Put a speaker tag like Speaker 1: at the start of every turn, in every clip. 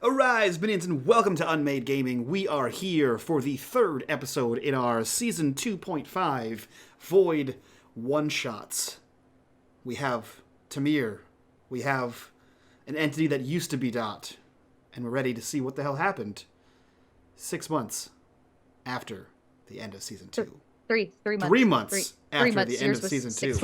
Speaker 1: Arise, minions, and welcome to unMadeGaming. We are here for the third episode in our Season 2.5 Void One-Shots. We have Tamir. We have an entity that used to be Dot. And we're ready to see what the hell happened 6 months after the end of Season 2.
Speaker 2: 3 months.
Speaker 1: 3 months after
Speaker 2: 3 months.
Speaker 1: the end
Speaker 2: Yours
Speaker 1: of
Speaker 2: was
Speaker 1: Season 2.
Speaker 2: 6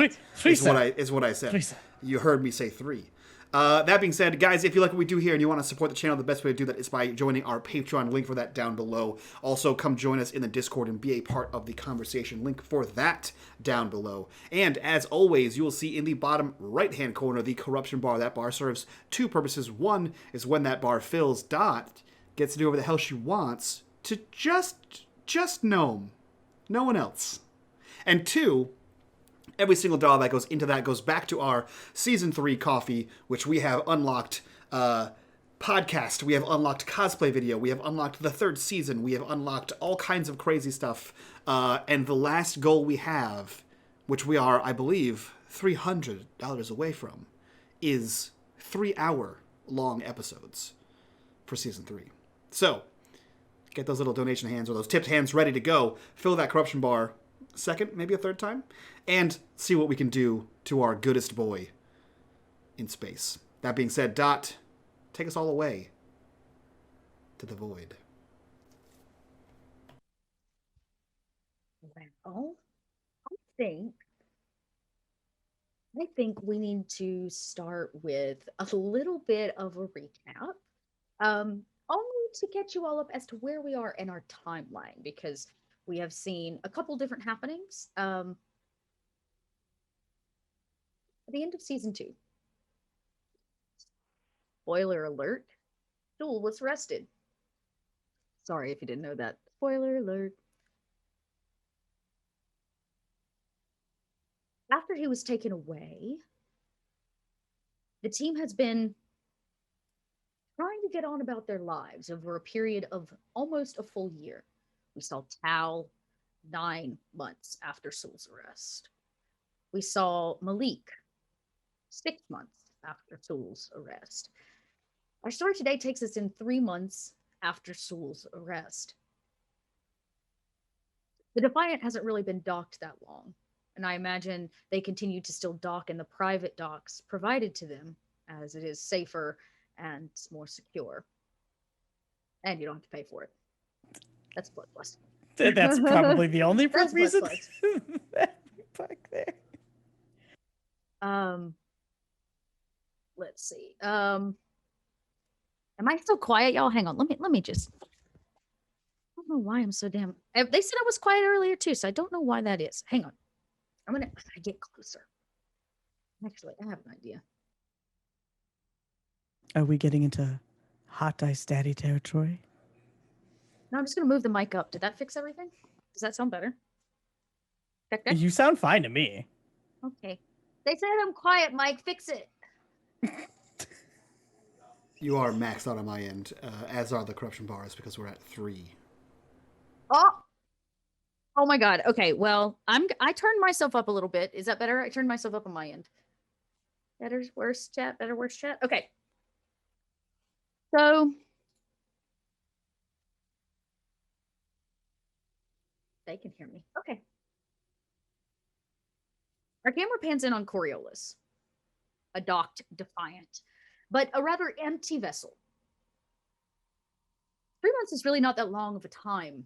Speaker 2: months.
Speaker 1: Is what I said.
Speaker 3: Three.
Speaker 1: You heard me say 3. That being said, guys, if you like what we do here and you want to support the channel, the best way to do that is by joining our Patreon. Link for that down below. Also, come join us in the Discord and be a part of the conversation. Link for that down below. And as always, you will see in the bottom right-hand corner the corruption bar. That bar serves two purposes. One is when that bar fills, Dot gets to do whatever the hell she wants to just Gnome. No one else. And two, every single dollar that goes into that goes back to our Season 3 coffee, which we have unlocked podcast. We have unlocked cosplay video. We have unlocked the third season. We have unlocked all kinds of crazy stuff. And the last goal we have, which we are, I believe, $300 away from, is 3-hour-long episodes for Season 3. So, get those little donation hands or those tipped hands ready to go. Fill that corruption bar second, maybe a third time, and see what we can do to our goodest boy in space. That being said, Dot, take us all away to the void.
Speaker 2: Well, I think we need to start with a little bit of a recap. Only to get you all up as to where we are in our timeline, because we have seen a couple different happenings. At the end of Season 2, spoiler alert, Joel was arrested. Sorry if you didn't know that. Spoiler alert. After he was taken away, the team has been trying to get on about their lives over a period of almost a full year. We saw Tal 9 months after Soul's arrest. We saw Malik 6 months after Soul's arrest. Our story today takes us in 3 months after Soul's arrest. The Defiant hasn't really been docked that long, and I imagine they continue to still dock in the private docks provided to them, as it is safer and more secure. And you don't have to pay for it. That's Blood Plus.
Speaker 3: That's probably the only
Speaker 2: That's
Speaker 3: reason.
Speaker 2: Fuck there. Let's see. Am I still quiet, y'all? Hang on. Let me just. I don't know why I'm so damn. They said I was quiet earlier too, so I don't know why that is. Hang on. I'm gonna get closer. Actually, I have an idea.
Speaker 3: Are we getting into hot ice daddy territory?
Speaker 2: No, I'm just gonna move the mic up. Did that fix everything? Does that sound better? Okay.
Speaker 3: You sound fine to me.
Speaker 2: Okay. They said I'm quiet, Mike. Fix it.
Speaker 1: You are maxed out on my end, as are the corruption bars, because we're at 3.
Speaker 2: Oh my God. Okay. Well, I turned myself up a little bit. Is that better? I turned myself up on my end. Better, worse chat. Better, worse chat. Okay. So they can hear me. Okay. Our camera pans in on Coriolis, a docked Defiant, but a rather empty vessel. 3 months is really not that long of a time,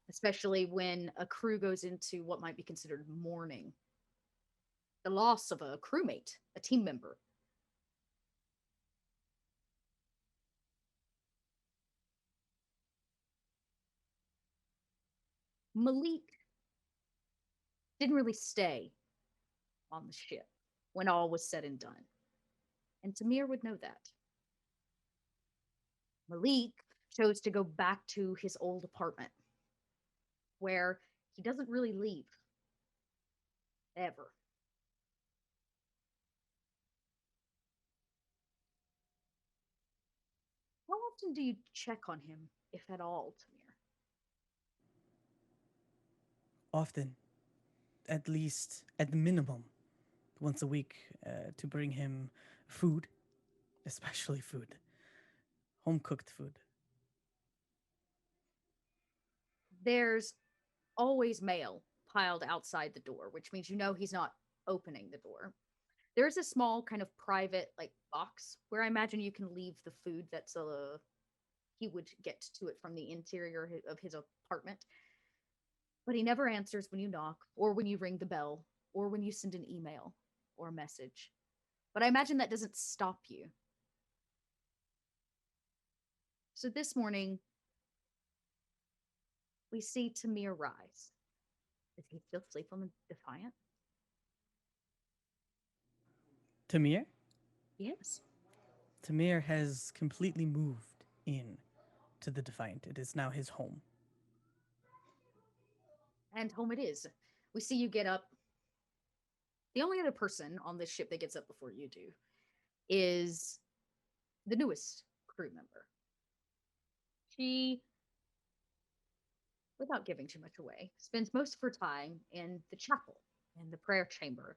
Speaker 2: especially when a crew goes into what might be considered mourning. The loss of a crewmate, a team member. Malik didn't really stay on the ship when all was said and done. And Tamir would know that. Malik chose to go back to his old apartment, where he doesn't really leave. Ever. How often do you check on him, if at all, Tamir?
Speaker 3: Often. At least, at the minimum, once a week to bring him food, especially food. home cooked food.
Speaker 2: There's always mail piled outside the door, which means you know he's not opening the door. There's a small kind of private like box where I imagine you can leave the food that's he would get to it from the interior of his apartment. But he never answers when you knock or when you ring the bell or when you send an email or a message. But I imagine that doesn't stop you. So this morning, we see Tamir rise. Does he still sleep on the Defiant?
Speaker 3: Tamir?
Speaker 2: Yes.
Speaker 3: Tamir has completely moved in to the Defiant. It is now his home.
Speaker 2: And home it is. We see you get up. The only other person on this ship that gets up before you do is the newest crew member. She, without giving too much away, spends most of her time in the chapel, in the prayer chamber.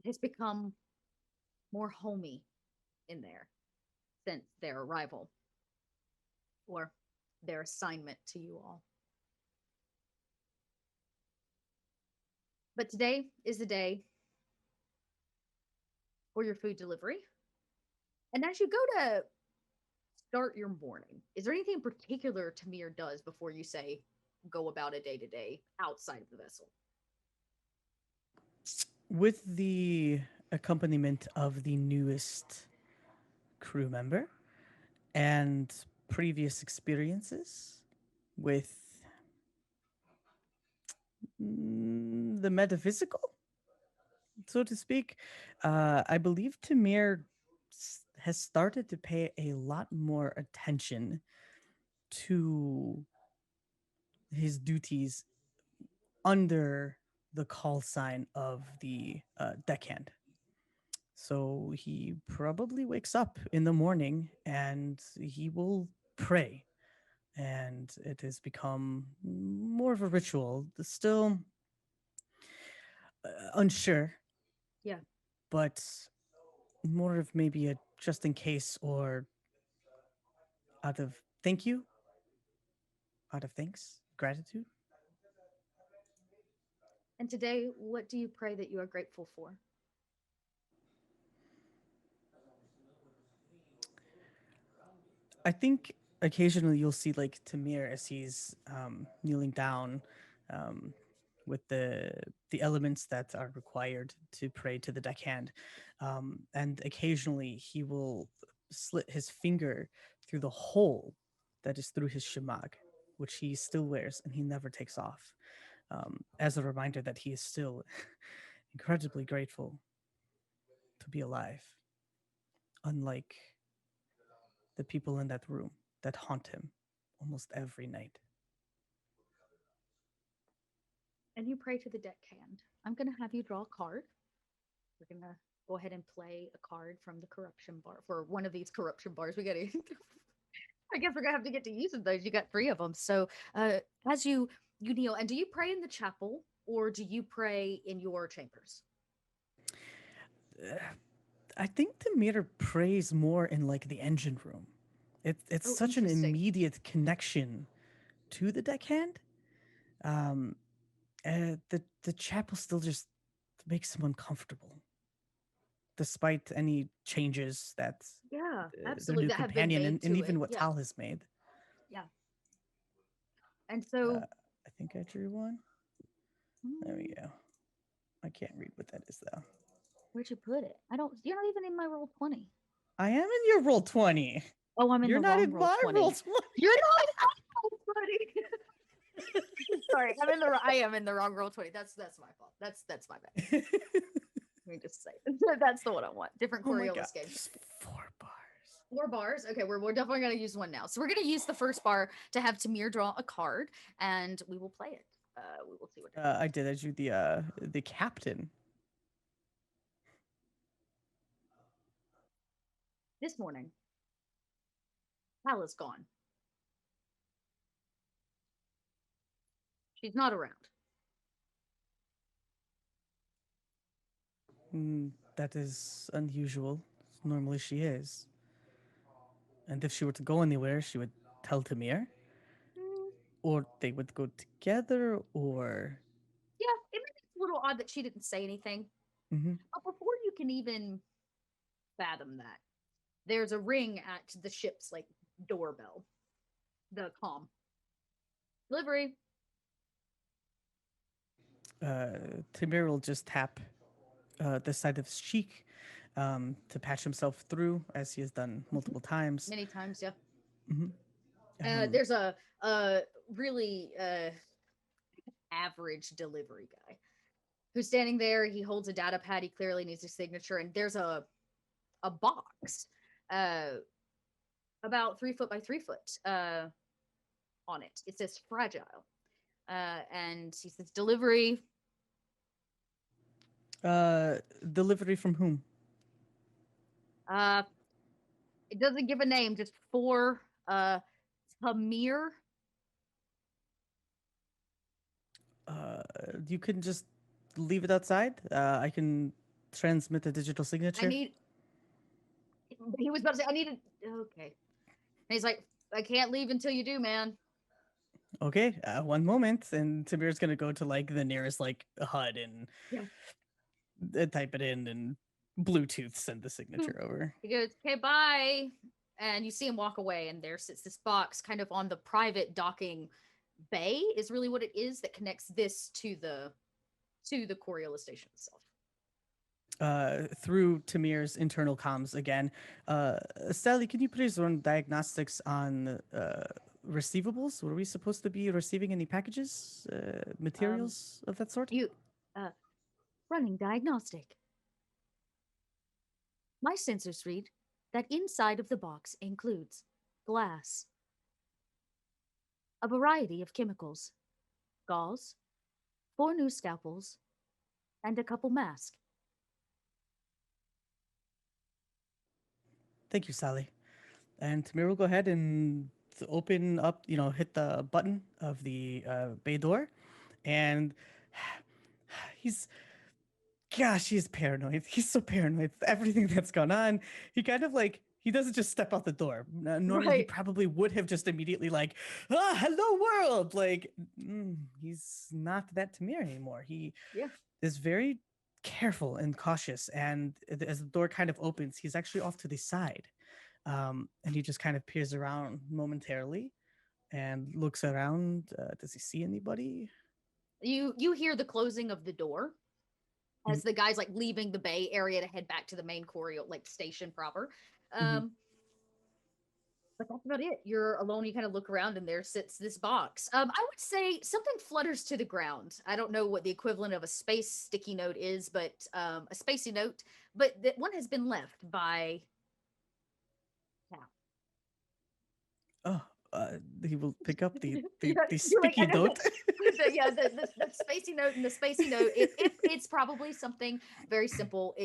Speaker 2: It has become more homey in there since their arrival or their assignment to you all. But today is the day for your food delivery. And as you go to start your morning, is there anything in particular Tamir does before you say go about a day to day outside of the vessel?
Speaker 3: With the accompaniment of the newest crew member and previous experiences with the metaphysical, so to speak, I believe Tamir has started to pay a lot more attention to his duties under the call sign of the deckhand. So he probably wakes up in the morning and he will pray. And it has become more of a ritual. Still unsure.
Speaker 2: Yeah.
Speaker 3: But more of maybe a just in case or out of thank you, out of thanks, gratitude.
Speaker 2: And today, what do you pray that you are grateful for?
Speaker 3: I think occasionally you'll see like Tamir as he's kneeling down with the elements that are required to pray to the deckhand, and occasionally he will slit his finger through the hole that is through his shemag, which he still wears and he never takes off, as a reminder that he is still incredibly grateful to be alive, unlike the people in that room that haunt him almost every night.
Speaker 2: And you pray to the deckhand. I'm going to have you draw a card. We're going to go ahead and play a card from the corruption bar for one of these corruption bars. We got to, I guess we're going to have to get to using those. You got 3 of them. So as you kneel, and do you pray in the chapel or do you pray in your chambers?
Speaker 3: I think Tamir prays more in like the engine room. It's such an immediate connection to the deckhand. The chapel still just makes him uncomfortable, despite any changes that their new companion and even what Tal has made.
Speaker 2: Yeah. And so
Speaker 3: I think I drew one. There we go. I can't read what that is though.
Speaker 2: Where'd you put it? You're not even in my roll 20.
Speaker 3: I am in your roll 20.
Speaker 2: Oh, I'm in
Speaker 3: You're
Speaker 2: the
Speaker 3: not
Speaker 2: wrong
Speaker 3: in
Speaker 2: roll
Speaker 3: my
Speaker 2: 20.
Speaker 3: roll 20.
Speaker 2: You're not in my roll 20. Sorry, I am in the wrong roll 20. That's my fault. That's my bad. Let me just say that's the one I want. Different Coriolis game.
Speaker 3: 4 bars.
Speaker 2: 4 bars. Okay, we're definitely gonna use one now. So we're gonna use the first bar to have Tamir draw a card, and we will play it. We will see what.
Speaker 3: I did. I drew the captain.
Speaker 2: This morning, Hal is gone. She's not around.
Speaker 3: That is unusual. Normally she is. And if she were to go anywhere, she would tell Tamir,
Speaker 2: Mm,
Speaker 3: or they would go together, or.
Speaker 2: yeah, it makes it a little odd that she didn't say anything.
Speaker 3: Mhm.
Speaker 2: But before you can even fathom that, there's a ring at the ship's like doorbell, the comm. Delivery.
Speaker 3: Tamir will just tap the side of his cheek to patch himself through, as he has done multiple times.
Speaker 2: Many times, yeah.
Speaker 3: Mhm.
Speaker 2: There's a really average delivery guy who's standing there. He holds a data pad. He clearly needs a signature, and there's a box, uh, about 3 foot by 3 foot, on it. It says fragile, and he says delivery.
Speaker 3: Delivery from whom?
Speaker 2: Uh, it doesn't give a name, just for Tamir.
Speaker 3: You can just leave it outside. I can transmit a digital
Speaker 2: I
Speaker 3: signature.
Speaker 2: need. He was about to say, I needed. Okay. And he's like, I can't leave until you do, man.
Speaker 3: Okay, one moment, and Tamir's gonna go to like the nearest like HUD and
Speaker 2: Yeah.
Speaker 3: type it in and Bluetooth send the signature over.
Speaker 2: He goes, okay, bye. And you see him walk away, and there sits this box kind of on the private docking bay, is really what it is, that connects this to the Coriolis station itself.
Speaker 3: Through Tamir's internal comms again. Sally, can you please run diagnostics on receivables? Were we supposed to be receiving any packages, materials of that sort?
Speaker 2: You running diagnostic. My sensors read that inside of the box includes glass, a variety of chemicals, gauze, 4 new scalpels, and a couple masks.
Speaker 3: Thank you, Sally. And Tamir will go ahead and open up, hit the button of the bay door. And he's, gosh, he's paranoid. He's so paranoid. Everything that's gone on. He kind of like, he doesn't just step out the door. Normally, he
Speaker 2: Right.
Speaker 3: probably would have just immediately like, hello world. Like, he's not that Tamir anymore. He
Speaker 2: Yeah.
Speaker 3: is very careful and cautious. And as the door kind of opens, he's actually off to the side. And he just kind of peers around momentarily and looks around. Does he see anybody?
Speaker 2: You hear the closing of the door as the guy's like leaving the bay area to head back to the main Corio like station proper. But that's about it. You're alone. You kind of look around, and there sits this box. I would say something flutters to the ground. I don't know what the equivalent of a space sticky note is, but a spacey note. But that one has been left by.
Speaker 3: Oh, he will pick up the
Speaker 2: Yeah,
Speaker 3: sticky note.
Speaker 2: the spacey note, and the spacey note. It's probably something very simple.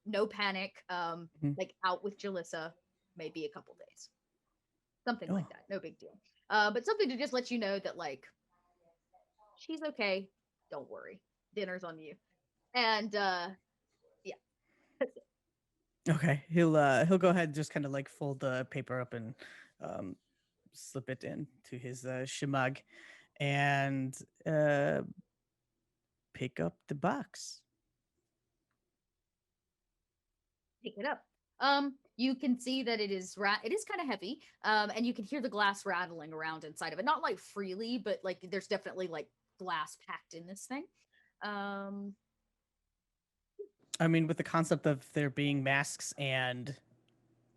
Speaker 2: No panic. Like out with Jalissa, maybe a couple days. Something like that. No big deal. But something to just let you know that like she's okay. Don't worry. Dinner's on you. And yeah.
Speaker 3: Okay, he'll go ahead and just kind of like fold the paper up and slip it into his shemag and pick up the box.
Speaker 2: Pick it up. You can see that it is kind of heavy. And you can hear the glass rattling around inside of it. Not like freely, but like there's definitely like glass packed in this thing.
Speaker 3: I mean, with the concept of there being masks and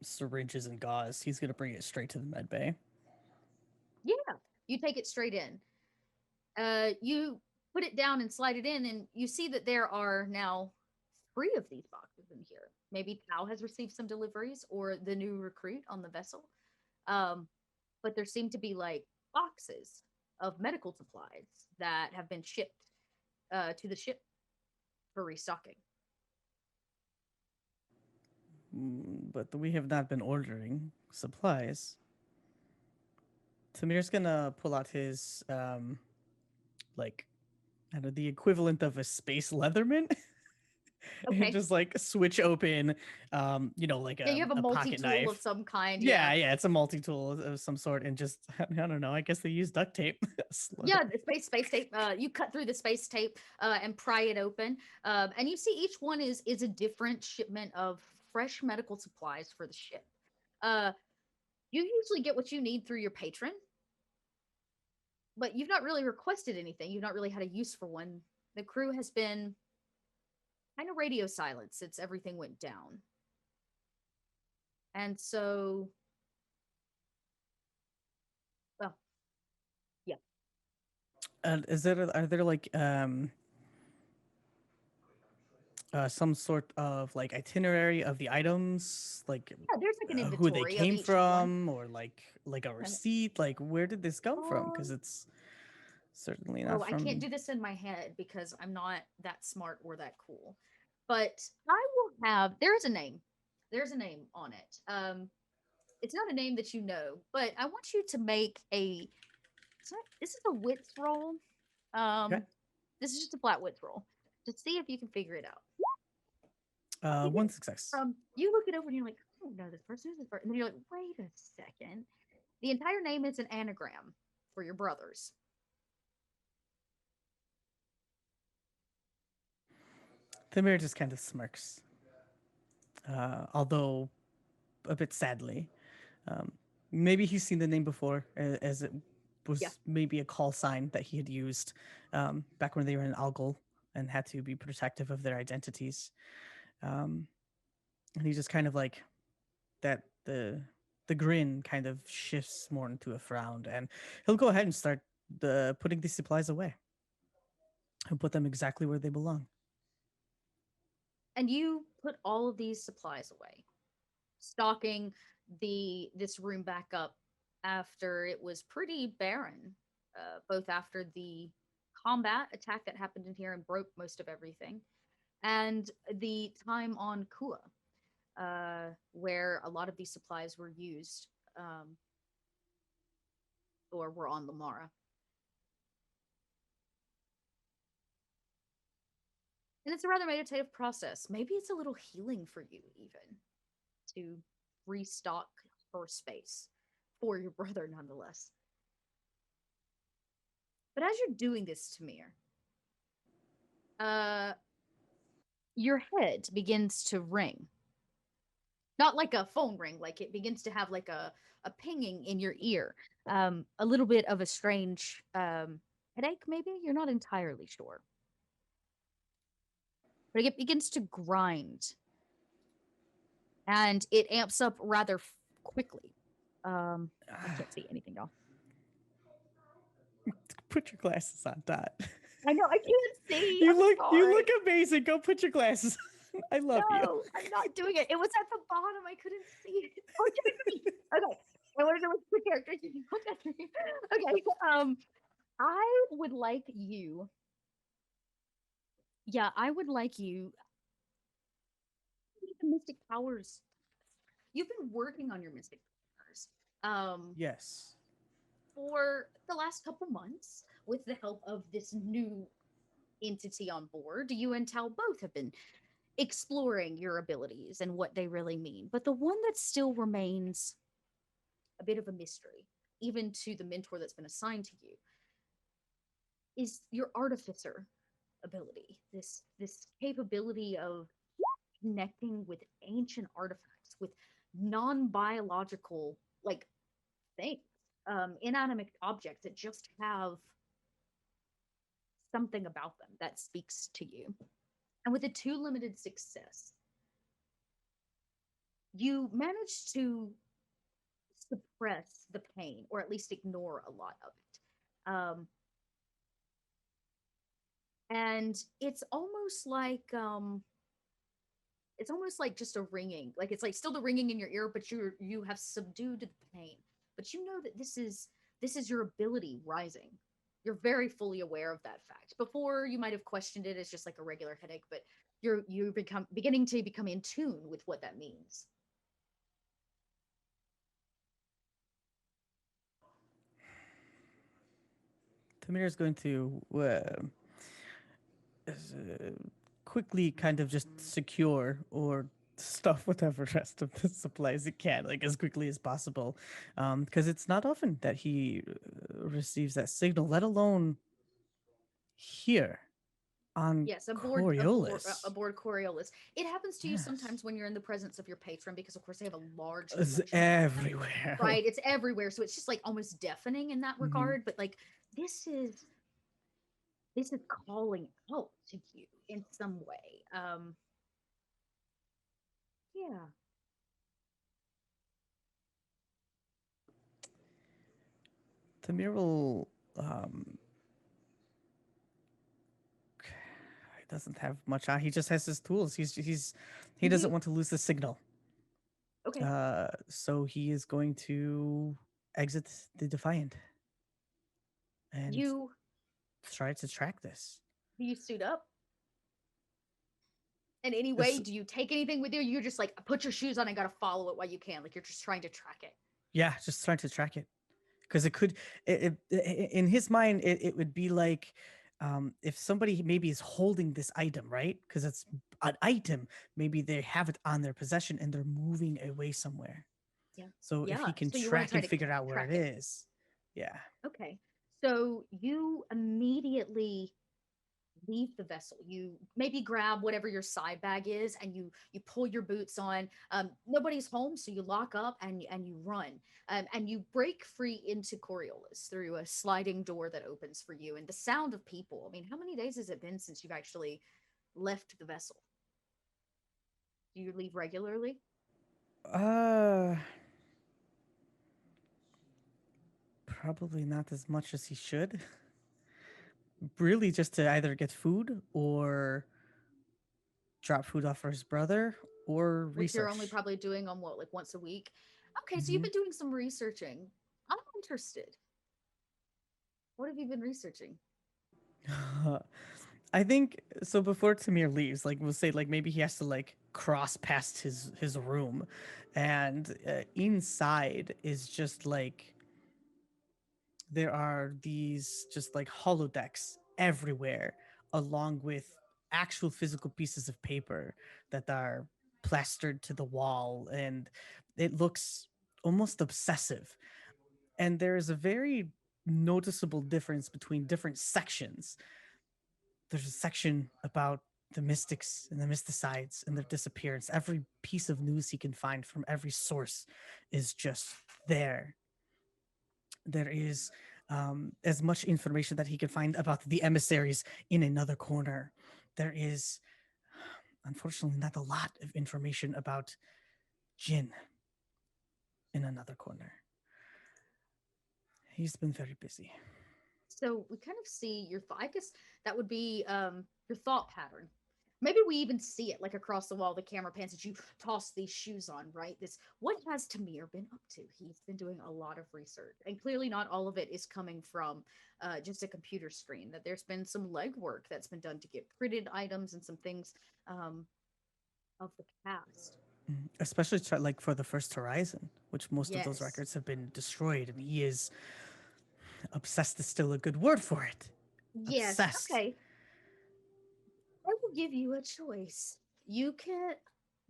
Speaker 3: syringes and gauze, he's gonna bring it straight to the med bay.
Speaker 2: Yeah, you take it straight in. You put it down and slide it in, and you see that there are now 3 of these boxes in here. Maybe Tao has received some deliveries, or the new recruit on the vessel. But there seem to be like boxes of medical supplies that have been shipped to the ship for restocking.
Speaker 3: But we have not been ordering supplies. Tamir's gonna pull out his like, I don't know, the equivalent of a space Leatherman. And
Speaker 2: Okay.
Speaker 3: just like switch open, like
Speaker 2: Yeah, you have a
Speaker 3: a pocket
Speaker 2: multi-tool of
Speaker 3: knife.
Speaker 2: some kind.
Speaker 3: Yeah,
Speaker 2: Yeah.
Speaker 3: yeah, it's a multi-tool of some sort, and just I don't know. I guess they use duct tape.
Speaker 2: Yeah, the space tape. You cut through the space tape and pry it open, and you see each one is a different shipment of fresh medical supplies for the ship. Uh, you usually get what you need through your patron, but you've not really requested anything. You've not really had a use for one. The crew has been kind of radio silent since everything went down, and so, well, yeah.
Speaker 3: And are there like some sort of like itinerary of the items, like
Speaker 2: Yeah, there's like an
Speaker 3: who they
Speaker 2: inventory of
Speaker 3: came
Speaker 2: each one.
Speaker 3: from, or like a receipt, like where did this come from? Because
Speaker 2: Um,
Speaker 3: it's certainly not
Speaker 2: Oh, I can't
Speaker 3: from.
Speaker 2: do this in my head because I'm not that smart or that cool. But I will have there's a name. There's a name on it. It's not a name that you know, but I want you to make a this is a wits roll.
Speaker 3: Okay.
Speaker 2: Um this is just a flat wits roll to see if you can figure it out. I'll give
Speaker 3: One
Speaker 2: it
Speaker 3: success.
Speaker 2: from you look it over and you're like, I don't know this person, who's this person? And then you're like, wait a second. The entire name is an anagram for your brothers.
Speaker 3: Tamir just kind of smirks, although a bit sadly. Um, Maybe he's seen the name before, as it
Speaker 2: Yeah.
Speaker 3: was maybe a call sign that he had used back when they were in Algol and had to be protective of their identities. And he just kind of like that the grin kind of shifts more into a frown, and he'll go ahead and start putting these supplies away and put them exactly where they belong.
Speaker 2: And you put all of these supplies away, stocking this room back up after it was pretty barren, both after the combat attack that happened in here and broke most of everything, and the time on Kua, where a lot of these supplies were used, or were on Lamara. And it's a rather meditative process. Maybe it's a little healing for you, even to restock her space for your brother, nonetheless. But as you're doing this, Tamir, uh, your head begins to ring. Not like a phone ring, like it begins to have like a pinging in your ear. A little bit of a strange headache, maybe? You're not entirely sure. But it begins to grind and it amps up rather quickly. I can't see anything, y'all.
Speaker 3: Put your glasses on, Dot.
Speaker 2: I know I can't see.
Speaker 3: You
Speaker 2: I'm
Speaker 3: look
Speaker 2: sorry.
Speaker 3: amazing. Go put your glasses on. I love you.
Speaker 2: No, I'm not doing it. It was at the bottom. I couldn't see it. Oh, okay. I wanted to look at the character. Okay. I would like you. Yeah, I would like you. The mystic powers. You've been working on your mystic powers.
Speaker 3: Yes.
Speaker 2: For the last couple months, with the help of this new entity on board, you and Tal both have been exploring your abilities and what they really mean. But the one that still remains a bit of a mystery, even to the mentor that's been assigned to you, is your artificer ability. This capability of connecting with ancient artifacts, with non-biological like things, inanimate objects that just have something about them that speaks to you. And with a 2 limited success, you manage to suppress the pain or at least ignore a lot of it. And it's almost like just a ringing, like it's like still the ringing in your ear, but you have subdued the pain, but you know that this is your ability rising. You're very fully aware of that fact. Before you might have questioned it as just like a regular headache, but you're beginning to become in tune with what that means.
Speaker 3: Tamir is going to quickly kind of just secure or stuff whatever rest of the supplies it can, like as quickly as possible, because it's not often that he receives that signal, let alone here on
Speaker 2: Yes,
Speaker 3: Coriolis.
Speaker 2: aboard Coriolis. It happens to you
Speaker 3: Yes,
Speaker 2: sometimes when you're in the presence of your patron because, of course, they have a large
Speaker 3: it's
Speaker 2: collection.
Speaker 3: everywhere.
Speaker 2: Right? It's everywhere, so it's just like almost deafening in that
Speaker 3: Mhm.
Speaker 2: regard. But like this is this is calling out to you in some way. Yeah.
Speaker 3: Tamir will. Um, he doesn't have much on. He just has his tools. He doesn't
Speaker 2: Mhm.
Speaker 3: want to lose the signal.
Speaker 2: Okay.
Speaker 3: So he is going to exit the Defiant and
Speaker 2: You
Speaker 3: try to track this.
Speaker 2: do you suit up in any way?
Speaker 3: This-
Speaker 2: Do you take anything with you? You're just like put your shoes on and gotta follow it while you can. Like you're just trying to track it.
Speaker 3: yeah, just trying to track it because it could. In his mind, it would be like if somebody maybe is holding this item, right? Because it's an item. Maybe they have it on their possession and they're moving away somewhere.
Speaker 2: Yeah.
Speaker 3: So if he
Speaker 2: Yeah.
Speaker 3: can
Speaker 2: So you want to
Speaker 3: track
Speaker 2: try
Speaker 3: and
Speaker 2: to
Speaker 3: figure out where
Speaker 2: track
Speaker 3: it
Speaker 2: it.
Speaker 3: is, yeah.
Speaker 2: Okay. So you immediately leave the vessel. You maybe grab whatever your side bag is and you pull your boots on. Nobody's home, so you lock up and you run. And you break free into Coriolis through a sliding door that opens for you. And the sound of people. I mean, how many days has it been since you've actually left the vessel? Do you leave regularly?
Speaker 3: Uh, Probably not as much as he should. Really, just to either get food or drop food off for his brother or
Speaker 2: Which you're only
Speaker 3: research.
Speaker 2: probably doing on what, like once a week? Okay, so you've
Speaker 3: Hmm.
Speaker 2: been doing some researching. I'm interested. What have you been researching?
Speaker 3: I think so. Before Tamir leaves, like we'll say, like maybe he has to like cross past his room, and inside is just like there are these just like holodecks everywhere, along with actual physical pieces of paper that are plastered to the wall, and it looks almost obsessive. And there is a very noticeable difference between different sections. There's a section about the mystics and the mysticides and their disappearance. Every piece of news he can find from every source is just there. There is as much information that he can find about the emissaries in another corner. There is, unfortunately, not a lot of information about Jin in another corner. He's been very busy.
Speaker 2: So we kind of see your I guess that would be your thought pattern. Maybe we even see it like across the wall. The camera pans as you toss these shoes on, right? This what has Tamir been up to? He's been doing a lot of research, and clearly not all of it is coming from just a computer screen. That there's been some legwork that's been done to get printed items and some things um, of the past.
Speaker 3: Especially like for the first Horizon, which most of those
Speaker 2: Yes,
Speaker 3: records have been destroyed, and he is obsessed is still a good word for it.
Speaker 2: yes.
Speaker 3: Obsessed.
Speaker 2: Okay, I will give you a choice. You can.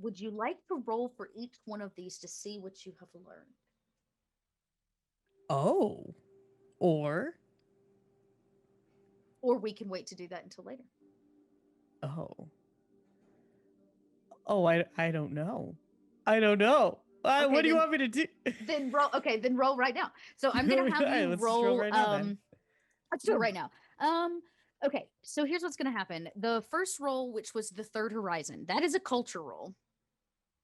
Speaker 2: Would you like to roll for each one of these to see what you have learned?
Speaker 3: Oh, or
Speaker 2: Or we can wait to do that until later.
Speaker 3: oh, I don't know. I don't know.
Speaker 2: Okay,
Speaker 3: What do you want me to do?
Speaker 2: then roll. Okay, then roll right now. So I'm gonna have you
Speaker 3: Let's just roll
Speaker 2: roll.
Speaker 3: right now then.
Speaker 2: Let's do it right now. Okay. So here's what's gonna happen. The first roll, which was the third horizon, that is a culture roll.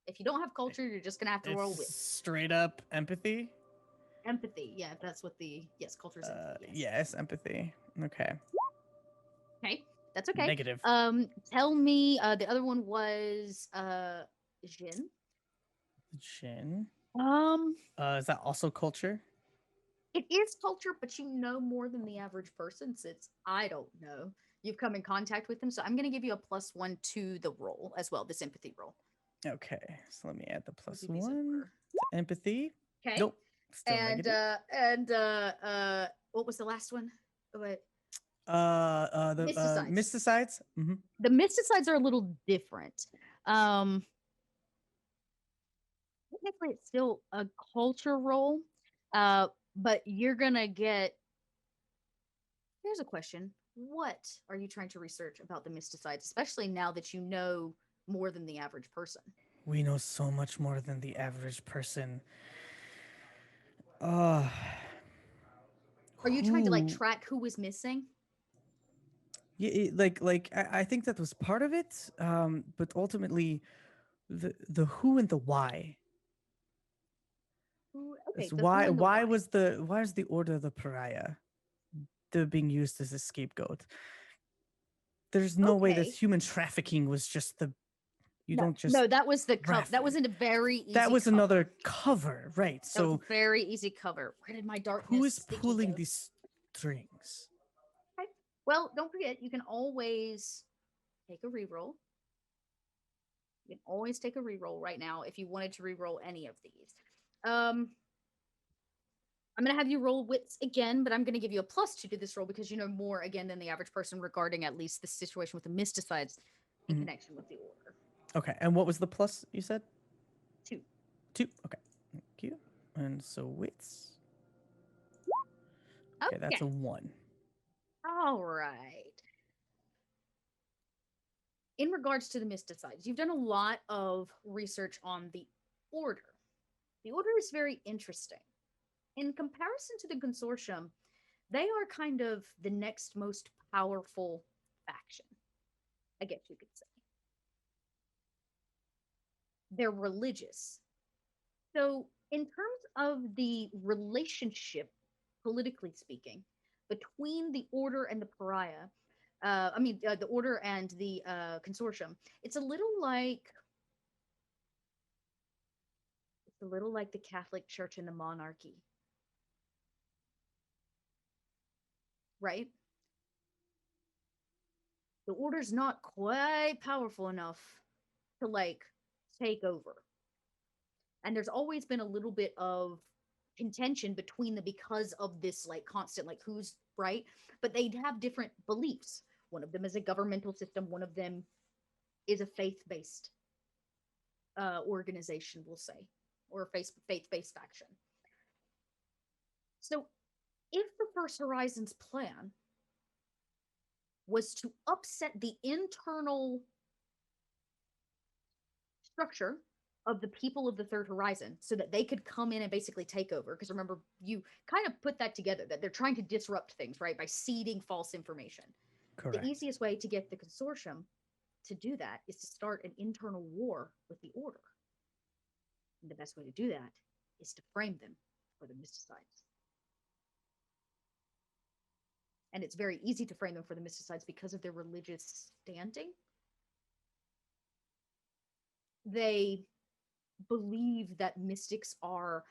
Speaker 2: If you don't have culture, you're just gonna have to roll
Speaker 3: It's
Speaker 2: with
Speaker 3: straight up empathy.
Speaker 2: empathy. Yeah, that's what the yes, culture is empathy. Yes.
Speaker 3: Yes, empathy. Okay.
Speaker 2: Okay, that's okay.
Speaker 3: Negative.
Speaker 2: Tell me. The other one was Jin.
Speaker 3: Chin.
Speaker 2: Um,
Speaker 3: Is that also culture?
Speaker 2: it is culture, but you know more than the average person since I don't know. You've come in contact with them, so I'm going to give you a +1 to the roll as well, this empathy roll.
Speaker 3: Okay, so let me add the
Speaker 2: We'll
Speaker 3: plus
Speaker 2: do these
Speaker 3: one
Speaker 2: over.
Speaker 3: to empathy.
Speaker 2: Okay.
Speaker 3: Nope, still
Speaker 2: And
Speaker 3: negative.
Speaker 2: what was the last one? Oh, wait.
Speaker 3: The
Speaker 2: Mysticides.
Speaker 3: mysticides. Mm-hmm.
Speaker 2: The mysticides are a little different. Technically, it's still a culture roll, but you're gonna get. Here's a question: what are you trying to research about the mysticides, especially now that you know more than the average person?
Speaker 3: We know so much more than the average person. Uh,
Speaker 2: Are you trying to like
Speaker 3: who?
Speaker 2: track who was missing?
Speaker 3: Yeah, I think that was part of it. But ultimately, the who and the why.
Speaker 2: Okay,
Speaker 3: Is
Speaker 2: the who and the why.
Speaker 3: why is the order of the pariah being used as a scapegoat? There's no way that
Speaker 2: Okay.
Speaker 3: human trafficking was just the you
Speaker 2: No,
Speaker 3: don't just
Speaker 2: no, that was the cover. That
Speaker 3: traffic.
Speaker 2: wasn't a very easy.
Speaker 3: That was
Speaker 2: cover.
Speaker 3: another cover, right?
Speaker 2: That was
Speaker 3: So
Speaker 2: a very easy cover. Where did my
Speaker 3: who
Speaker 2: darkness
Speaker 3: is
Speaker 2: thinking
Speaker 3: pulling
Speaker 2: go?
Speaker 3: these strings?
Speaker 2: Okay. Well, don't forget, you can always take a reroll. You can always take a reroll right now if you wanted to reroll any of these. I'm going to have you roll wits again, but I'm going to give you a +2 to this roll because you know more again than the average person regarding at least the situation with the mysticides in connection with the order.
Speaker 3: Okay, and what was the plus you said?
Speaker 2: 2.
Speaker 3: 2. Okay, thank you. And so wits. Okay, that's a 1.
Speaker 2: All right. In regards to the mysticides, you've done a lot of research on the order. The order is very interesting. In comparison to the consortium, they are kind of the next most powerful faction, I guess you could say. They're religious. So, in terms of the relationship, politically speaking, between the order and the pariah, the order and the consortium, it's a little like the Catholic Church and the monarchy, right? The order's not quite powerful enough to like take over. And there's always been a little bit of contention between them because of this like constant like who's right, but they have different beliefs. One of them is a governmental system, one of them is a faith-based organization, we'll say, or a faith-based faction. So if the First Horizons plan was to upset the internal structure of the people of the Third Horizon so that they could come in and basically take over. Because remember, you kind of put that together that they're trying to disrupt things, right? By seeding false information.
Speaker 3: Correct.
Speaker 2: The easiest way to get the consortium to do that is to start an internal war with the Order. And the best way to do that is to frame them for the mysticides. And it's very easy to frame them for the mysticides because of their religious standing. They believe that mystics are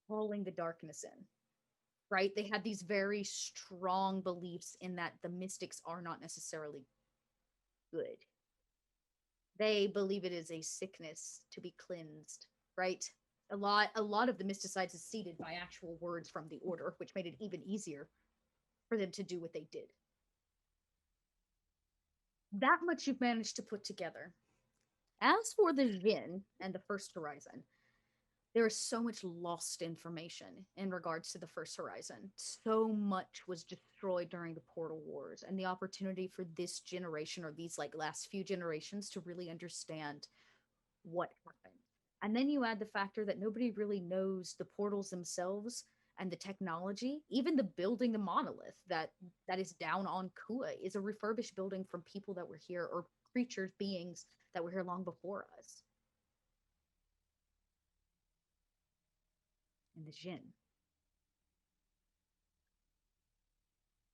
Speaker 2: calling the darkness in, right? They have these very strong beliefs in that the mystics are not necessarily good. They believe it is a sickness to be cleansed, right? A lot of the mysticides is seeded by actual words from the order, which made it even easier for them to do what they did. That much you've managed to put together. As for the Jin and the First Horizon, there is so much lost information in regards to the First Horizon. So much was destroyed during the Portal Wars, and the opportunity for this generation or these like last few generations to really understand what happened. And then you add the factor that nobody really knows the portals themselves and the technology. Even the building, the monolith that is down on Kua is a refurbished building from people that were here or creatures, beings that were here long before us. And the Jin.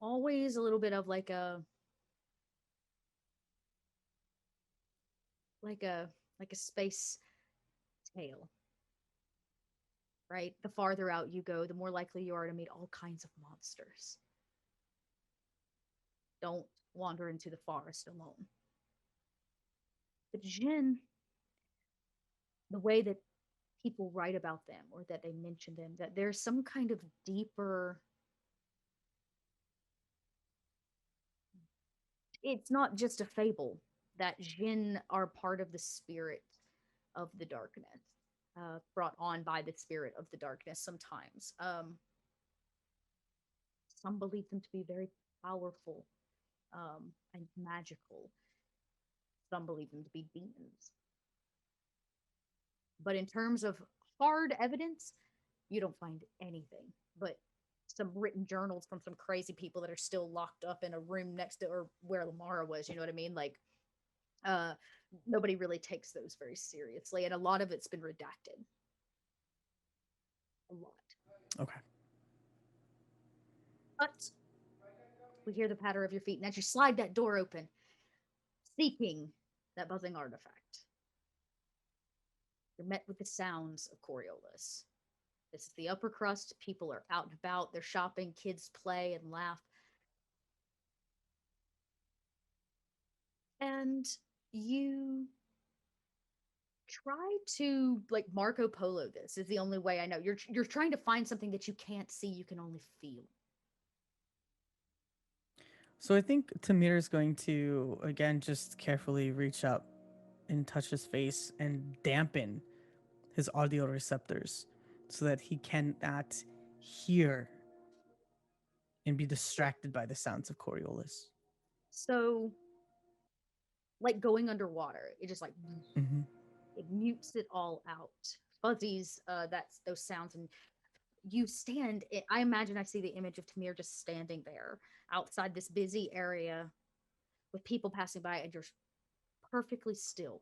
Speaker 2: Always a little bit of like a space tale, right? The farther out you go, the more likely you are to meet all kinds of monsters. Don't wander into the forest alone. But Jin, the way that people write about them or that they mention them, that there's some kind of deeper it's not just a fable that Jinn are part of the spirit of the darkness, brought on by the spirit of the darkness sometimes. Some believe them to be very powerful and magical. Some believe them to be demons. But in terms of hard evidence, you don't find anything but some written journals from some crazy people that are still locked up in a room next to or where Lamara was. You know what I mean? Like, uh, nobody really takes those very seriously, and a lot of it's been redacted. A lot.
Speaker 3: Okay.
Speaker 2: But we hear the patter of your feet, and as you slide that door open, seeking that buzzing artifact, you're met with the sounds of Coriolis. This is the upper crust. People are out and about. They're shopping. Kids play and laugh. And you try to like Marco Polo. This is the only way I know. You're trying to find something that you can't see. You can only feel.
Speaker 3: So I think Tamir is going to again just carefully reach up and touch his face and dampen his audio receptors so that he cannot hear and be distracted by the sounds of Coriolis.
Speaker 2: So, like going underwater, it just like it mutes it all out. Fuzzies, that's those sounds, and you stand. I imagine I see the image of Tamir just standing there outside this busy area with people passing by, and you're perfectly still.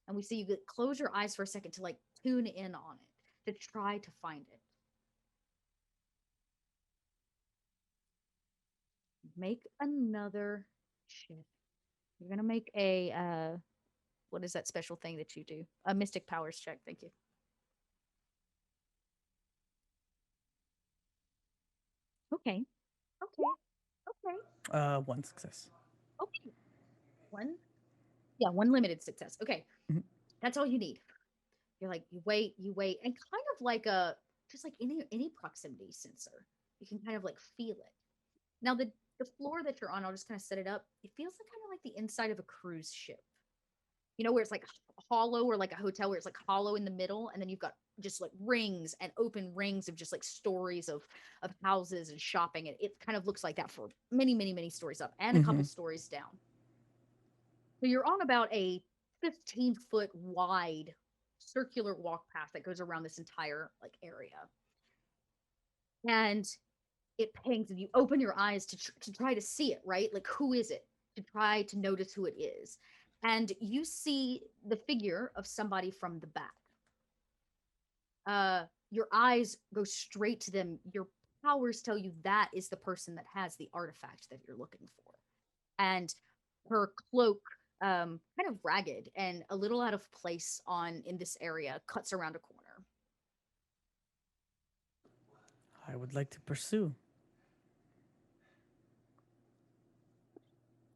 Speaker 2: And we see you close your eyes for a second to like tune in on it, to try to find it. Make another check. You're gonna make a what is that special thing that you do? A Mystic Powers check. Thank you. Okay. Okay. Okay.
Speaker 3: One success.
Speaker 2: Okay. One. Yeah, one limited success. Okay.
Speaker 3: Mhm.
Speaker 2: That's all you need. You're like, you wait, and kind of like a just like any proximity sensor. You can kind of like feel it. Now the floor that you're on, I'll just kind of set it up. It feels like kind of like the inside of a cruise ship. You know, where it's like hollow, or like a hotel where it's like hollow in the middle, and then you've got just like rings and open rings of just like stories of houses and shopping. And it kind of looks like that for many stories up and a couple stories down. So you're on about a 15-foot wide circular walk path that goes around this entire like area. And it pings, and you open your eyes to try to see it, right? Like, who is it? To try to notice who it is. And you see the figure of somebody from the back. Your eyes go straight to them. Your powers tell you that is the person that has the artifact that you're looking for. And her cloak, kind of ragged and a little out of place in this area, cuts around a corner.
Speaker 3: I would like to pursue.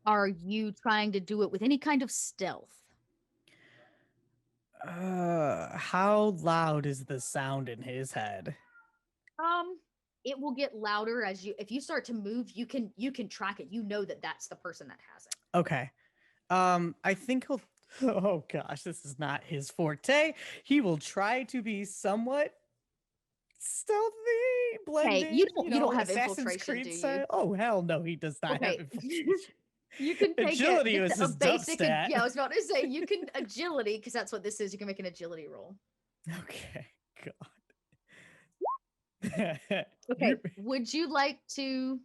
Speaker 2: Are you trying to do it with any kind of stealth?
Speaker 3: How loud is the sound in his head?
Speaker 2: It will get louder if you start to move. You can track it. You know that that's the person that has it.
Speaker 3: Okay. I think he'll. Oh gosh, this is not his forte. He will try to be somewhat stealthy, blending.
Speaker 2: Hey, you don't have
Speaker 3: Assassin's
Speaker 2: infiltration,
Speaker 3: Creed
Speaker 2: do you?
Speaker 3: style. Oh hell no, he does not have
Speaker 2: Okay.
Speaker 3: infiltration.
Speaker 2: You can take
Speaker 3: Agility was
Speaker 2: a
Speaker 3: his dump
Speaker 2: basic.
Speaker 3: stat.
Speaker 2: Yeah, I was about to say you can agility, because that's what this is. You can make an agility roll.
Speaker 3: Okay, God.
Speaker 2: Okay, would you like to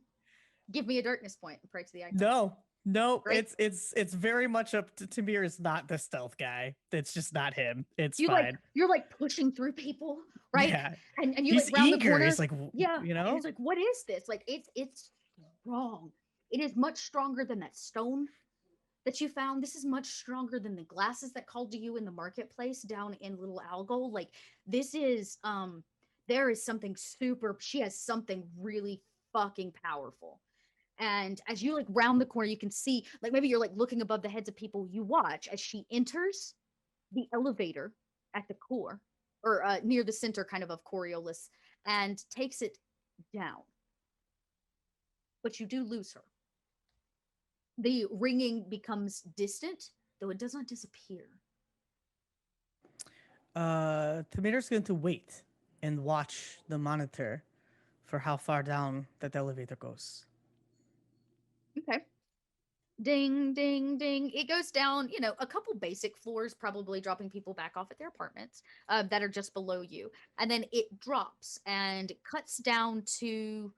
Speaker 2: give me a darkness point and pray to the icon?
Speaker 3: No,
Speaker 2: Great.
Speaker 3: it's very much up to Tamir. Is not the stealth guy. It's just not him. It's
Speaker 2: You
Speaker 3: fine.
Speaker 2: you're like pushing through people, right?
Speaker 3: Yeah.
Speaker 2: And you
Speaker 3: He's
Speaker 2: like round
Speaker 3: eager.
Speaker 2: the corner.
Speaker 3: He's like,
Speaker 2: yeah,
Speaker 3: you
Speaker 2: and
Speaker 3: know.
Speaker 2: he's like, what is this? Like, it's strong. It is much stronger than that stone that you found. This is much stronger than the glasses that called to you in the marketplace down in Little Algo. Like, this is there is something super. She has something really fucking powerful. And as you like round the corner, you can see, like, maybe you're like looking above the heads of people. You watch as she enters the elevator at the core, or near the center kind of Coriolis, and takes it down. But you do lose her. The ringing becomes distant, though it does not disappear.
Speaker 3: Tamir's going to wait and watch the monitor for how far down that elevator goes.
Speaker 2: Okay. Ding, ding, ding. It goes down, a couple basic floors, probably dropping people back off at their apartments that are just below you. And then it drops and cuts down to.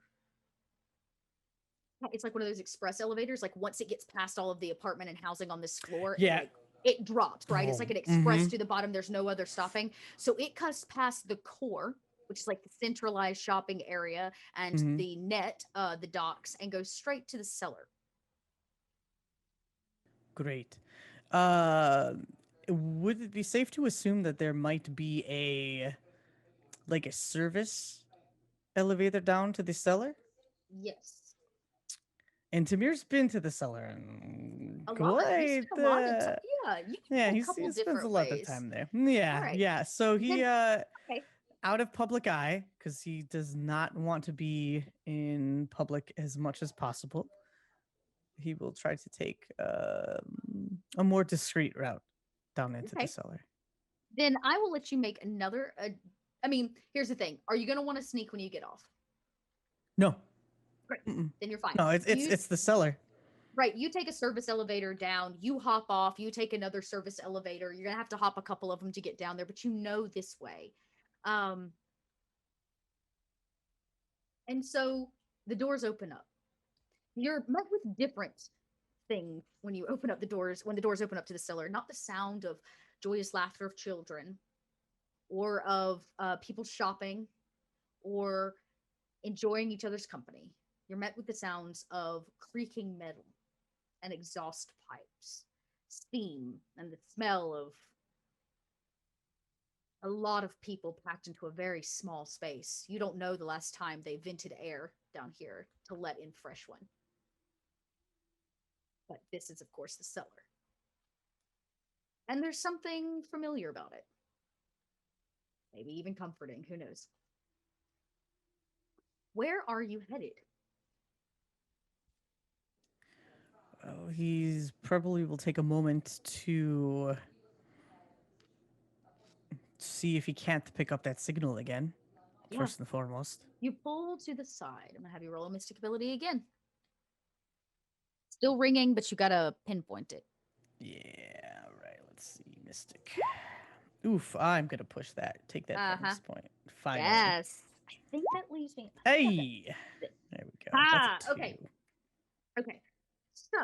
Speaker 2: It's like one of those express elevators. Like once it gets past all of the apartment and housing on this floor,
Speaker 3: Yeah.
Speaker 2: it drops, right? It's like an
Speaker 3: Oh,
Speaker 2: express to the bottom. There's no other stopping. So it cuts past the core, which is like the centralized shopping area, and the net, the docks, and goes straight to the cellar.
Speaker 3: Great. Would it be safe to assume that there might be a service elevator down to the cellar?
Speaker 2: Yes.
Speaker 3: And Tamir's been to the cellar and
Speaker 2: A lot. You
Speaker 3: quite.
Speaker 2: spent a lot of time. Yeah, you can
Speaker 3: Yeah,
Speaker 2: go a
Speaker 3: he
Speaker 2: couple
Speaker 3: spends
Speaker 2: different
Speaker 3: a lot
Speaker 2: ways.
Speaker 3: of time there. Yeah,
Speaker 2: All right.
Speaker 3: yeah. So he
Speaker 2: Okay.
Speaker 3: out of public eye because he does not want to be in public as much as possible. He will try to take a more discreet route down into
Speaker 2: Okay.
Speaker 3: the cellar.
Speaker 2: Then I will let you make another. I mean, here's the thing: are you going to want to sneak when you get off?
Speaker 3: No.
Speaker 2: Great. Then you're fine.
Speaker 3: No, it's the cellar.
Speaker 2: Right. You take a service elevator down, you hop off, you take another service elevator. You're going to have to hop a couple of them to get down there, but you know this way. And so the doors open up. You're met with different things when you open up the doors, when the doors open up to the cellar, not the sound of joyous laughter of children or of people shopping or enjoying each other's company. You're met with the sounds of creaking metal and exhaust pipes, steam, and the smell of a lot of people packed into a very small space. You don't know the last time they vented air down here to let in fresh one. But this is, of course, the cellar. And there's something familiar about it. Maybe even comforting, who knows? Where are you headed?
Speaker 3: Oh, he's probably will take a moment to see if he can't pick up that signal again.
Speaker 2: Yeah.
Speaker 3: First and foremost.
Speaker 2: You pull to the side. I'm going to have you roll a mystic ability again. Still ringing, but you got to pinpoint it.
Speaker 3: Yeah, right. Let's see. Mystic. Oof, I'm going to push that. Take that bonus point. Finally.
Speaker 2: Yes. I think that leaves me.
Speaker 3: Hey! There we go. That's a 2.
Speaker 2: Okay. Okay. So.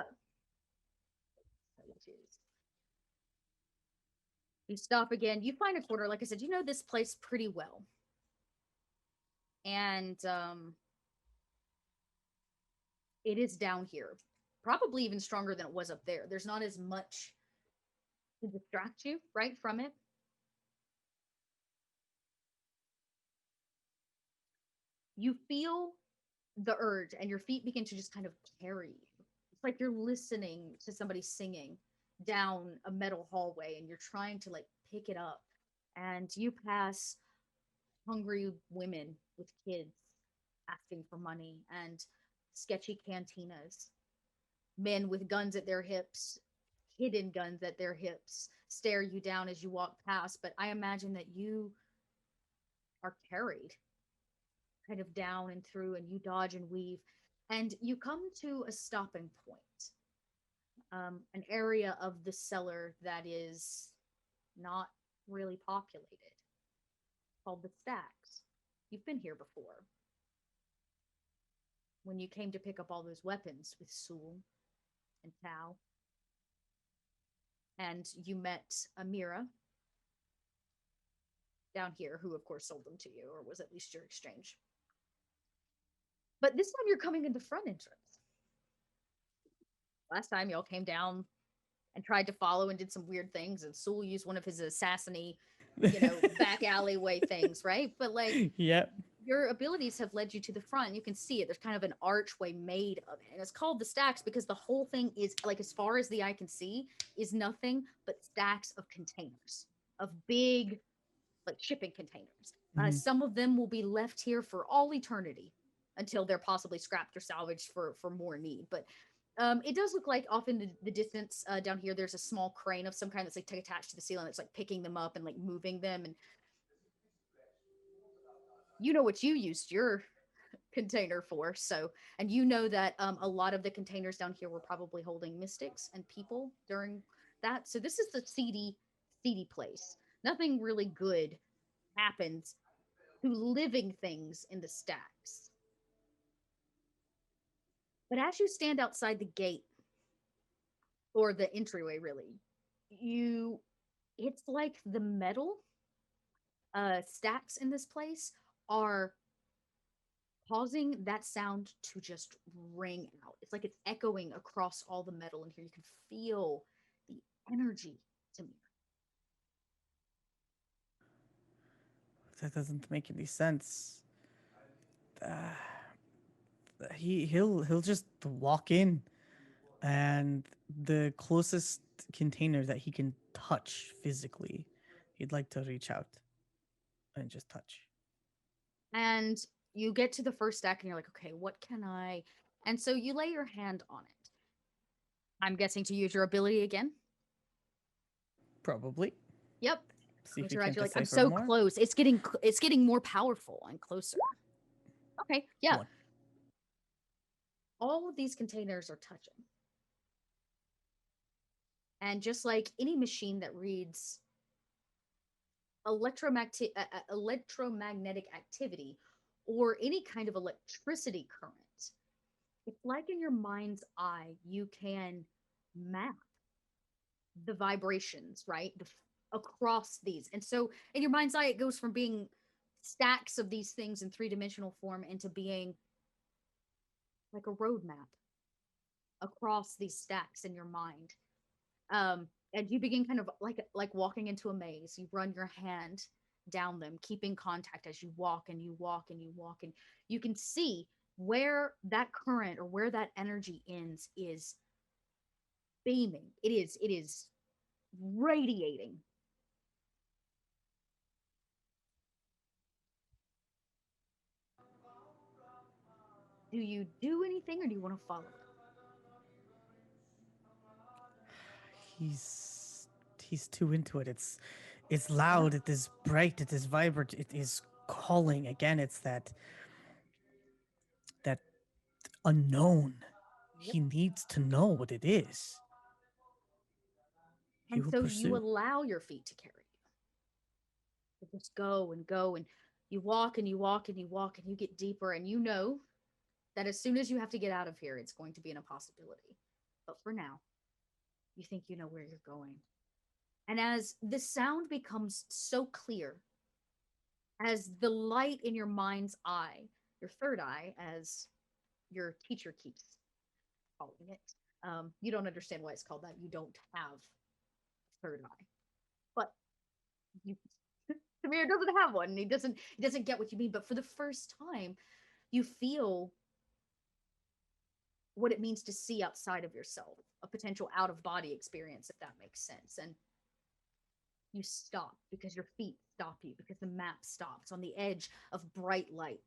Speaker 2: You stop again. You find a corner. Like I said, you know this place pretty well. And it is down here. Probably even stronger than it was up there. There's not as much to distract you, right, from it. You feel the urge and your feet begin to just kind of carry you. It's like you're listening to somebody singing down a metal hallway and you're trying to like pick it up. And you pass hungry women with kids asking for money and sketchy cantinas, men with guns at their hips, hidden guns at their hips, stare you down as you walk past. But I imagine that you are carried kind of down and through, and you dodge and weave, and you come to a stopping point, an area of the cellar that is not really populated, called the Stacks. You've been here before. When you came to pick up all those weapons with Sul and Tao. And you met Amira down here, who of course sold them to you, or was at least your exchange. But this time you're coming in the front entrance. Last time y'all came down and tried to follow and did some weird things, and Sul used one of his assassiny, back alleyway things, right? But like,
Speaker 3: yep.
Speaker 2: Your abilities have led you to the front. You can see it. There's kind of an archway made of it. And it's called the Stacks because the whole thing is, like, as far as the eye can see, is nothing but stacks of containers, of big, like, shipping containers. Some of them will be left here for all eternity until they're possibly scrapped or salvaged for more need. But It does look like off in the distance down here, there's a small crane of some kind that's like attached to the ceiling that's like picking them up and like moving them. And you know what you used your container for. So, and you know that a lot of the containers down here were probably holding mystics and people during that. So this is the seedy place. Nothing really good happens to living things in the stacks. But as you stand outside the gate, or the entryway really, you it's like the metal stacks in this place are causing that sound to just ring out. It's like it's echoing across all the metal in here. You can feel the energy, to me.
Speaker 3: That doesn't make any sense. Uh, he'll just walk in, and the closest container that he can touch physically, he'd like to reach out and just touch.
Speaker 2: And you get to the first stack and you're like, okay, what can I? And so you lay your hand on it. I'm guessing to use your ability again.
Speaker 3: Probably.
Speaker 2: Yep.
Speaker 3: See if
Speaker 2: Close
Speaker 3: we
Speaker 2: your eyes.
Speaker 3: can
Speaker 2: You're like, I'm
Speaker 3: decipher
Speaker 2: so
Speaker 3: more.
Speaker 2: close. It's getting more powerful and closer. Okay, yeah.
Speaker 3: One.
Speaker 2: All of these containers are touching. And just like any machine that reads electromagnetic activity or any kind of electricity current, it's like in your mind's eye, you can map the vibrations, right? Across these. And so in your mind's eye, it goes from being stacks of these things in three-dimensional form into being like a roadmap across these stacks in your mind. And you begin kind of like walking into a maze. You run your hand down them, keeping contact as you walk and you walk and you walk, and you can see where that current or where that energy ends is beaming. It is radiating. Do you do anything or do you want to follow it?
Speaker 3: He's too into it. It's loud, it is bright, it is vibrant, it is calling. Again, it's that unknown.
Speaker 2: Yep.
Speaker 3: He needs to know what it is. He
Speaker 2: And
Speaker 3: will
Speaker 2: so you
Speaker 3: pursue.
Speaker 2: allow your feet to carry you. You just go and go, and you walk and you walk and you walk and you get deeper, and you know that as soon as you have to get out of here, it's going to be an impossibility. But for now, you think you know where you're going. And as the sound becomes so clear, as the light in your mind's eye, your third eye, as your teacher keeps calling it, you don't understand why it's called that. You don't have a third eye, but you Tamir doesn't have one. He doesn't get what you mean. But for the first time, you feel what it means to see outside of yourself, a potential out of body experience, if that makes sense. And you stop because your feet stop you, because the map stops on the edge of bright light.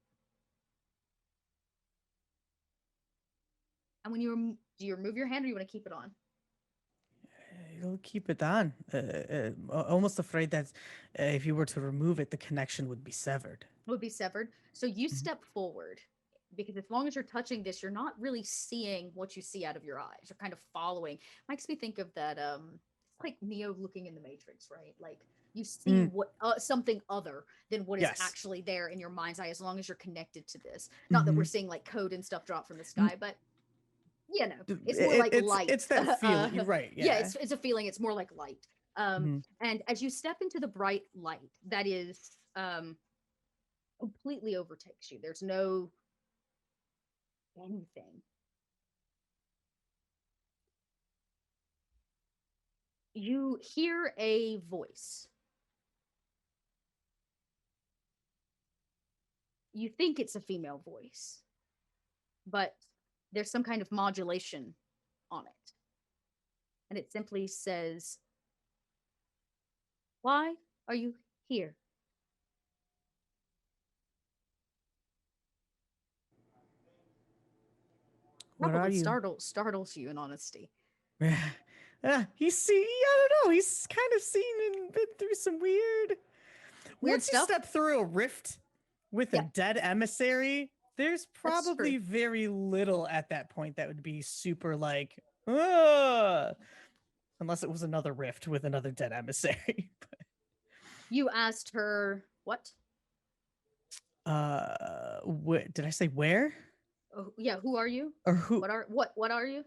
Speaker 2: And when do you remove your hand or you want to keep it on?
Speaker 3: He'll keep it on. Almost afraid that if you were to remove it, the connection would be severed.
Speaker 2: It would be severed. So you
Speaker 3: Mhm.
Speaker 2: step forward because as long as you're touching this, you're not really seeing what you see out of your eyes. You're kind of following. Makes me think of that it's like Neo looking in the Matrix, right? Like you see what something other than what is
Speaker 3: Yes.
Speaker 2: actually there in your mind's eye as long as you're connected to this. Not that
Speaker 3: Mhm.
Speaker 2: we're seeing like code and stuff drop from the sky, but it's more
Speaker 3: It,
Speaker 2: like
Speaker 3: it's
Speaker 2: light.
Speaker 3: it's that feeling. You're right.
Speaker 2: Yeah,
Speaker 3: Yeah.
Speaker 2: it's a feeling. It's more like light.
Speaker 3: Mhm.
Speaker 2: And as you step into the bright light, that is completely overtakes you. There's no anything. You hear a voice. You think it's a female voice, but there's some kind of modulation on it. And it simply says, "Why are you here?"
Speaker 3: What are
Speaker 2: Probably
Speaker 3: you?
Speaker 2: startles you in honesty.
Speaker 3: I don't know. He's kind of seen and been through some weird. Once you
Speaker 2: stuff.
Speaker 3: step through a rift with a
Speaker 2: Yeah.
Speaker 3: dead emissary, there's
Speaker 2: That's true.
Speaker 3: probably very little at that point that would be super like, Ugh! Unless it was another rift with another dead emissary.
Speaker 2: You asked her what?
Speaker 3: Did I say where
Speaker 2: Oh, yeah, who are you?
Speaker 3: or who?
Speaker 2: What are you?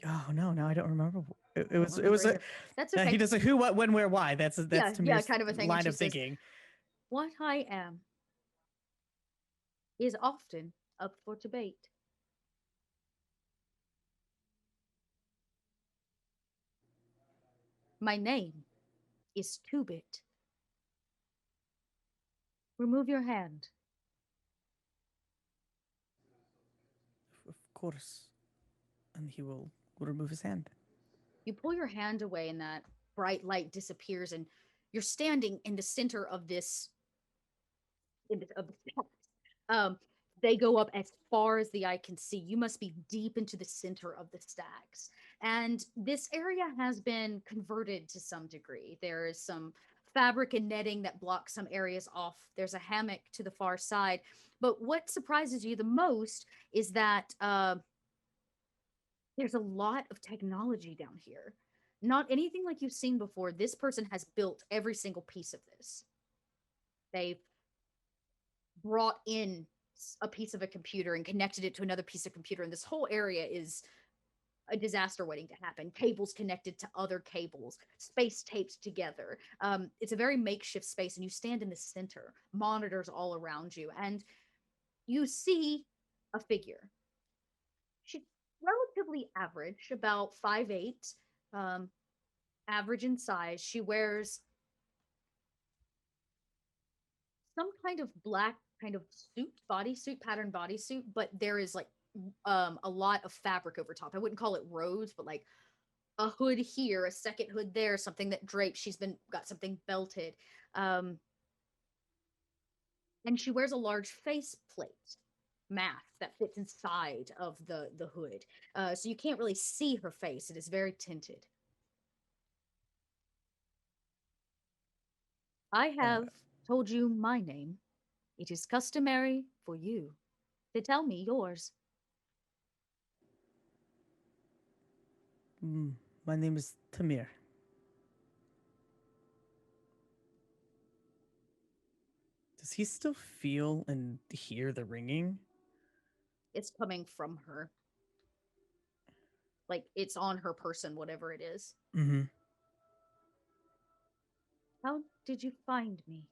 Speaker 3: Oh no, I don't remember. It
Speaker 2: Don't
Speaker 3: was
Speaker 2: remember
Speaker 3: a.
Speaker 2: either. That's okay.
Speaker 3: He does a who, what, when, where, why. That's
Speaker 2: yeah,
Speaker 3: Tamir's
Speaker 2: kind of a thing. And
Speaker 3: line
Speaker 2: she
Speaker 3: of
Speaker 2: says,
Speaker 3: thinking.
Speaker 2: what I am is often up for debate. My name is Two-Bit. Remove your hand.
Speaker 3: Of course, and he will remove his hand.
Speaker 2: You pull your hand away, and that bright light disappears, and you're standing in the center of this. They go up as far as the eye can see. You must be deep into the center of the stacks. And this area has been converted to some degree. There is some fabric and netting that blocks some areas off. There's a hammock to the far side. But what surprises you the most is that there's a lot of technology down here. Not anything like you've seen before. This person has built every single piece of this. They've brought in a piece of a computer and connected it to another piece of computer, and this whole area is a disaster waiting to happen. Cables connected to other cables, space taped together. It's a very makeshift space, and you stand in the center, monitors all around you, and you see a figure. She's relatively average, about 5'8", average in size. She wears some kind of black kind of suit, bodysuit, pattern bodysuit, but there is like a lot of fabric over top. I wouldn't call it robes, but like a hood here, a second hood there, something that drapes. She's got something belted. And she wears a large face plate mask that fits inside of the hood. So you can't really see her face. It is very tinted. I have told you my name. It is customary for you to tell me yours.
Speaker 3: My name is Tamir. Does he still feel and hear the ringing?
Speaker 2: It's coming from her. Like it's on her person, whatever it is.
Speaker 3: Mm-hmm.
Speaker 2: How did you find me?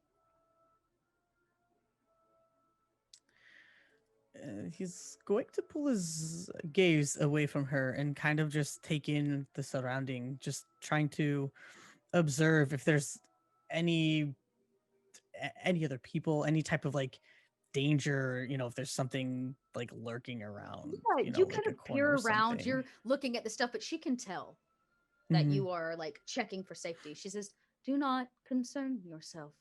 Speaker 3: He's going to pull his gaze away from her and kind of just take in the surrounding, just trying to observe if there's any other people, any type of like danger, if there's something like lurking around.
Speaker 2: Yeah, you
Speaker 3: like
Speaker 2: kind of peer around. You're looking at the stuff, but she can tell that you are like checking for safety. She says, "Do not concern yourself.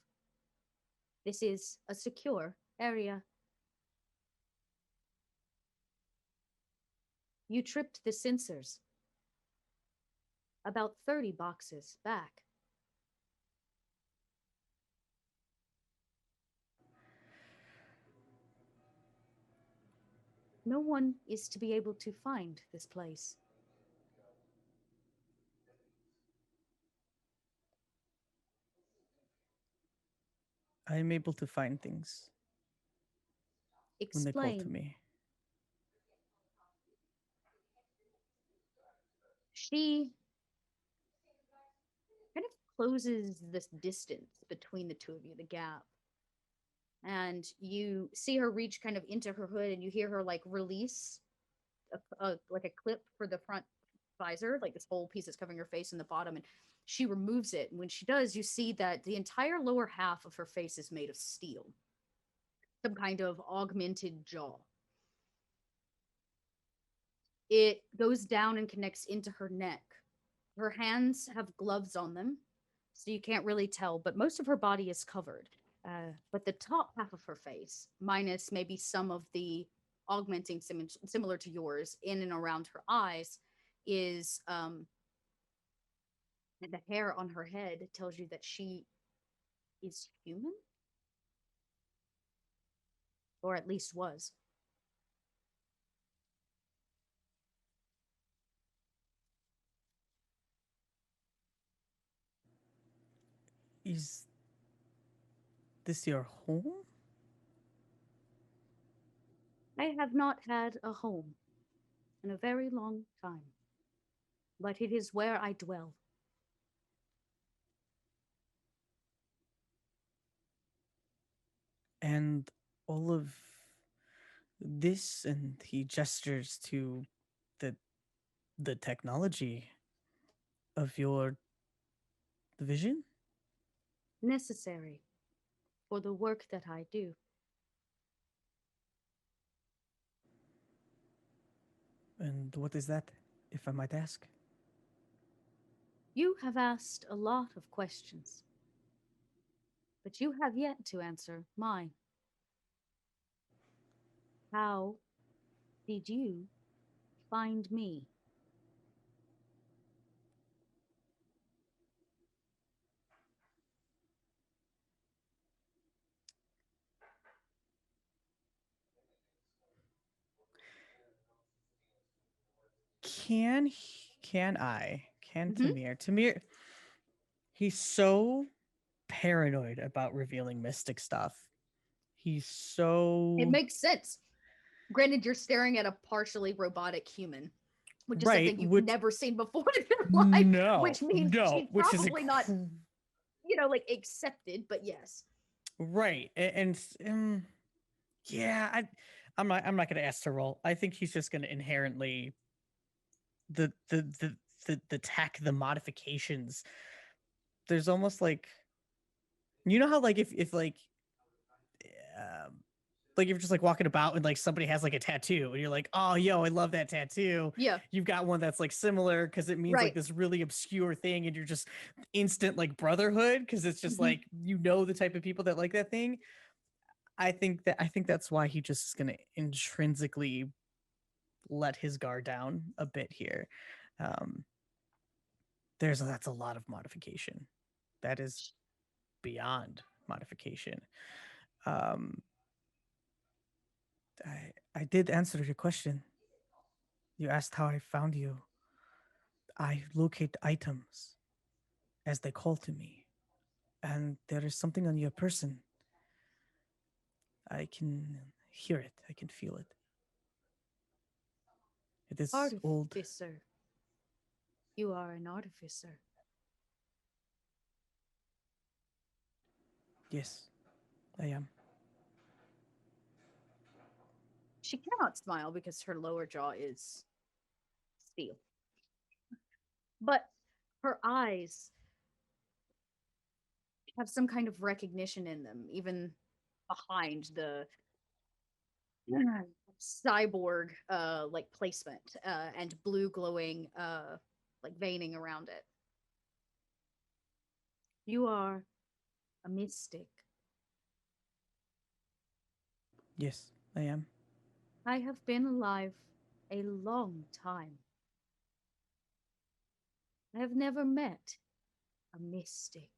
Speaker 2: This is a secure area. You tripped the sensors about 30 boxes back. No one is to be able to find this place.
Speaker 3: I am able to find things when they call to
Speaker 2: Explain."
Speaker 3: me.
Speaker 2: She kind of closes this distance between the two of you, the gap. And you see her reach kind of into her hood, and you hear her like release like a clip for the front visor, like this whole piece that's covering her face and the bottom, and she removes it. And when she does, you see that the entire lower half of her face is made of steel, some kind of augmented jaw. It goes down and connects into her neck. Her hands have gloves on them, so you can't really tell, but most of her body is covered. But the top half of her face, minus maybe some of the augmenting similar to yours in and around her eyes is the hair on her head tells you that she is human, or at least was.
Speaker 3: Is this your home?
Speaker 2: I have not had a home in a very long time, but it is where I dwell.
Speaker 3: And all of this, and he gestures to the the technology of your vision.
Speaker 2: Necessary for the work that I do.
Speaker 3: And what is that, if I might ask?
Speaker 2: You have asked a lot of questions, but you have yet to answer mine. How did you find me?
Speaker 3: Can
Speaker 2: Mhm.
Speaker 3: Tamir, he's so paranoid about revealing mystic stuff. He's so
Speaker 2: It makes sense. Granted, you're staring at a partially robotic human, which is
Speaker 3: right,
Speaker 2: something you've
Speaker 3: which
Speaker 2: never seen before in your life,
Speaker 3: no,
Speaker 2: which means
Speaker 3: no,
Speaker 2: she's
Speaker 3: which is
Speaker 2: probably not, like accepted, but yes.
Speaker 3: right, yeah, I'm not gonna ask to roll. I think he's just gonna inherently the tech, the modifications. There's almost like, you know how like if um like if you're just like walking about and like somebody has like a tattoo and you're like, oh yo, I love that tattoo.
Speaker 2: Yeah.
Speaker 3: You've got one that's like similar because it means like
Speaker 2: Right.
Speaker 3: this really obscure thing, and you're just instant like brotherhood because it's just
Speaker 2: Mhm.
Speaker 3: like, the type of people that like that thing. I think that's why he just is gonna intrinsically let his guard down a bit here. Um, that's a lot of modification. That is beyond modification. Um, I did answer your question. You asked how I found you. I locate items as they call to me, and there is something on your person. I can hear it. I can feel it. It is old.
Speaker 2: Artificer. You are an artificer.
Speaker 3: Yes, I am.
Speaker 2: She cannot smile because her lower jaw is steel. But her eyes have some kind of recognition in them, even behind the cyborg like placement and blue glowing like veining around it. You are a mystic.
Speaker 3: Yes, I am.
Speaker 2: I have been alive a long time. I have never met a mystic.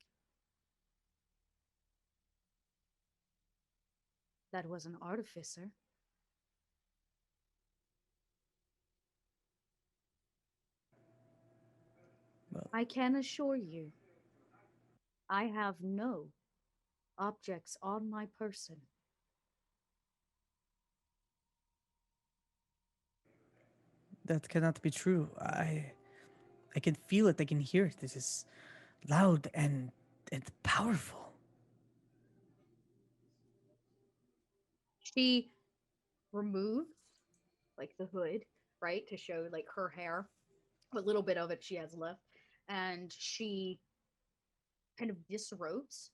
Speaker 2: That was an artificer.
Speaker 3: Well,
Speaker 2: I can assure you, I have no objects on my person.
Speaker 3: that cannot be true. I can feel it. I can hear it. This is loud and powerful.
Speaker 2: She removes like the hood, right, to show like her hair. A little bit of it she has left. And she kind of disrobes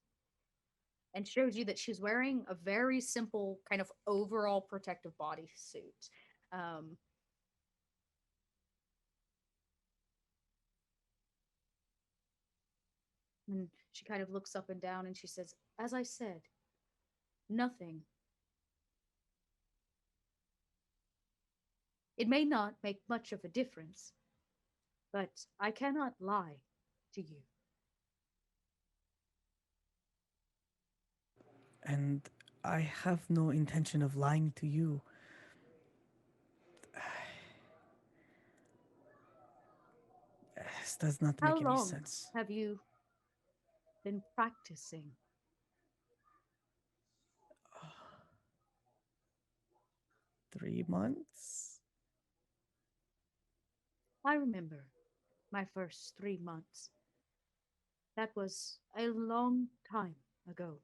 Speaker 2: and shows you that she's wearing a very simple kind of overall protective bodysuit. Um, and she kind of looks up and down and she says, as I said, nothing It may not make much of a difference, but I cannot lie to you.
Speaker 3: And I have no intention of lying to you. This does not
Speaker 2: How
Speaker 3: make any
Speaker 2: long
Speaker 3: sense.
Speaker 2: have you been practicing?
Speaker 3: 3 months?
Speaker 2: I remember my first 3 months. That was a long time ago.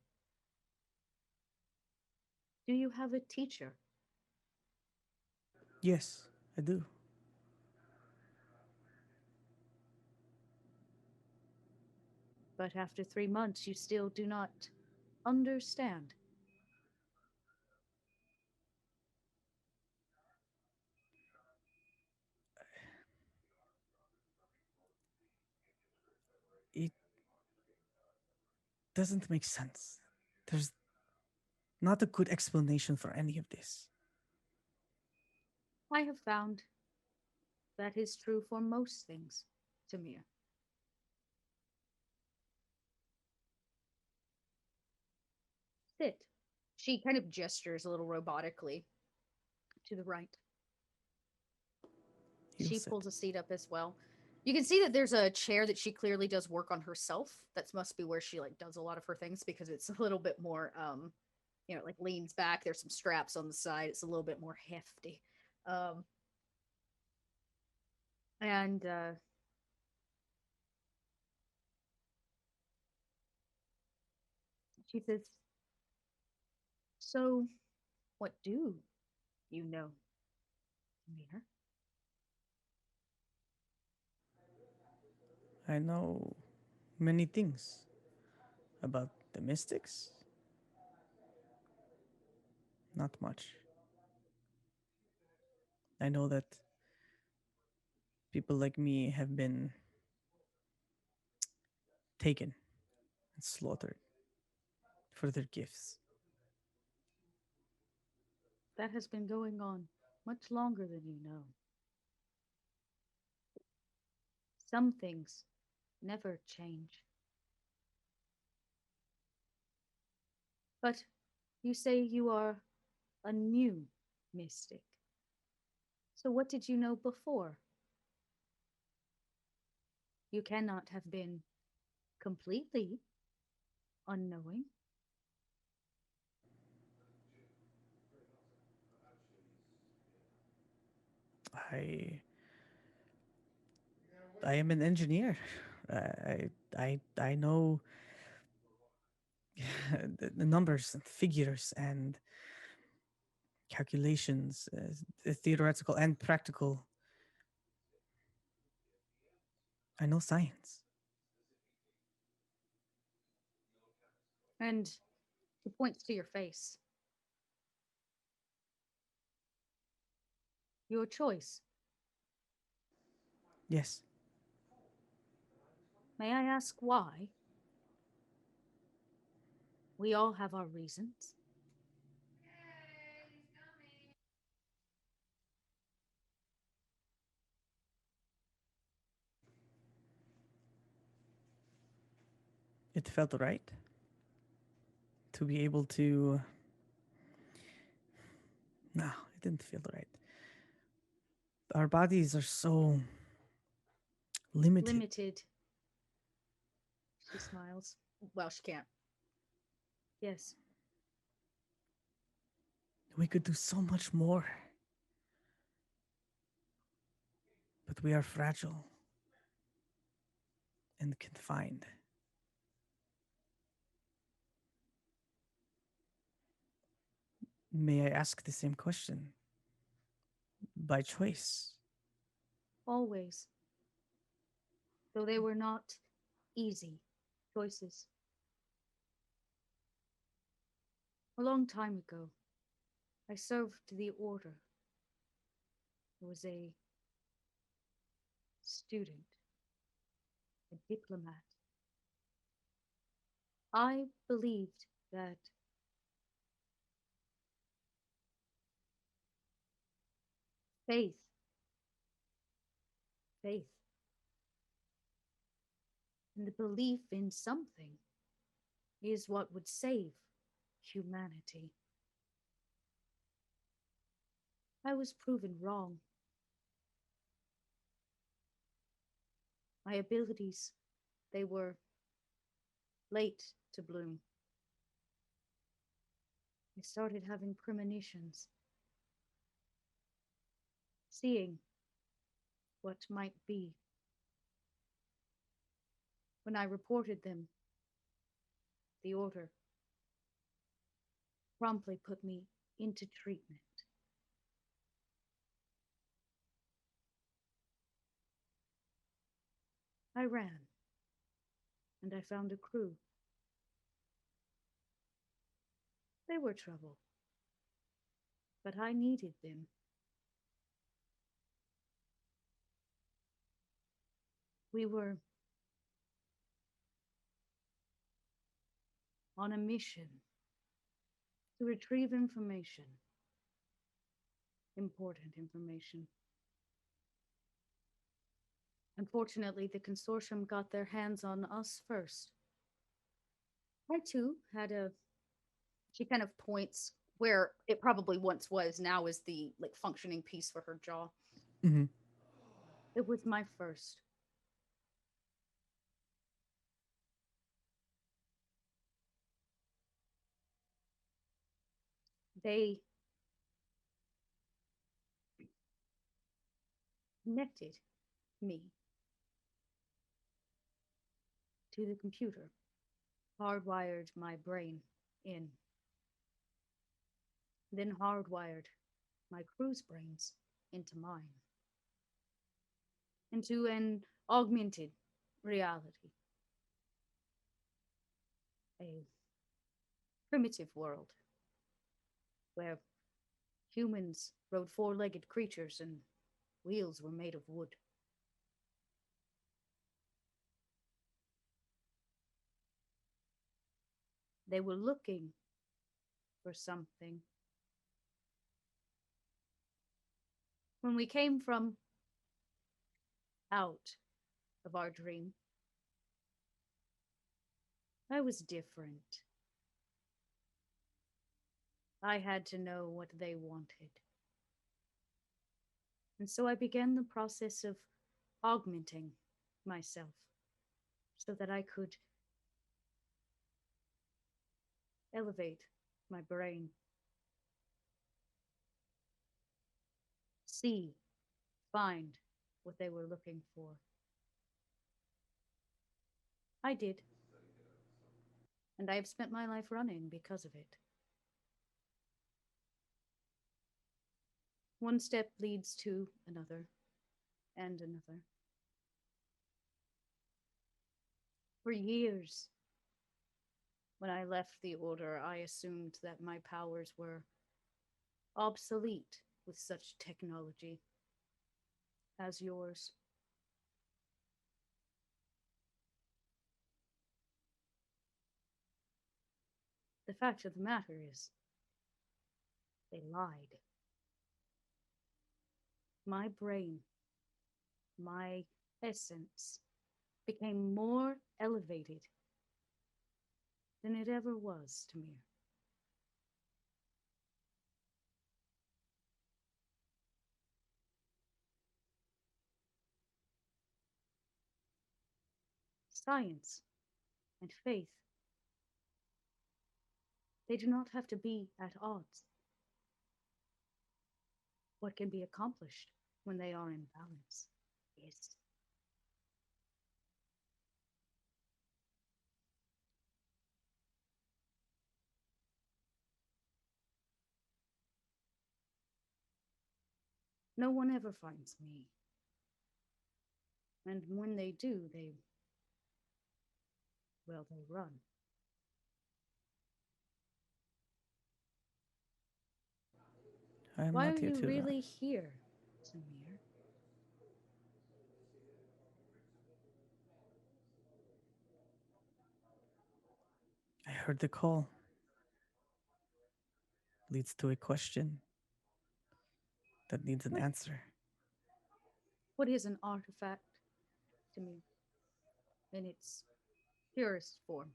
Speaker 2: Do you have a teacher?
Speaker 3: Yes, I do.
Speaker 2: But after 3 months, you still do not understand.
Speaker 3: It doesn't make sense. There's not a good explanation for any of this.
Speaker 2: I have found that is true for most things, Tamir. Sit. She kind of gestures a little robotically to the right.
Speaker 3: He'll
Speaker 2: She
Speaker 3: sit.
Speaker 2: pulls a seat up as well. You can see that there's a chair that she clearly does work on herself. That must be where she like does a lot of her things because it's a little bit more like leans back. There's some straps on the side. It's a little bit more hefty. Um and She says, "So, what do you know, Tamir?"
Speaker 3: I know many things about the mystics. Not much. I know that people like me have been taken and slaughtered for their gifts.
Speaker 2: That has been going on much longer than you know. Some things never change. But you say you are a new mystic. So what did you know before? You cannot have been completely unknowing.
Speaker 3: I I am an engineer. I know the numbers and figures and calculations, theoretical and practical. I know science.
Speaker 2: And he points to your face. Your choice.
Speaker 3: Yes,
Speaker 2: May I ask why? We all have our reasons.
Speaker 3: it felt right to be able to. No, it didn't feel right. Our bodies are so limited.
Speaker 2: Limited. She smiles. Well, she can't. Yes.
Speaker 3: We could do so much more. But we are fragile and confined. May I ask the same question? By choice.
Speaker 2: Always. Though they were not easy choices. A long time ago, I served the order. I was a student, a diplomat. I believed that faith Faith and the belief in something is what would save humanity. I was proven wrong. My abilities, they were late to bloom. I started having premonitions, seeing what might be. When I reported them, the order promptly put me into treatment. I ran, and I found a crew. They were trouble, but I needed them. We were on a mission to retrieve information, important information. Unfortunately, the consortium got their hands on us first. I too had a, she kind of points where it probably once was, now is the like functioning piece for her jaw.
Speaker 3: Mm-hmm.
Speaker 2: It was my first. They connected me to the computer, hardwired my brain in, then hardwired my crew's brains into mine, into an augmented reality, a primitive world where humans rode four-legged creatures and wheels were made of wood. They were looking for something. When we came from out of our dream, I was different. I had to know what they wanted. And so I began the process of augmenting myself so that I could elevate my brain, see, find what they were looking for. I did, and I have spent my life running because of it. One step leads to another and another. For years, when I left the Order, I assumed that my powers were obsolete with such technology as yours. The fact of the matter is, they lied. My brain, my essence, became more elevated than it ever was, Tamir. Science and faith, they do not have to be at odds. What can be accomplished when they are in balance is. No one ever finds me. And when they do, well, they run.
Speaker 3: I am
Speaker 2: Why are
Speaker 3: not here
Speaker 2: you
Speaker 3: to run.
Speaker 2: really here, Tamir?
Speaker 3: I heard the call. Leads to a question that needs an
Speaker 2: What,
Speaker 3: answer.
Speaker 2: What is an artifact to me in its purest form?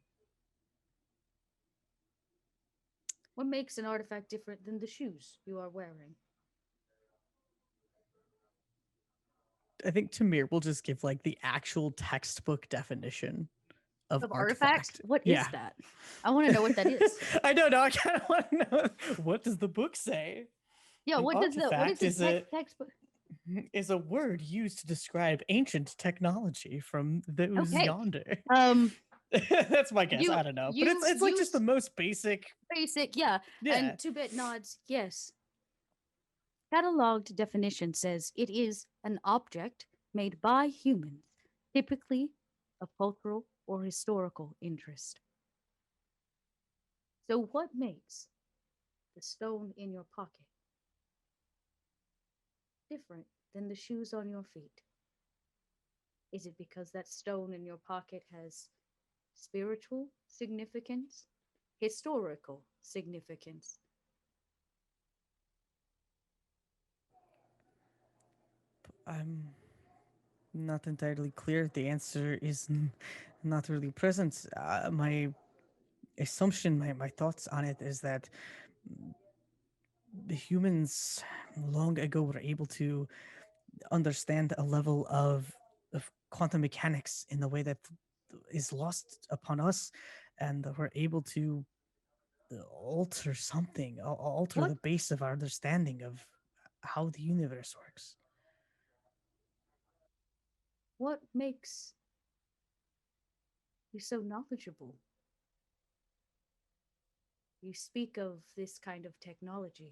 Speaker 2: What makes an artifact different than the shoes you are wearing?
Speaker 3: I think Tamir will just give like the actual textbook definition of
Speaker 2: Of artifacts?
Speaker 3: artifact.
Speaker 2: What is
Speaker 3: Yeah.
Speaker 2: that? I want to know what that is.
Speaker 3: I don't know. I kind of want to know, what does the book say?
Speaker 2: Yeah,
Speaker 3: An
Speaker 2: what is
Speaker 3: artifact
Speaker 2: the
Speaker 3: is a
Speaker 2: textbook?
Speaker 3: is a word used to describe ancient technology from those
Speaker 2: Okay.
Speaker 3: yonder.
Speaker 2: Um,
Speaker 3: That's my guess.
Speaker 2: you
Speaker 3: I don't know, but
Speaker 2: you
Speaker 3: it's like just the
Speaker 2: use
Speaker 3: most basic.
Speaker 2: basic, yeah.
Speaker 3: Yeah.
Speaker 2: And two-bit nods, yes. Cataloged definition says it is an object made by humans, typically of cultural or historical interest. So, what makes the stone in your pocket different than the shoes on your feet? Is it because that stone in your pocket has spiritual significance, historical significance?
Speaker 3: I'm not entirely clear. The answer is not really present. My assumption, my thoughts on it is that the humans long ago were able to understand a level of quantum mechanics in a way that is lost upon us, and we're able to alter something, alter
Speaker 2: What
Speaker 3: the base of our understanding of how the universe works.
Speaker 2: what makes you so knowledgeable? You speak of this kind of technology,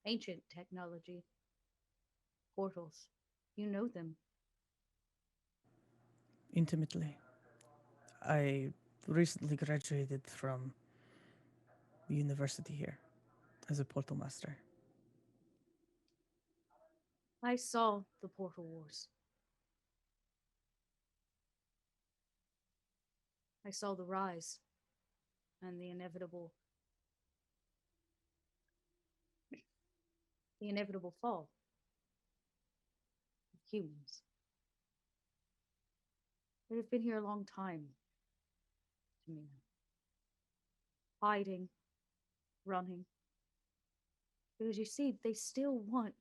Speaker 2: ancient technology, portals. You know them.
Speaker 3: Intimately, I recently graduated from the university here as a portal master.
Speaker 2: I saw the Portal Wars. I saw the rise and the inevitable fall of humans. They have been here a long time to me. Hiding, running. Because you see, they still want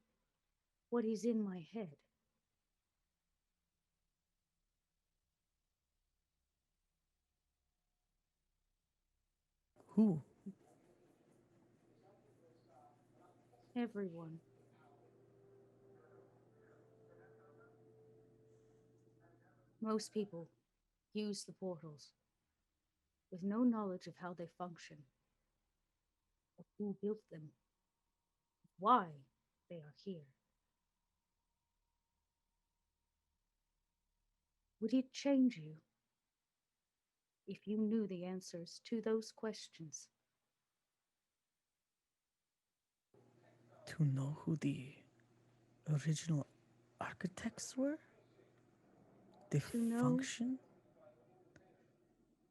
Speaker 2: what is in my head.
Speaker 3: Who?
Speaker 2: Everyone. Most people use the portals with no knowledge of how they function, of who built them, why they are here. Would it change you if you knew the answers to those questions?
Speaker 3: To know who the original architects were? The
Speaker 2: To know
Speaker 3: function?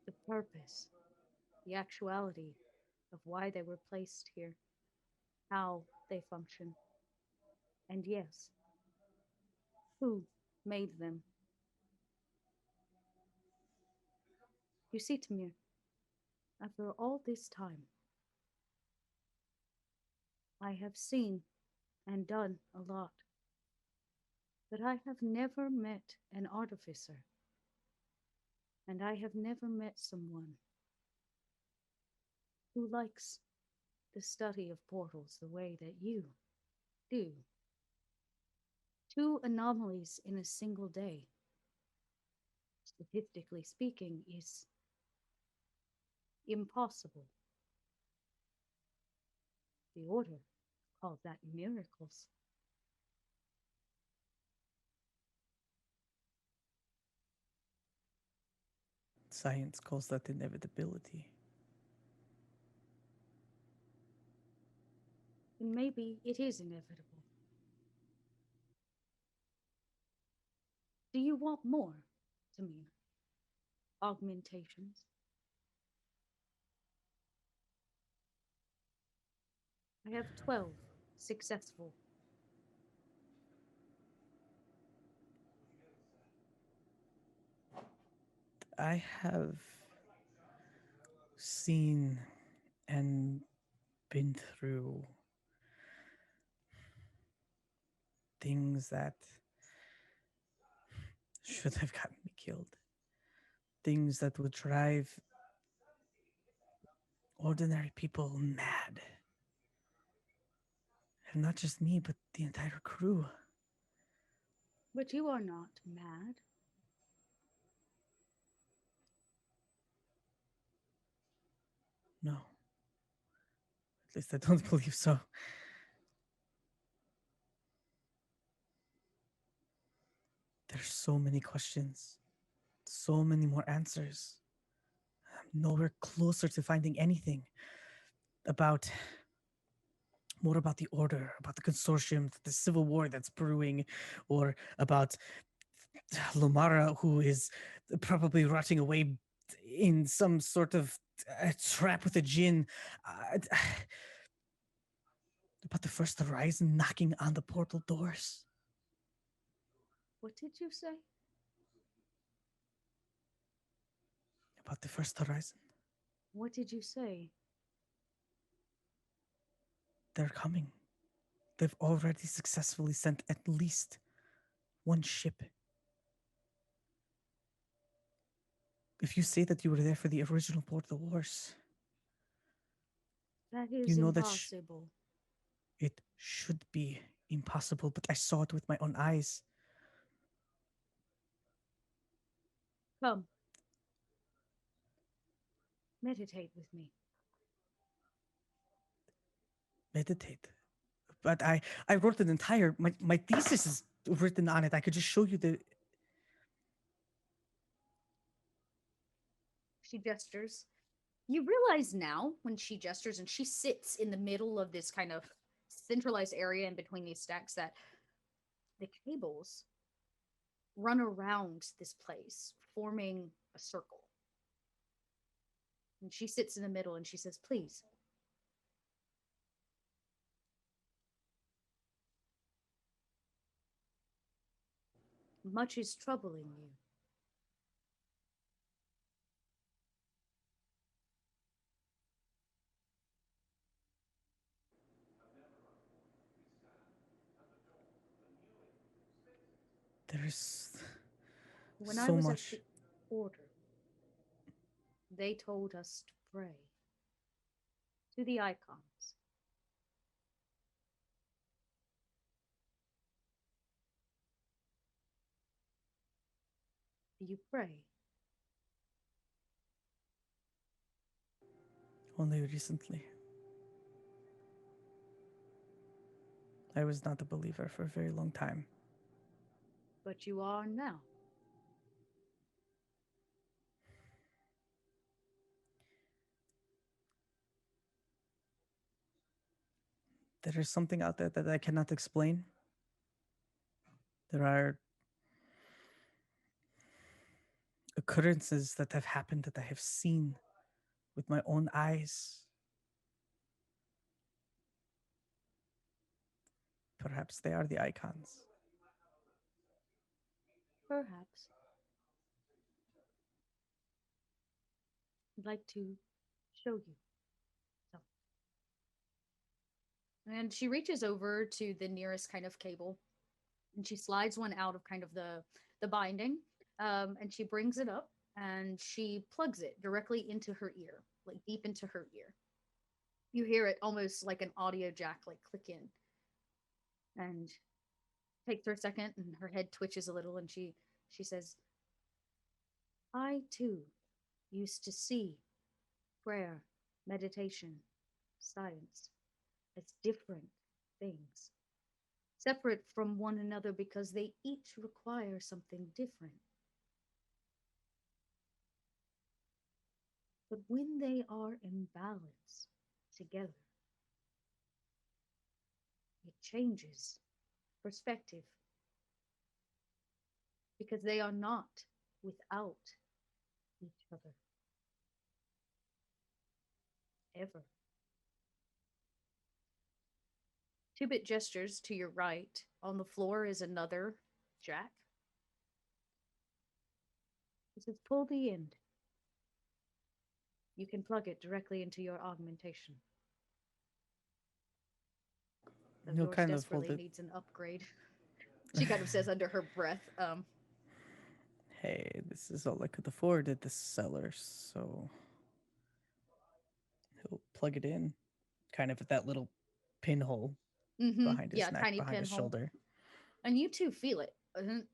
Speaker 2: the purpose, the actuality of why they were placed here, how they function, and yes, who made them. You see, Tamir, after all this time, I have seen and done a lot, but I have never met an artificer, and I have never met someone who likes the study of portals the way that you do. Two anomalies in a single day, statistically speaking, is impossible. The Order calls that miracles.
Speaker 3: Science calls that inevitability.
Speaker 2: And maybe it is inevitable. Do you want more, Tamir? Augmentations? I have 12 successful.
Speaker 3: I have seen and been through things that should have gotten me killed. Things that would drive ordinary people mad. And not just me, but the entire crew.
Speaker 2: But you are not mad.
Speaker 3: No. At least I don't believe so. There's so many questions, so many more answers. I'm nowhere closer to finding anything about more about the order, about the consortium, the civil war that's brewing, or about Lomara, who is probably rotting away in some sort of trap with a djinn. Uh, about the first horizon knocking on the portal doors.
Speaker 2: What did you say?
Speaker 3: About the first horizon.
Speaker 2: What did you say?
Speaker 3: They're coming. They've already successfully sent at least one ship. If you say that you were there for the original Portal Wars,
Speaker 2: That is
Speaker 3: you know
Speaker 2: impossible.
Speaker 3: it should be impossible, but I saw it with my own eyes.
Speaker 2: Come. Meditate with me.
Speaker 3: Meditate. But I wrote an entire, my thesis is written on it. I could just show you the...
Speaker 2: She gestures. You realize now when she gestures and she sits in the middle of this kind of centralized area in between these stacks that the cables run around this place, forming a circle. And she sits in the middle and she says, please. Much is troubling you.
Speaker 3: There's
Speaker 2: When I
Speaker 3: so
Speaker 2: was
Speaker 3: much.
Speaker 2: at the order, they told us to pray to the icons. Do you pray?
Speaker 3: Only recently. I was not a believer for a very long time.
Speaker 2: But you are now.
Speaker 3: There is something out there that I cannot explain. There are occurrences that have happened that I have seen with my own eyes. Perhaps they are the icons.
Speaker 2: Perhaps. I'd like to show you. So. And she reaches over to the nearest kind of cable and she slides one out of kind of the binding, and she brings it up and she plugs it directly into her ear, like deep into her ear. You hear it almost like an audio jack, like click in, and takes her a second, and her head twitches a little, and she says, "I too used to see prayer, meditation, science as different things." Separate from one another because they each require something different. But when they are in balance together, it changes perspective because they are not without each other. Ever. Two-bit gestures to your right. On the floor is another jack. This is pull the end. You can plug it directly into your augmentation. Though
Speaker 3: He'll
Speaker 2: yours
Speaker 3: kind of hold
Speaker 2: desperately
Speaker 3: it.
Speaker 2: needs an upgrade. She kind of says under her breath.
Speaker 3: Hey, this is all I could afford at the cellar, so he'll plug it in, kind of at that little pinhole behind his
Speaker 2: Yeah,
Speaker 3: neck,
Speaker 2: tiny
Speaker 3: behind his
Speaker 2: pinhole.
Speaker 3: shoulder.
Speaker 2: And you too feel it,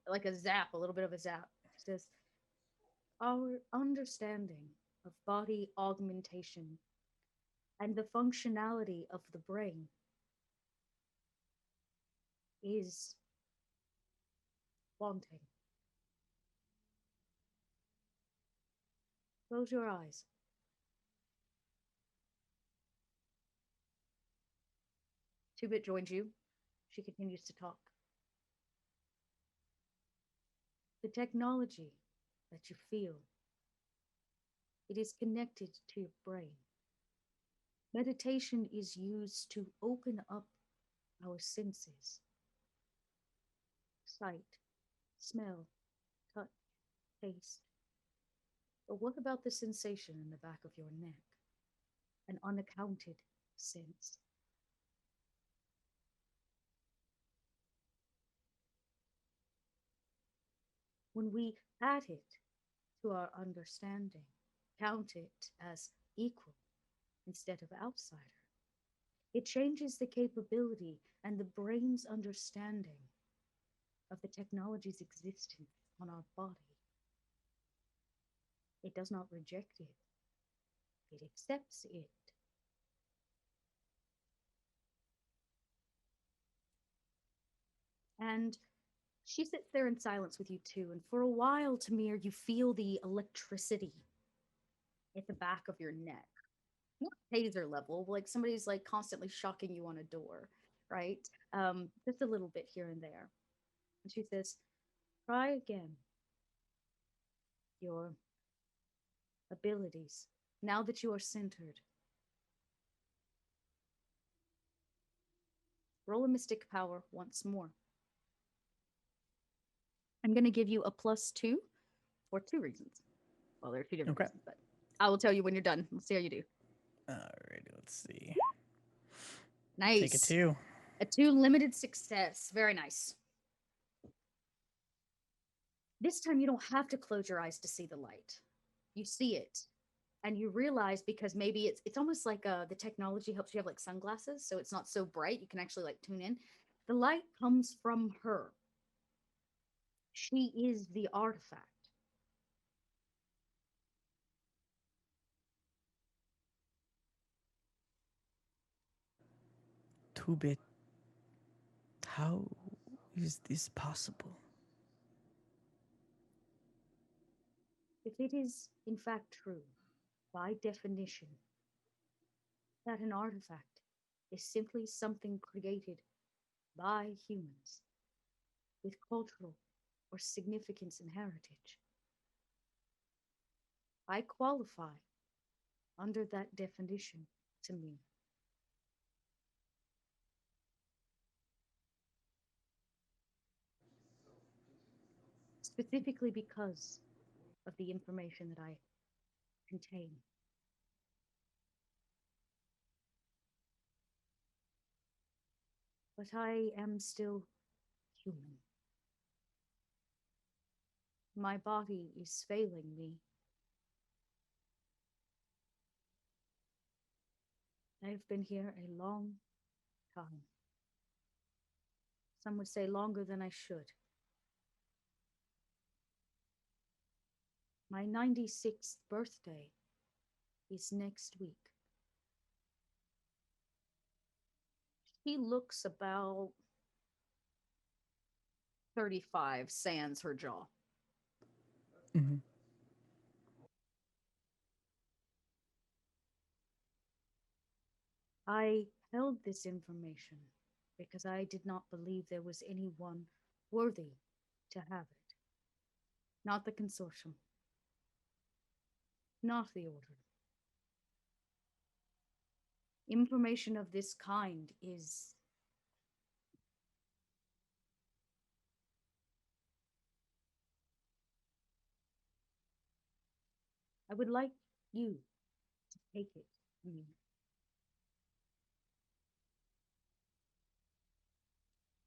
Speaker 2: like a zap, a little bit of a zap. She says, our understanding of body augmentation and the functionality of the brain is wanting. Close your eyes. Two-Bit joins you. She continues to talk. The technology that you feel, it is connected to your brain. Meditation is used to open up our senses. Sight, smell, touch, taste. But what about the sensation in the back of your neck? An unaccounted sense. When we add it to our understanding, count it as equal instead of outsider, it changes the capability and the brain's understanding of the technology's existence on our body. It does not reject it, it accepts it. And she sits there in silence with you too. And for a while, Tamir, you feel the electricity at the back of your neck. Not taser level, like somebody's like constantly shocking you on a door, right? Just a little bit here and there. And she says, try again your abilities now that you are centered. Roll a mystic power once more. I'm going to give you a +2 for 2 reasons. Well, there are 2 different reasons, but I will tell you when you're done. Let's see how you do.
Speaker 3: Alrighty, let's see.
Speaker 2: Nice.
Speaker 3: Take a 2.
Speaker 2: A 2 limited success. Very nice. This time you don't have to close your eyes to see the light. You see it. And you realize, because maybe it's almost like the technology helps you have like sunglasses, so it's not so bright. You can actually like tune in. The light comes from her. She is the artifact.
Speaker 3: Two-Bit, how is this possible?
Speaker 2: If it is in fact true, by definition, that an artifact is simply something created by humans with cultural or significance and heritage, I qualify under that definition to me. Specifically because of the information that I contain. But I am still human. My body is failing me. I've been here a long time. Some would say longer than I should. My 96th birthday is next week. She looks about 35, sans her jaw.
Speaker 3: Mm-hmm.
Speaker 2: I held this information because I did not believe there was anyone worthy to have it. Not the consortium. Not the order. Information of this kind is I would like you to take it from me.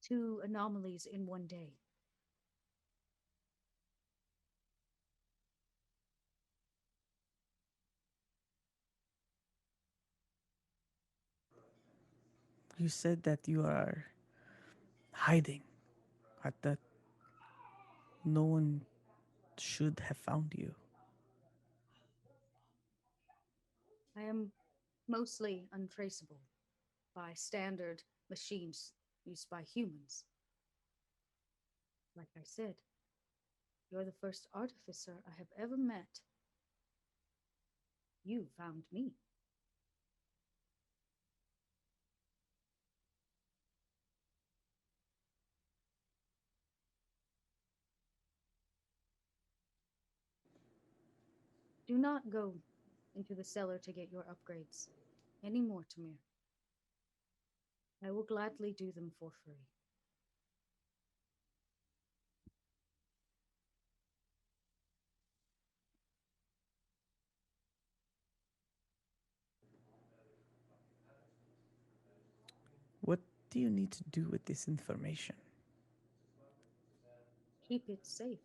Speaker 2: 2 anomalies in one day.
Speaker 3: You said that you are hiding, but that no one should have found you.
Speaker 2: I am mostly untraceable by standard machines used by humans. Like I said, you're the first artificer I have ever met. You found me. Do not go into the cellar to get your upgrades anymore, Tamir. I will gladly do them for free.
Speaker 3: What do you need to do with this information?
Speaker 2: Keep it safe.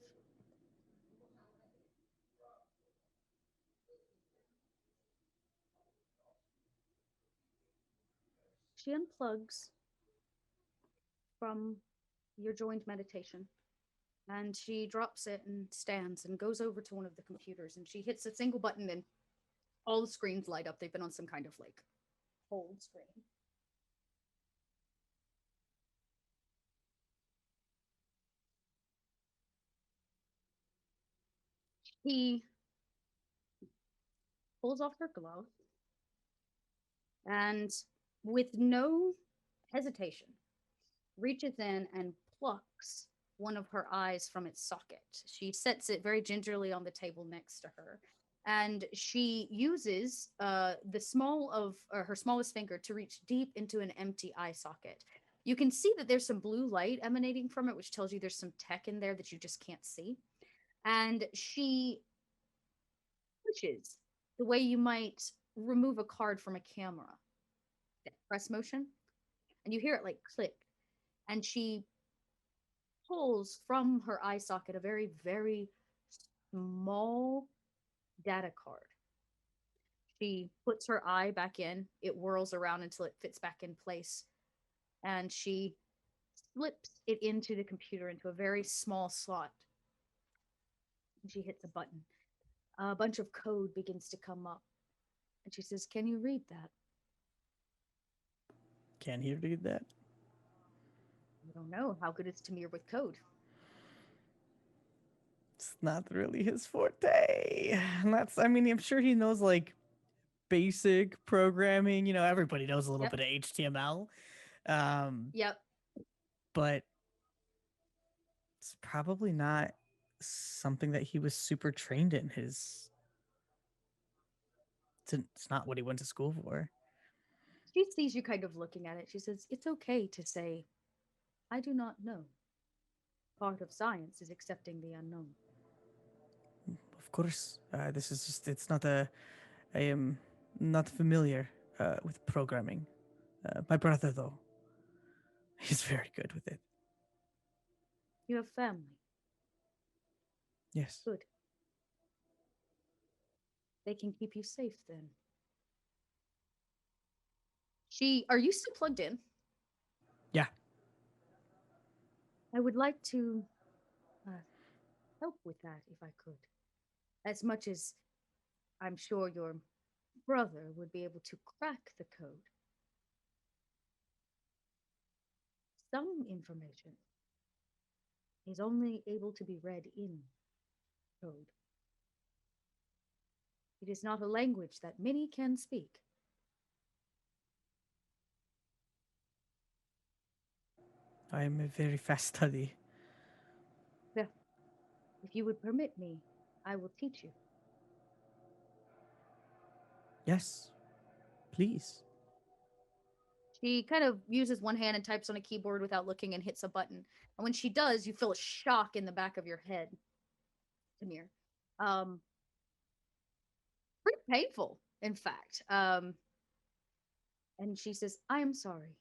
Speaker 2: She unplugs from your joined meditation and she drops it and stands and goes over to one of the computers and she hits a single button and all the screens light up. They've been on some kind of like hold screen. He pulls off her glove and, with no hesitation, reaches in and plucks one of her eyes from its socket. She sets it very gingerly on the table next to her. And she uses the small of her smallest finger to reach deep into an empty eye socket. You can see that there's some blue light emanating from it, which tells you there's some tech in there that you just can't see. And she pushes the way you might remove a card from a camera. That press motion. And you hear it like click. And she pulls from her eye socket a very, very small data card. She puts her eye back in, it whirls around until it fits back in place, and she slips it into the computer into a very small slot. And she hits a button. A bunch of code begins to come up. And she says, "Can you read that?"
Speaker 3: Can he read that?
Speaker 2: I don't know. How good is Tamir with code?
Speaker 3: It's not really his forte. That's, I mean, I'm sure he knows like basic programming. You know, everybody knows a little
Speaker 2: Yep.
Speaker 3: bit of HTML.
Speaker 2: Yep.
Speaker 3: But it's probably not something that he was super trained in. It's not what he went to school for.
Speaker 2: She sees you kind of looking at it. She says, "It's okay to say, I do not know. Part of science is accepting the unknown."
Speaker 3: Of course, this is just, it's not a, I am not familiar with programming. My brother, though, he's very good with it.
Speaker 2: You have family.
Speaker 3: Yes.
Speaker 2: Good. They can keep you safe then. Are you still plugged in?
Speaker 3: Yeah.
Speaker 2: I would like to help with that if I could. As much as I'm sure your brother would be able to crack the code. Some information is only able to be read in code. It is not a language that many can speak.
Speaker 3: I am a very fast study.
Speaker 2: Well, if you would permit me, I will teach you.
Speaker 3: Yes. Please.
Speaker 2: She kind of uses one hand and types on a keyboard without looking and hits a button. And when she does, you feel a shock in the back of your head, Tamir. pretty painful, in fact. And she says, I am sorry.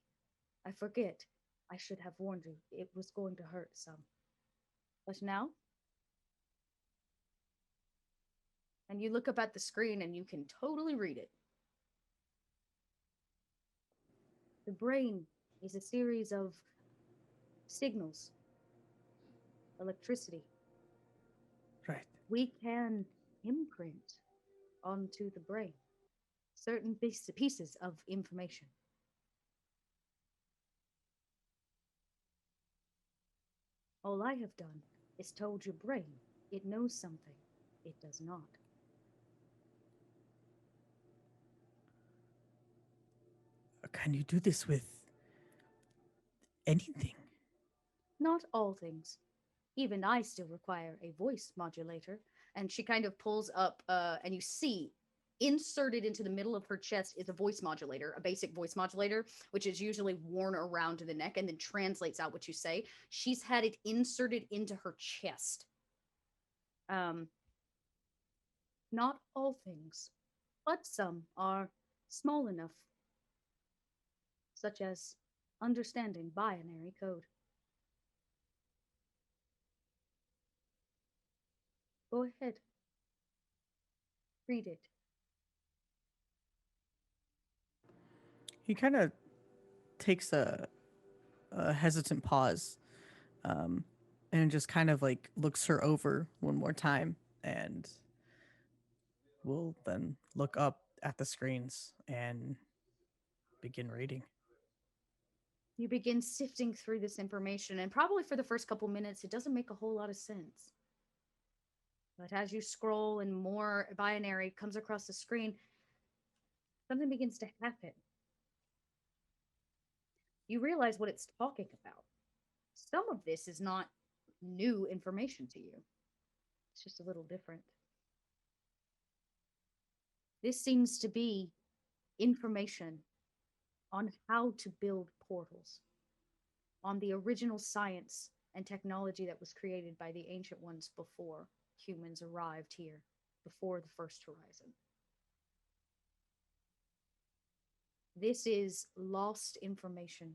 Speaker 2: I forget. I should have warned you. It was going to hurt some. But now, and you look up at the screen and you can totally read it. The brain is a series of signals, electricity.
Speaker 3: Right.
Speaker 2: We can imprint onto the brain certain pieces of information. All I have done is told your brain it knows something it does not.
Speaker 3: Can you do this with anything?
Speaker 2: Not all things. Even I still require a voice modulator. And she kind of pulls up, and you see inserted into the middle of her chest is a voice modulator, a basic voice modulator, which is usually worn around the neck and then translates out what you say. She's had it inserted into her chest. Not all things, but some are small enough, such as understanding binary code. Go ahead. Read it.
Speaker 3: He kind of takes a hesitant pause, and just kind of like looks her over one more time, and will then look up at the screens and begin reading.
Speaker 2: You begin sifting through this information, and probably for the first couple minutes, it doesn't make a whole lot of sense. But as you scroll and more binary comes across the screen, something begins to happen. You realize what it's talking about. Some of this is not new information to you, it's just a little different. This seems to be information on how to build portals, on the original science and technology that was created by the ancient ones before humans arrived here, before the first horizon. This is lost information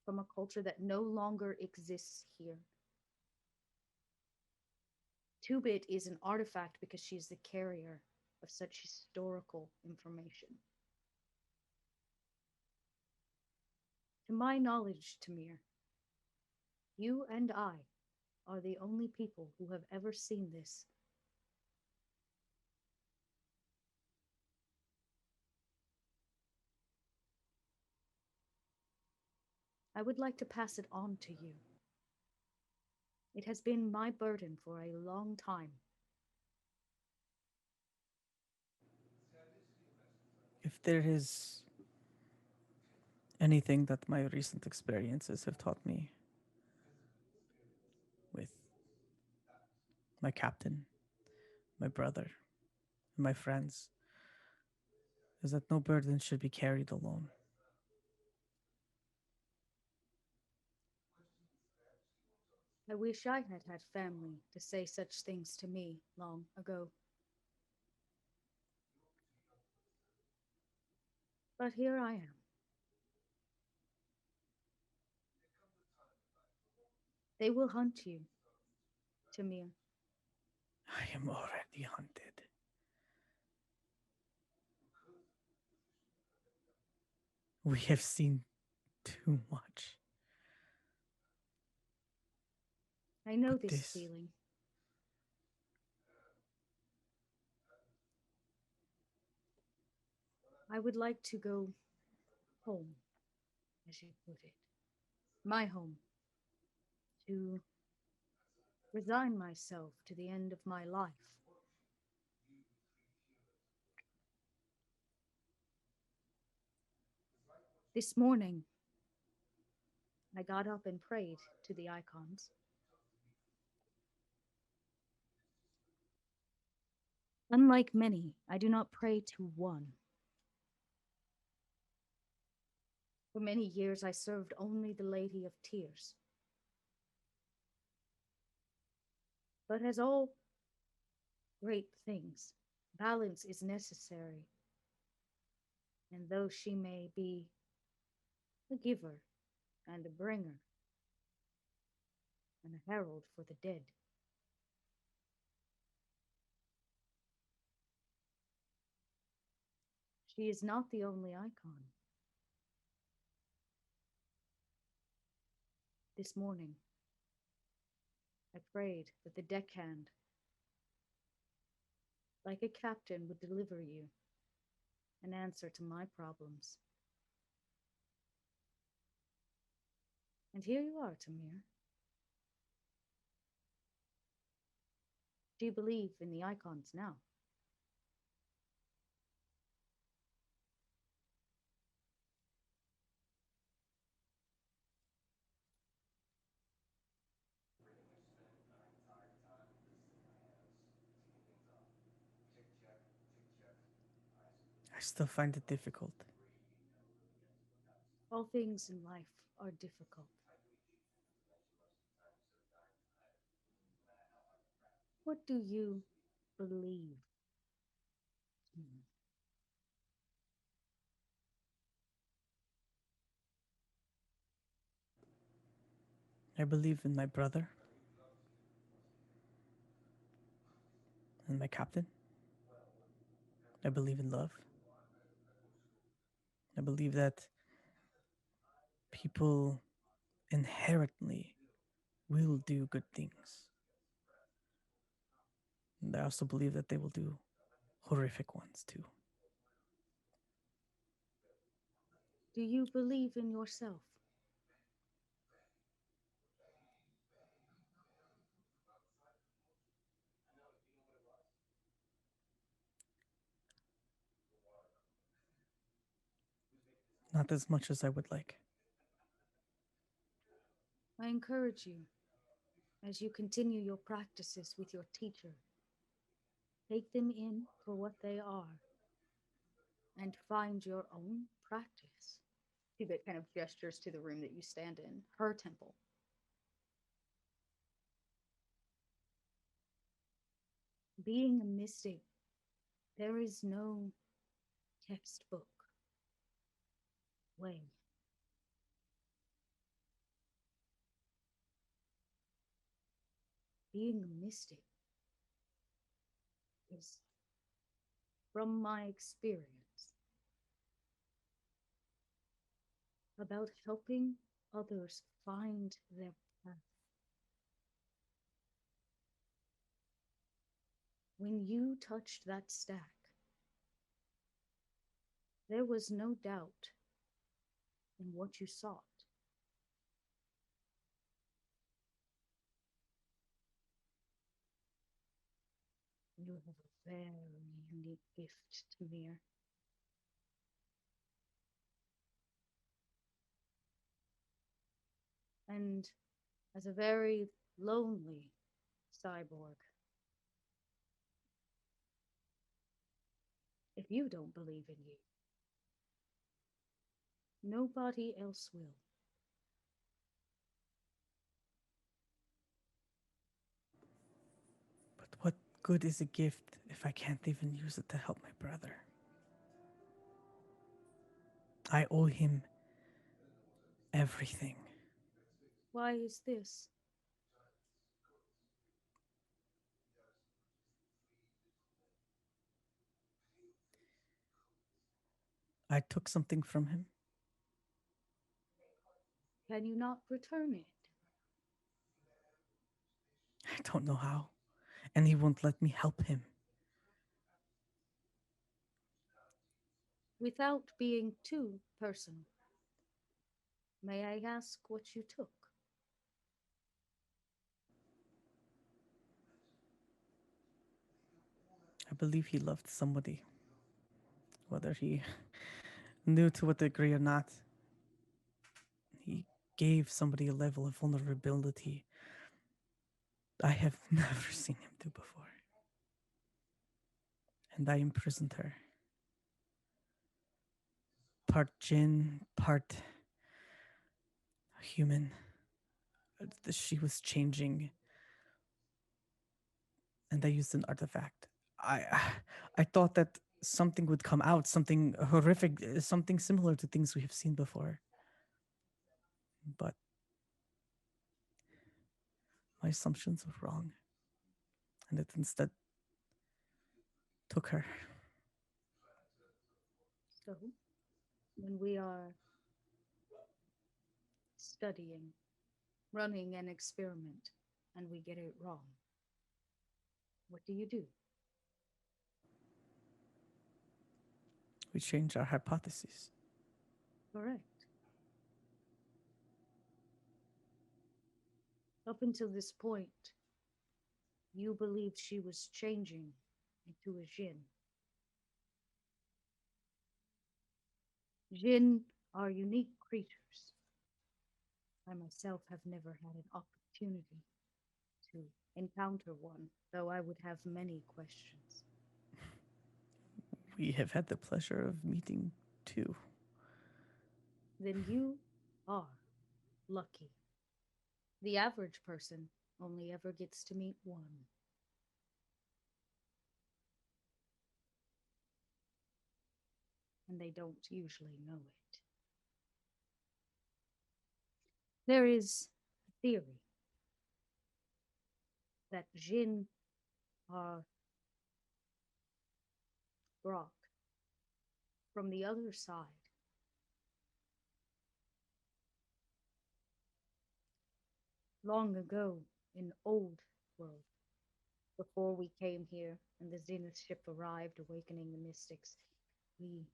Speaker 2: from a culture that no longer exists here. 2-Bit is an artifact because she's the carrier of such historical information. To my knowledge, Tamir, you and I are the only people who have ever seen this. I would like to pass it on to you. It has been my burden for a long time.
Speaker 3: If there is anything that my recent experiences have taught me with my captain, my brother, and my friends, is that no burden should be carried alone.
Speaker 2: I wish I had had family to say such things to me long ago. But here I am. They will hunt you, Tamir.
Speaker 3: I am already hunted. We have seen too much.
Speaker 2: I know
Speaker 3: But
Speaker 2: this
Speaker 3: this-
Speaker 2: feeling. I would like to go home, as you put it. My home. To resign myself to the end of my life. This morning, I got up and prayed to the icons. Unlike many, I do not pray to one. For many years, I served only the Lady of Tears. But as all great things Balance is necessary, and though she may be a giver and a bringer and a herald for the dead, she is not the only icon. This morning, I prayed that the deckhand, like a captain, would deliver you an answer to my problems. And here you are, Tamir. Do you believe in the icons now?
Speaker 3: I still find it difficult.
Speaker 2: All things in life are difficult. What do you believe?
Speaker 3: I believe in my brother and my captain. I believe in love. I believe that people inherently will do good things. And I also believe that they will do horrific ones too.
Speaker 2: Do you believe in yourself?
Speaker 3: Not as much as I would like.
Speaker 2: I encourage you, as you continue your practices with your teacher, take them in for what they are and find your own practice. Tibet kind of gestures to the room that you stand in, her temple. Being a mystic, there is no textbook way. Being a mystic is, from my experience, about helping others find their path. When you touched that stack, there was no doubt in what you sought. You have a very unique gift, Tamir. And as a very lonely cyborg, if you don't believe in you, nobody else will.
Speaker 3: But what good is a gift if I can't even use it to help my brother? I owe him everything.
Speaker 2: Why is this?
Speaker 3: I took something from him.
Speaker 2: Can you not return it?
Speaker 3: I don't know how. And he won't let me help him.
Speaker 2: Without being too personal, may I ask what you took?
Speaker 3: I believe he loved somebody. Whether he knew to what degree or not, he gave somebody a level of vulnerability I have never seen him do before. And I imprisoned her. Part Jinn, part human. She was changing, and I used an artifact. I I thought that something would come out, something horrific, something similar to things we have seen before. But my assumptions were wrong, and it instead took her.
Speaker 2: So, when we are studying, running an experiment, and we get it wrong, what do you do?
Speaker 3: We changed our hypotheses.
Speaker 2: Correct. Up until this point, you believed she was changing into a Jinn. Jinn are unique creatures. I myself have never had an opportunity to encounter one, though I would have many questions.
Speaker 3: We have had the pleasure of meeting two.
Speaker 2: Then you are lucky. The average person only ever gets to meet one. And they don't usually know it. There is a theory that Jinn are brought from the other side. Long ago in old world, before we came here and the Zenith ship arrived, awakening the mystics, we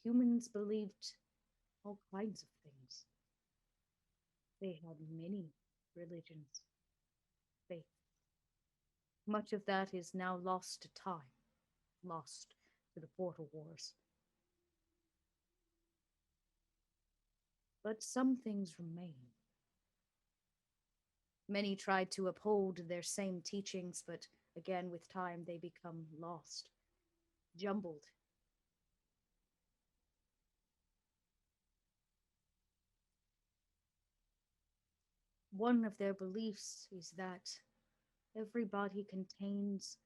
Speaker 2: humans believed all kinds of things. They had many religions, faith. Much of that is now lost to time, lost to the portal wars. But some things remain. Many tried to uphold their same teachings, but again, with time, they become lost, jumbled. One of their beliefs is that every body contains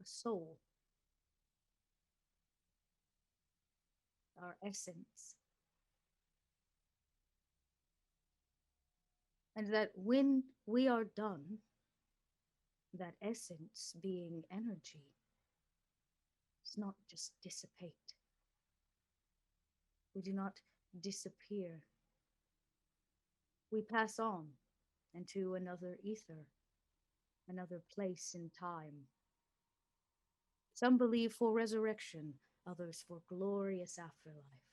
Speaker 2: a soul, our essence, and that when we are done, that essence being energy does not just dissipate. We do not disappear. We pass on into another ether, another place in time. Some believe for resurrection, others for glorious afterlife.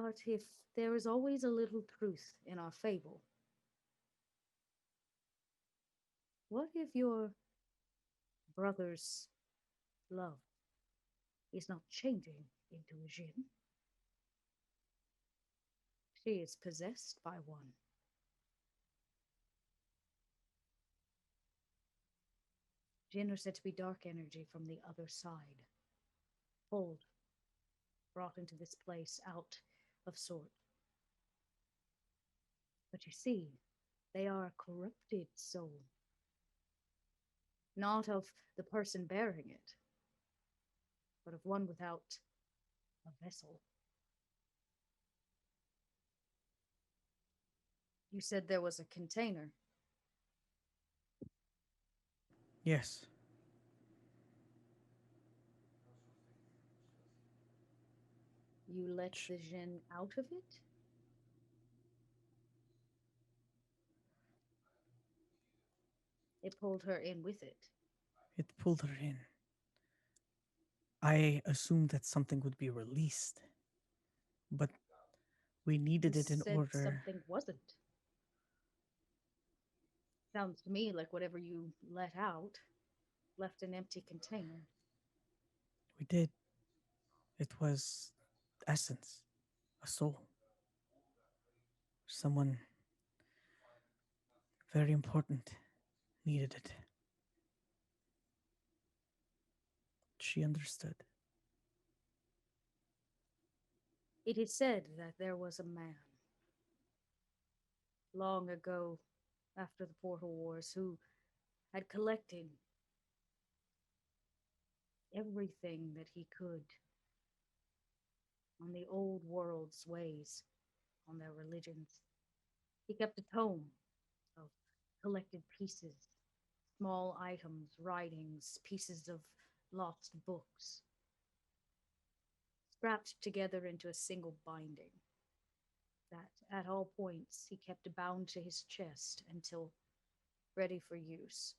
Speaker 2: But if there is always a little truth in our fable, what if your brother's love is not changing into a Jinn? She is possessed by one. Jinn are said to be dark energy from the other side, pulled, brought into this place out of sort. But you see, they are a corrupted soul, not of the person bearing it, but of one without a vessel. You said there was a container.
Speaker 3: Yes,
Speaker 2: You let the Jinn out of it? It pulled her in with it.
Speaker 3: it pulled her in. I assumed that something would be released, but we
Speaker 2: You
Speaker 3: needed it in
Speaker 2: said
Speaker 3: order.
Speaker 2: something wasn't. Sounds to me like whatever you let out left an empty container.
Speaker 3: We did. It was essence, a soul. Someone very important needed it. She understood.
Speaker 2: It is said that there was a man long ago, after the Portal Wars, who had collected everything that he could on the old world's ways, on their religions. He kept a tome of collected pieces, small items, writings, pieces of lost books, strapped together into a single binding that at all points he kept bound to his chest until ready for use.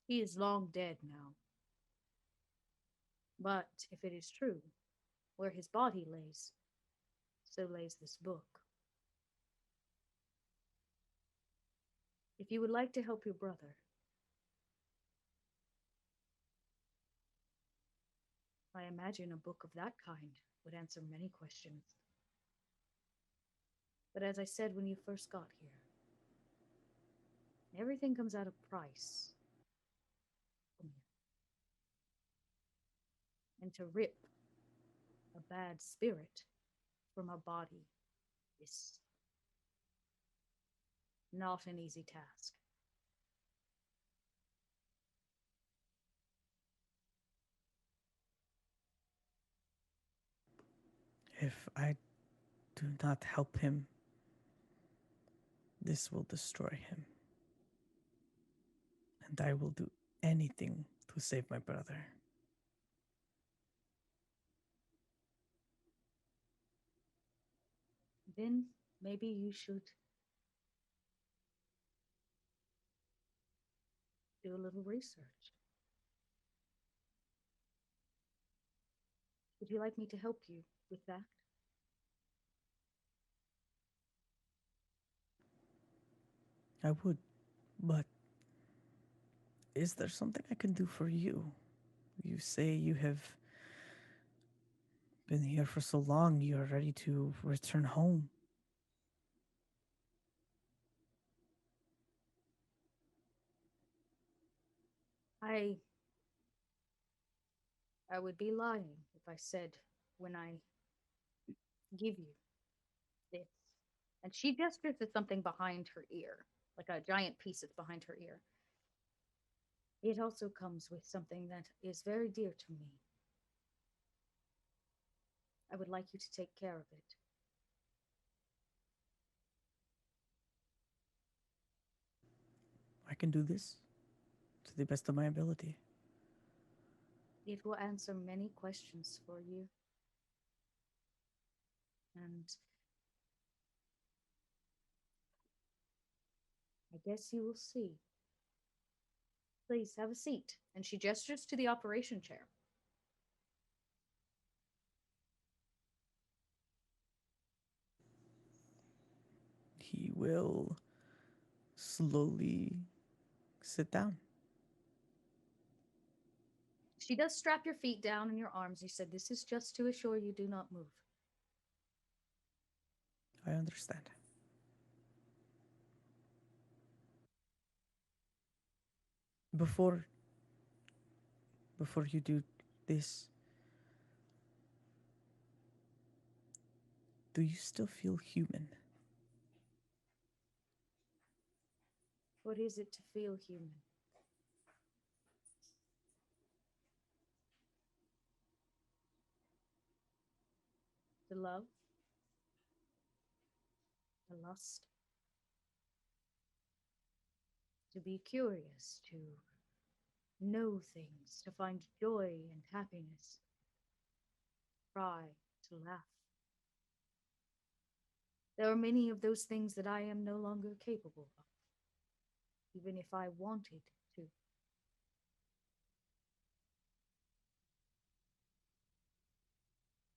Speaker 2: He is long dead now, but if it is true, where his body lays, so lays this book. If you would like to help your brother, I imagine a book of that kind would answer many questions. But as I said when you first got here, everything comes at a price. And to rip a bad spirit from a body is not an easy task.
Speaker 3: If I do not help him, this will destroy him. And I will do anything to save my brother.
Speaker 2: Then maybe you should do a little research. Would you like me to help you with that?
Speaker 3: I would, but is there something I can do for you? You say you have been here for so long, you are ready to return home.
Speaker 2: I would be lying if I said when I give you this. And she gestures at something behind her ear, like a giant piece that's behind her ear. It also comes with something that is very dear to me. I would like you to take care of it.
Speaker 3: I can do this to the best of my ability.
Speaker 2: It will answer many questions for you. And I guess you will see. Please have a seat. And she gestures to the operation chair.
Speaker 3: He will slowly sit down.
Speaker 2: She does strap your feet down and your arms. You said this is just to assure you do not move.
Speaker 3: I understand. Before you do this, do you still feel human?
Speaker 2: What is it to feel human? To love? To lust? To be curious, to know things, to find joy and happiness, to cry, to laugh. There are many of those things that I am no longer capable of, even if I wanted to.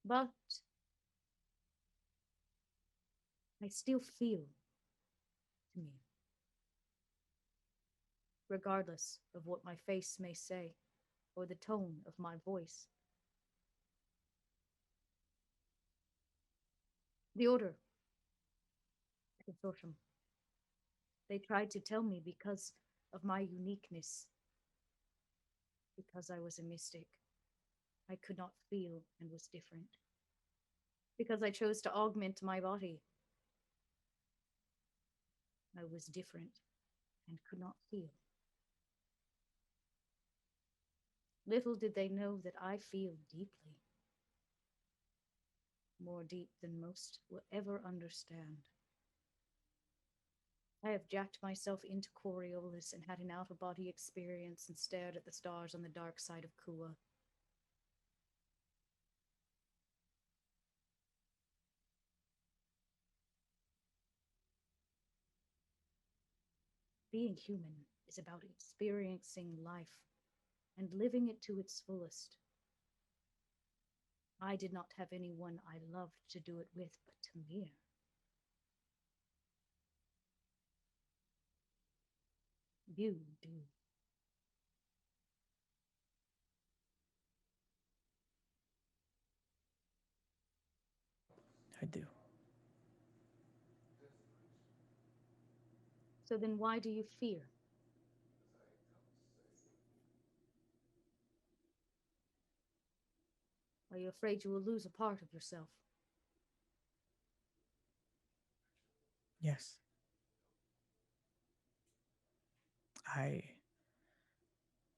Speaker 2: But I still feel to me, regardless of what my face may say or the tone of my voice. The Order, Consortium, they tried to tell me because of my uniqueness Because I was a mystic, I could not feel and was different. Because I chose to augment my body, I was different and could not feel. Little did they know that I feel deeply, more deep than most will ever understand. I have jacked myself into Coriolis and had an out-of-body experience and stared at the stars on the dark side of Kua. Being human is about experiencing life and living it to its fullest. I did not have anyone I loved to do it with but Tamir. You do.
Speaker 3: I do.
Speaker 2: So then why do you fear? Are you afraid you will lose a part of yourself?
Speaker 3: Yes. I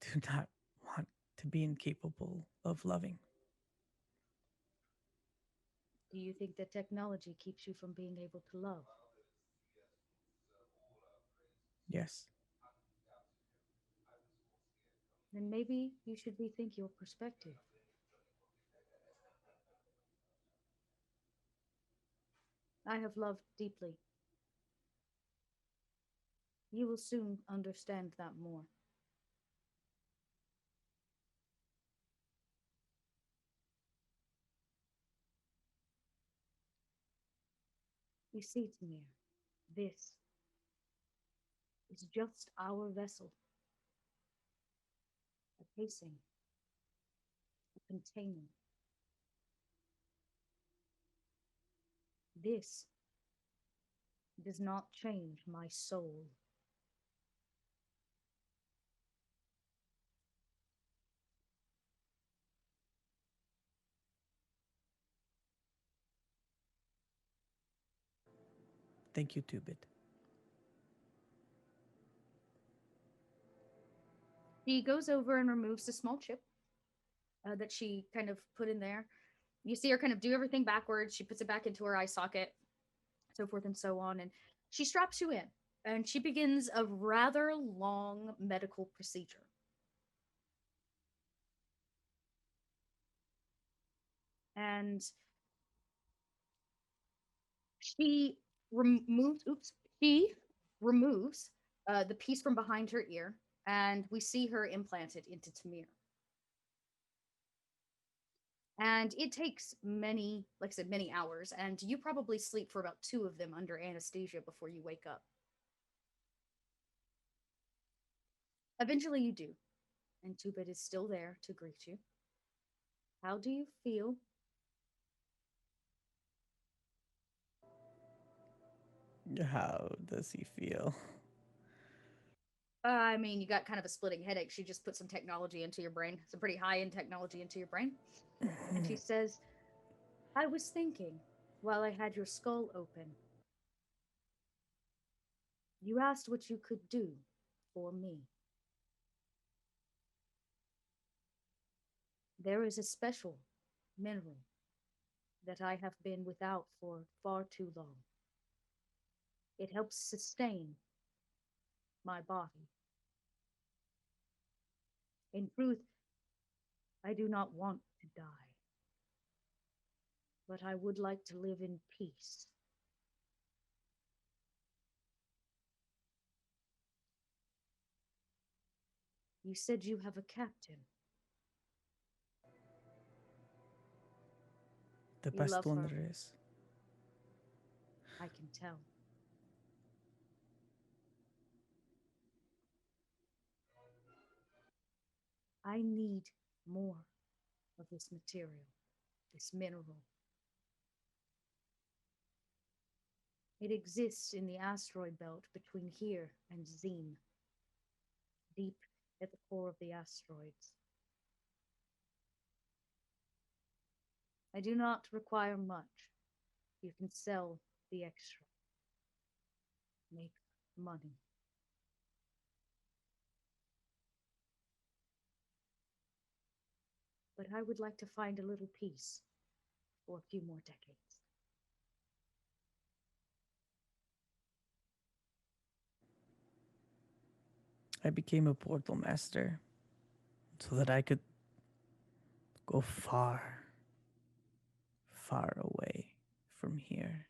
Speaker 3: do not want to be incapable of loving.
Speaker 2: Do you think that technology keeps you from being able to love?
Speaker 3: Yes.
Speaker 2: Then maybe you should rethink your perspective. I have loved deeply. You will soon understand that more. You see, Tamir, this is just our vessel, a casing, a container. This does not change my soul.
Speaker 3: Thank you, Tubit.
Speaker 2: She goes over and removes the small chip that she kind of put in there. You see her kind of do everything backwards. She puts it back into her eye socket, so forth and so on. And she straps you in and she begins a rather long medical procedure. And she removes, oops, she removes the piece from behind her ear, and we see her implanted into Tamir. And it takes many, like I said, many hours, and you probably sleep for about 2 of them under anesthesia before you wake up. Eventually you do, and Tubit is still there to greet you. How do you feel?
Speaker 3: How does he feel?
Speaker 2: I mean, you got kind of a splitting headache. She just put some technology into your brain, some pretty high-end technology into your brain. And she says, I was thinking while I had your skull open. You asked what you could do for me. There is a special mineral that I have been without for far too long. It helps sustain my body. In truth, I do not want to die, but I would like to live in peace. You said you have a captain.
Speaker 3: The
Speaker 2: You
Speaker 3: best
Speaker 2: love
Speaker 3: one
Speaker 2: her.
Speaker 3: there is.
Speaker 2: I can tell. I need more of this material, this mineral. It exists in the asteroid belt between here and Zine, deep at the core of the asteroids. I do not require much. You can sell the extra. Make money. But I would like to find a little peace for a few more decades.
Speaker 3: I became a portal master so that I could go far, far away from here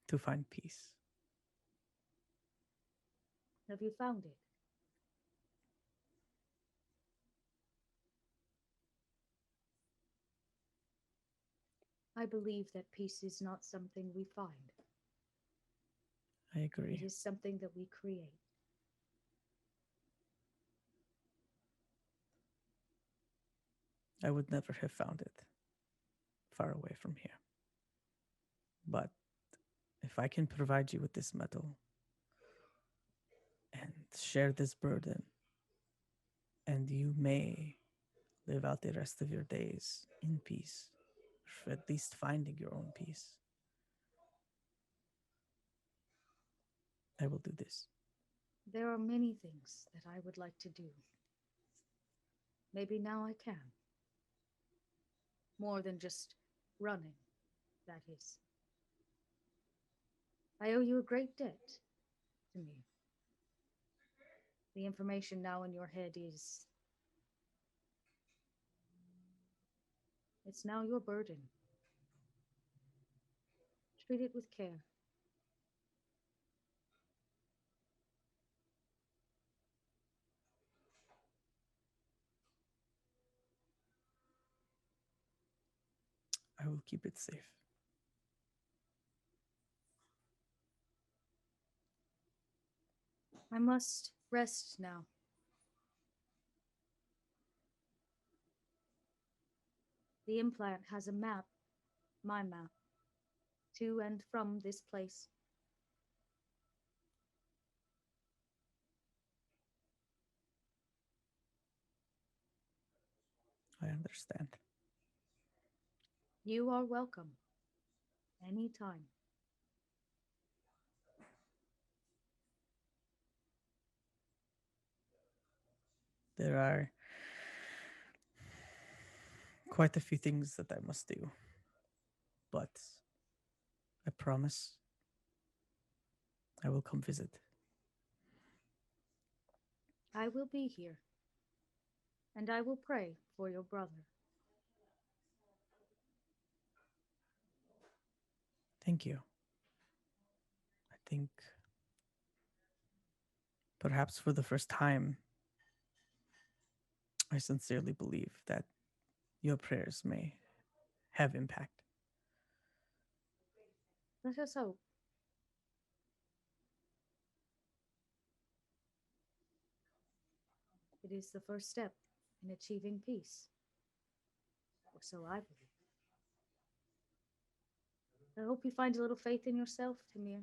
Speaker 3: to find peace.
Speaker 2: Have you found it? I believe that peace is not something we find.
Speaker 3: I
Speaker 2: It
Speaker 3: agree.
Speaker 2: is something that we create.
Speaker 3: I would never have found it far away from here. But if I can provide you with this metal and share this burden, and you may live out the rest of your days in peace, or at least finding your own peace, I will do this.
Speaker 2: There are many things that I would like to do. Maybe now I can. More than just running, that is. I owe you a great debt, Tamir. The information now in your head is. It's now your burden. Treat it with care.
Speaker 3: I will keep it safe.
Speaker 2: I must rest now. The implant has a map, my map, to and from this place.
Speaker 3: I understand.
Speaker 2: You are welcome. Anytime.
Speaker 3: There are quite a few things that I must do, but I promise I will come visit.
Speaker 2: I will be here. And I will pray for your brother.
Speaker 3: Thank you. I think perhaps for the first time, I sincerely believe that your prayers may have impact.
Speaker 2: Let us hope. It is the first step in achieving peace. Or so I believe. I hope you find a little faith in yourself, Tamir.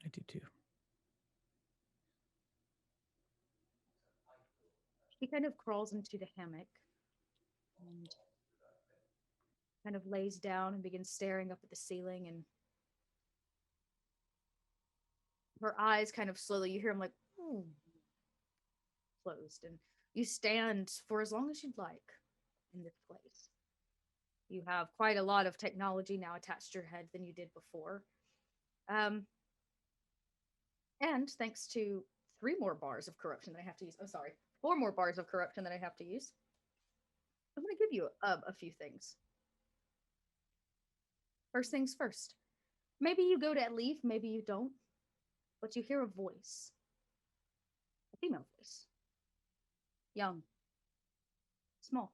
Speaker 3: I do too.
Speaker 2: He kind of crawls into the hammock and kind of lays down and begins staring up at the ceiling, and her eyes kind of slowly, you hear him like, closed, and you stand for as long as you'd like in this place. You have quite a lot of technology now attached to your head than you did before. Um, and thanks to 3 more bars of corruption that I have to use. Oh, sorry. 4 more bars of corruption that I have to use. I'm going to give you a few things. First things first. Maybe you go to leave, maybe you don't, but you hear a voice. A female voice. Young. Small.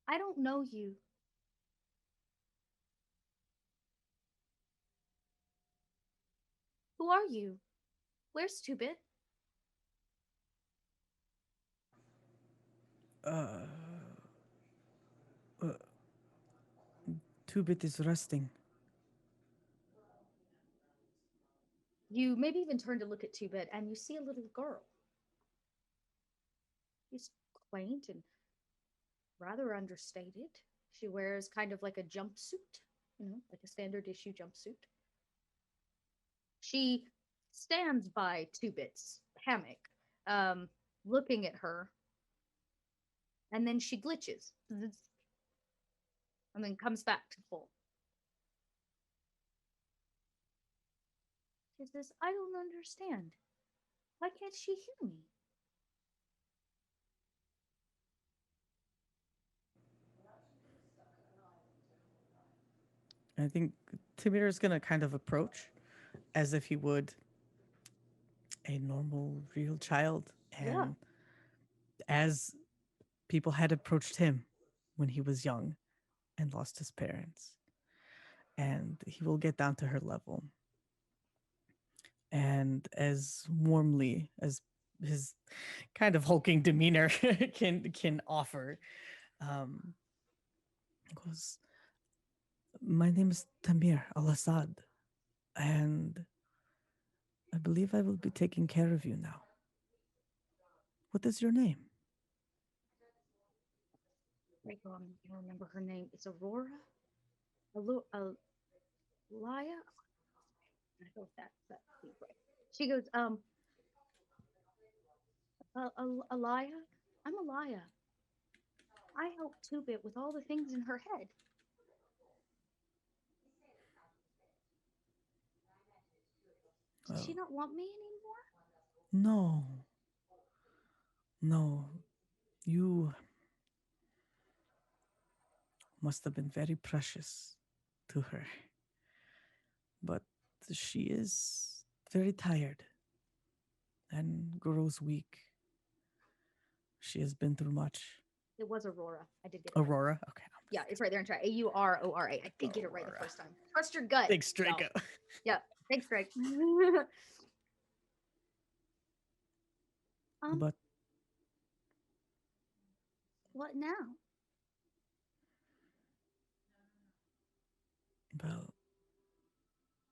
Speaker 2: I don't know you. Who are you? Where's Two-Bit?
Speaker 3: Uh, uh, Two-Bit is resting.
Speaker 2: You maybe even turn to look at Two-Bit and you see a little girl. She's quaint and rather understated. She wears kind of like a jumpsuit, like a standard issue jumpsuit. She stands by Two-Bit's hammock, looking at her, and then she glitches and then comes back to full. She says, I don't understand. Why can't she hear me?
Speaker 3: I think Tamir is gonna kind of approach as if he would a normal, real child,
Speaker 2: Yeah.
Speaker 3: and as people had approached him when he was young and lost his parents. And he will get down to her level. And as warmly as his kind of hulking demeanor can offer, um, goes, my name is Tamir al-Asad, and I believe I will be taking care of you now. What is your name?
Speaker 2: I can't remember her name. It's Aurora? Laya? I hope that's right. She goes, Alaya? I'm Alaya. I help Two-Bit with all the things in her head. Does she not want me anymore?
Speaker 3: No. No. You must have been very precious to her. But she is very tired and grows weak. She has been through much.
Speaker 2: It was Aurora. I did get it.
Speaker 3: Aurora?
Speaker 2: Right.
Speaker 3: Okay.
Speaker 2: Yeah, it's right there in chat. Aurora. I did get it right the
Speaker 3: Aurora.
Speaker 2: first time. Trust your gut.
Speaker 3: Thanks, Draco.
Speaker 2: y'all. Yeah, thanks, Greg.
Speaker 3: But
Speaker 2: what now?
Speaker 3: well,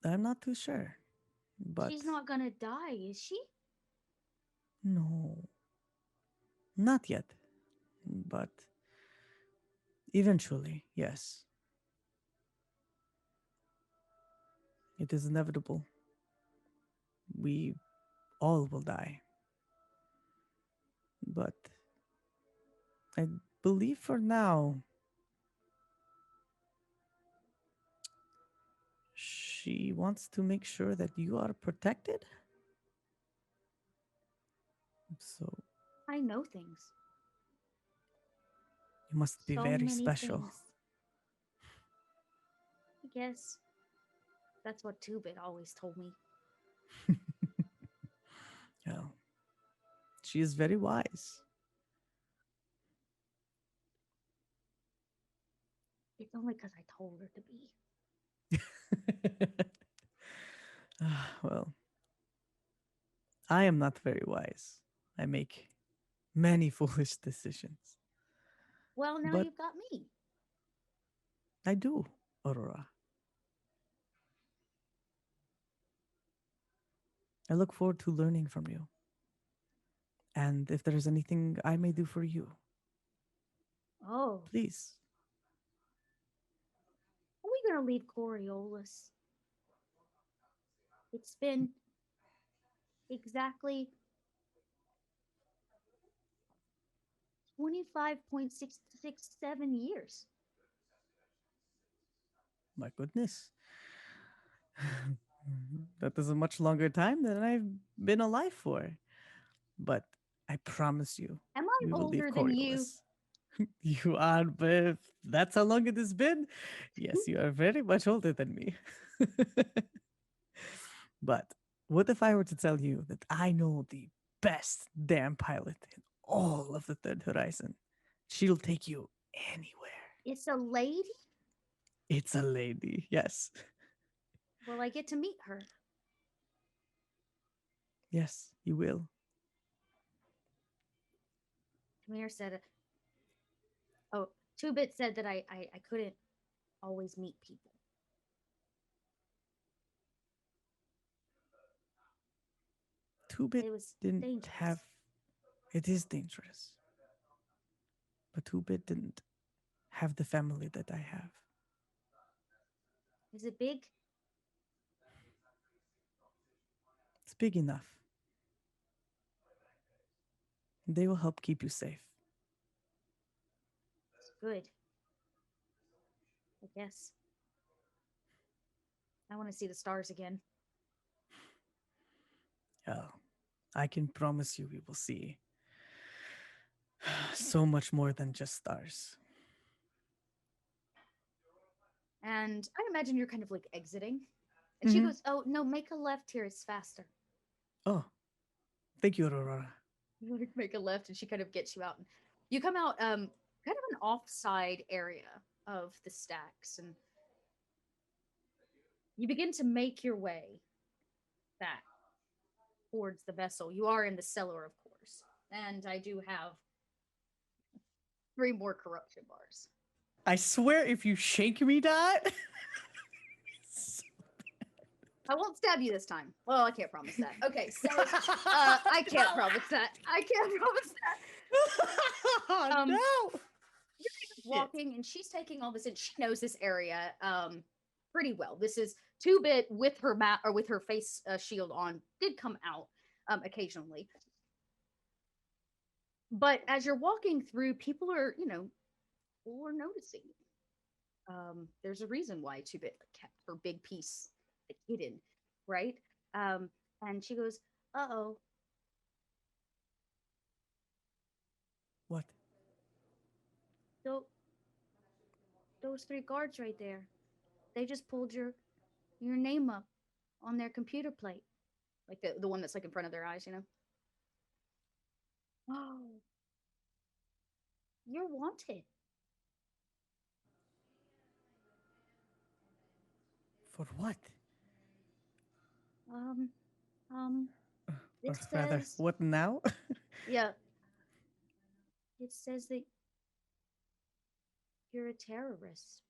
Speaker 3: I'm not too sure. But
Speaker 2: She's not gonna die, is she?
Speaker 3: no. Not yet. But eventually, yes. It is inevitable. We all will die. But I believe for now, she wants to make sure that you are protected. So
Speaker 2: I know things.
Speaker 3: you must be
Speaker 2: So
Speaker 3: very
Speaker 2: many
Speaker 3: special.
Speaker 2: things. I guess that's what Two-Bit always told me.
Speaker 3: Yeah. She is very wise.
Speaker 2: It's only because I told her to be.
Speaker 3: Well, I am not very wise. I make many foolish decisions.
Speaker 2: Well, now
Speaker 3: But
Speaker 2: you've got me.
Speaker 3: I do, Aurora. I look forward to learning from you. And if there is anything I may do for you,
Speaker 2: Oh,
Speaker 3: please.
Speaker 2: are we gonna leave Coriolis? It's been exactly 25.667 years.
Speaker 3: My goodness. That is a much longer time than I've been alive for. But I promise you,
Speaker 2: Am I
Speaker 3: we will leave
Speaker 2: older than you?
Speaker 3: Coriolis. You are, but that's how long it has been. Yes, you are very much older than me. But what if I were to tell you that I know the best damn pilot in all of the Third Horizon? She'll take you anywhere.
Speaker 2: It's a lady?
Speaker 3: It's a lady, yes.
Speaker 2: Will I get to meet her?
Speaker 3: Yes, you will.
Speaker 2: Tamir said, oh, Two-Bit said that I couldn't always meet people.
Speaker 3: Two-Bit
Speaker 2: It was
Speaker 3: didn't
Speaker 2: dangerous.
Speaker 3: have. It is dangerous. But Two-Bit didn't have the family that I have.
Speaker 2: Is it big?
Speaker 3: It's big enough. They will help keep you safe.
Speaker 2: It's good. I guess. I want to see the stars again.
Speaker 3: Oh, I can promise you we will see so much more than just stars.
Speaker 2: And I imagine you're kind of like exiting. And she goes, "Oh, no, make a left here. It's faster."
Speaker 3: Oh, thank you, Aurora.
Speaker 2: You want to make a left, and she kind of gets you out. And you come out kind of an offside area of the stacks, and you begin to make your way back towards the vessel. You are in the cellar, of course. And I do have 3 more corruption bars.
Speaker 3: I swear if you shake me, Dot.
Speaker 2: I won't stab you this time. Well, I can't promise that. Okay, so I can't promise that. I can't promise that.
Speaker 3: No.
Speaker 2: You're walking, and she's taking all this in. She knows this area pretty well. This is Two-Bit with her mat or with her face shield on. Did come out occasionally, but as you're walking through, people are noticing. There's a reason why Two-Bit kept her big piece hidden, right? And she goes, "Uh-oh."
Speaker 3: What?
Speaker 2: So those 3 guards right there, they just pulled your name up on their computer plate. Like the one that's like in front of their eyes, you know? Oh. You're wanted.
Speaker 3: For what?
Speaker 2: It
Speaker 3: Or rather,
Speaker 2: says,
Speaker 3: what now?
Speaker 2: yeah, it says that you're a terrorist.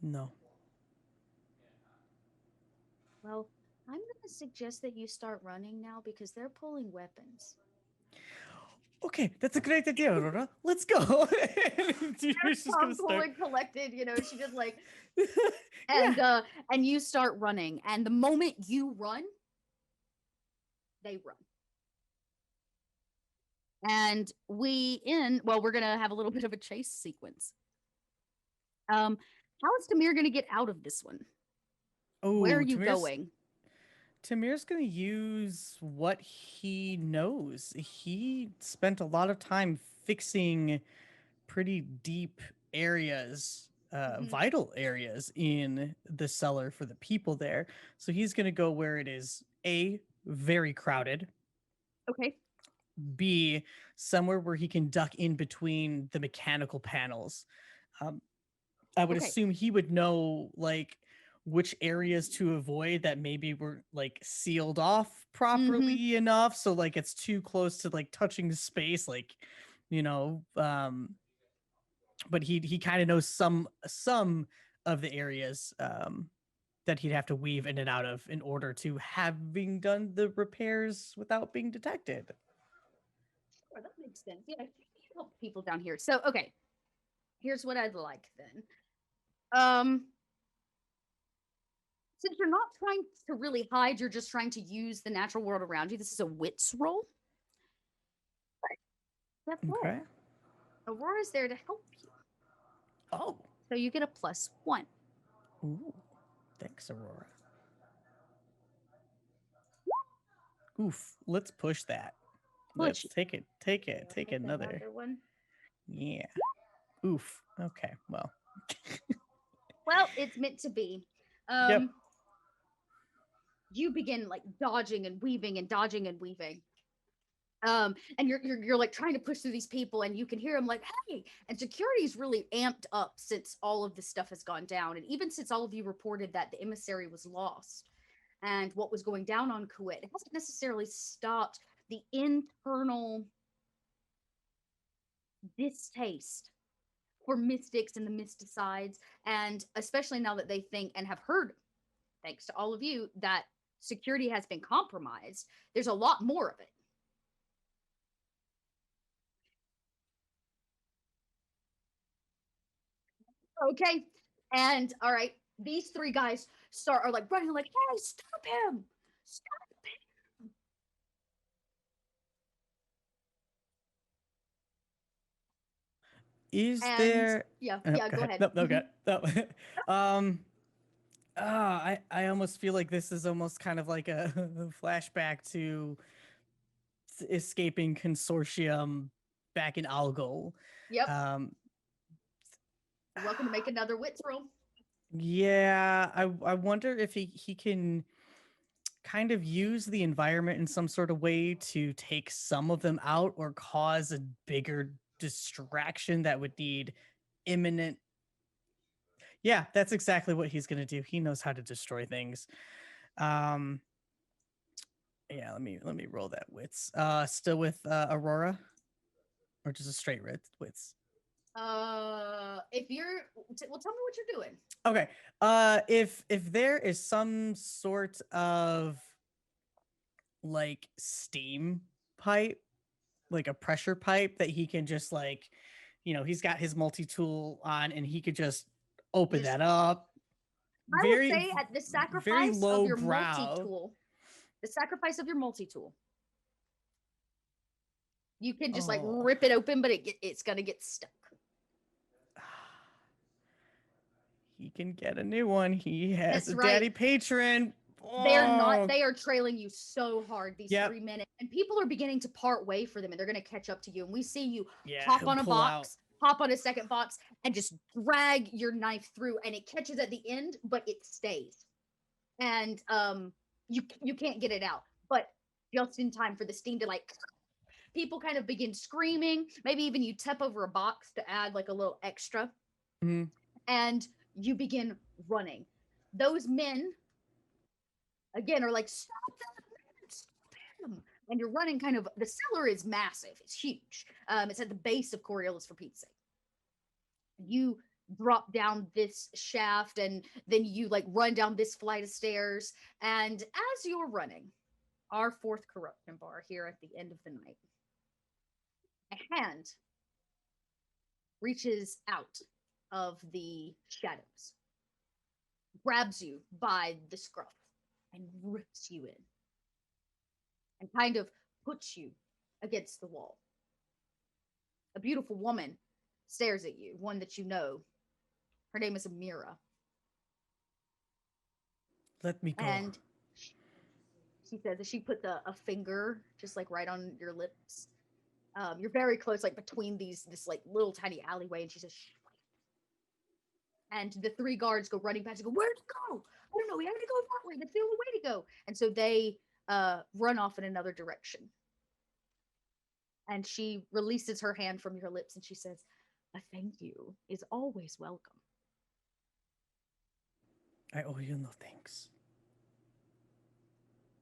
Speaker 3: No.
Speaker 2: Well, I'm going to suggest that you start running now because they're pulling weapons.
Speaker 3: Okay, that's a great idea, Aurora. Let's go.
Speaker 2: She's
Speaker 3: just gonna
Speaker 2: cool
Speaker 3: start.
Speaker 2: and collected, she just like,
Speaker 3: Yeah.
Speaker 2: and you start running. And the moment you run, they run. And we're going to have a little bit of a chase sequence. How is Tamir going to get out of this one?
Speaker 3: Oh,
Speaker 2: Where are you going?
Speaker 3: Tamir's going to use what he knows. He spent a lot of time fixing pretty deep areas, vital areas in the cellar for the people there. So he's going to go where it is A, very crowded.
Speaker 2: Okay.
Speaker 3: B, somewhere where he can duck in between the mechanical panels. I would assume he would know like which areas to avoid that maybe were like sealed off properly enough, so like it's too close to like touching space, like but he kind of knows some of the areas that he'd have to weave in and out of in order to having done the repairs without being detected.
Speaker 2: Sure, that makes sense. Yeah, you help people down here. So, okay, here's what I'd like then. Since you're not trying to really hide, you're just trying to use the natural world around you. This is a wits roll.
Speaker 3: Okay.
Speaker 2: Aurora's there to help you.
Speaker 3: Oh.
Speaker 2: So you get a +1.
Speaker 3: Ooh. Thanks, Aurora. Oof. Let's push that. Let's take it. Take another
Speaker 2: one.
Speaker 3: Yeah. Oof. Okay. Well.
Speaker 2: Well, it's meant to be.
Speaker 3: Yep.
Speaker 2: You begin like dodging and weaving and dodging and weaving. And you're like trying to push through these people, and you can hear them like, "Hey!" And security's really amped up since all of this stuff has gone down, and even since all of you reported that the emissary was lost and what was going down on Kua, it hasn't necessarily stopped the internal distaste for mystics and the mysticides, and especially now that they think and have heard, thanks to all of you, that security has been compromised, there's a lot more of it. Okay. And all right, these three guys are like running, like, hey, stop him! Stop him!
Speaker 3: Is
Speaker 2: And
Speaker 3: there?
Speaker 2: yeah,
Speaker 3: Oh,
Speaker 2: yeah, go ahead.
Speaker 3: No, okay. No. I almost feel like this is almost kind of like a flashback to escaping consortium back in Algol.
Speaker 2: Yep. Welcome to make another wits roll.
Speaker 3: Yeah, I wonder if he can kind of use the environment in some sort of way to take some of them out or cause a bigger distraction that would need imminent. Yeah, that's exactly what he's going to do. He knows how to destroy things. Yeah, let me roll that wits. Still with Aurora, or just a straight wits?
Speaker 2: If you're, well, tell me what you're doing.
Speaker 3: Okay. If there is some sort of like steam pipe, like a pressure pipe that he can just like, he's got his multi-tool on and he could just open that up.
Speaker 2: I would say at the sacrifice of your
Speaker 3: brow.
Speaker 2: multi-tool, the sacrifice of your multi-tool, you can just like rip it open, but it's gonna get stuck.
Speaker 3: He can get a new one. He has
Speaker 2: That's
Speaker 3: a
Speaker 2: right.
Speaker 3: daddy patron.
Speaker 2: They're not, they are trailing you so hard these
Speaker 3: Yep.
Speaker 2: 3 minutes, and people are beginning to part way for them, and they're going to catch up to you. And we see you
Speaker 3: Yeah,
Speaker 2: hop on a
Speaker 3: pull
Speaker 2: box, hop on a second box, and just drag your knife through, and it catches at the end, but it stays. And you can't get it out, but just in time for the steam to like, people kind of begin screaming. Maybe even you tip over a box to add like a little extra, and you begin running. Those men again are like, stop that, stop him. And you're running kind of, the cellar is massive, it's huge. It's at the base of Coriolis, for Pete's sake. You drop down this shaft and then you like run down this flight of stairs. And as you're running, our fourth corruption bar here at the end of the night, a hand reaches out of the shadows, grabs you by the scruff, and rips you in, and kind of puts you against the wall. A beautiful woman stares at you, one that you know. Her name is Amira.
Speaker 3: Let me go.
Speaker 2: And she says, as she puts a finger just like right on your lips. You're very close, like between this like little tiny alleyway, and she says, shh, wait. And the 3 guards go running past and go, where'd you go? I don't know, we have to go that way. That's the only way to go. And so they run off in another direction. And she releases her hand from your lips and she says, a thank you is always welcome.
Speaker 3: I owe you no thanks.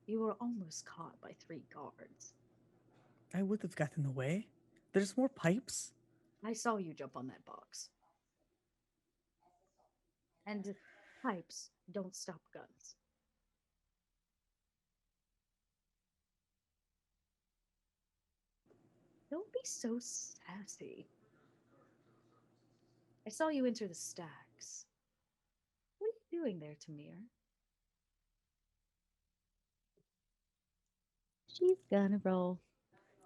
Speaker 2: You were almost caught by 3 guards.
Speaker 3: I would have gotten away. There's more pipes.
Speaker 2: I saw you jump on that box. And pipes don't stop guns. Don't be so sassy. I saw you enter the stacks. What are you doing there, Tamir? She's gonna roll.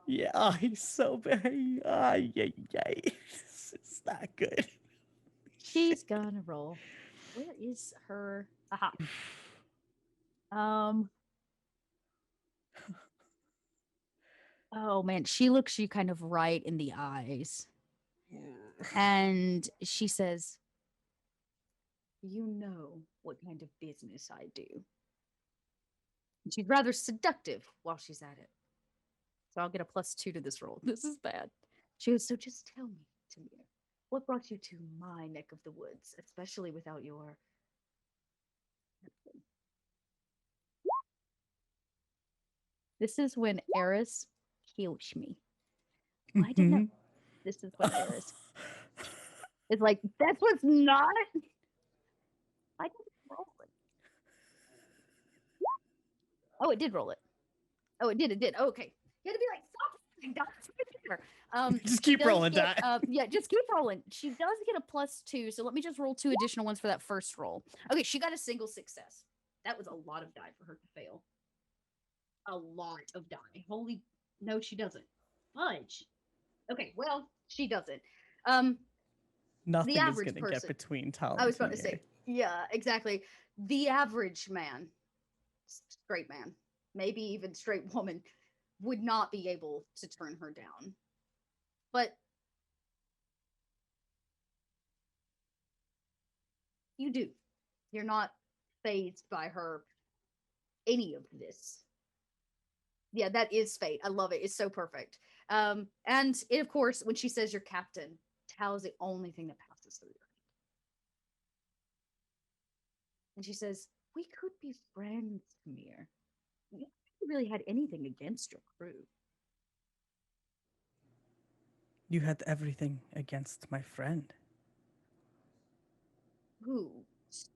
Speaker 3: Yeah, he's so bad. Ay. It's not good.
Speaker 2: She's gonna roll. Where is her? Aha. Oh man, she looks you kind of right in the eyes. And she says, you know what kind of business I do. And she's rather seductive while she's at it. So I'll get a +2 to this roll. This is bad. She goes, so just tell me, Tamir, what brought you to my neck of the woods, especially without your... This is when Eris kills me. I didn't know. This is when Eris It's like, that's what's not. I didn't roll it. Oh, it did roll it. Oh, it did. It did. Oh, okay. You had to be like, stop rolling, Dot.
Speaker 3: Just
Speaker 2: she
Speaker 3: keep
Speaker 2: does
Speaker 3: rolling,
Speaker 2: get,
Speaker 3: Dot.
Speaker 2: yeah, just keep rolling. She does get a +2, so let me just roll 2 additional ones for that first roll. Okay, she got a single success. That was a lot of die for her to fail. A lot of die. Holy, no, she doesn't. Fudge. Okay, well, she doesn't. The
Speaker 3: Nothing is
Speaker 2: average
Speaker 3: gonna get
Speaker 2: person.
Speaker 3: between Tal
Speaker 2: I
Speaker 3: and
Speaker 2: was about to
Speaker 3: Tamir.
Speaker 2: say, yeah, exactly. The average man, straight man, maybe even straight woman, would not be able to turn her down. But you do. You're not phased by her, any of this. Yeah, that is fate. I love it. It's so perfect. And it, of course, when she says you're captain, Tal is the only thing that passes through her. And she says, we could be friends, Tamir. You never really had anything against your crew.
Speaker 3: You had everything against my friend.
Speaker 2: Who?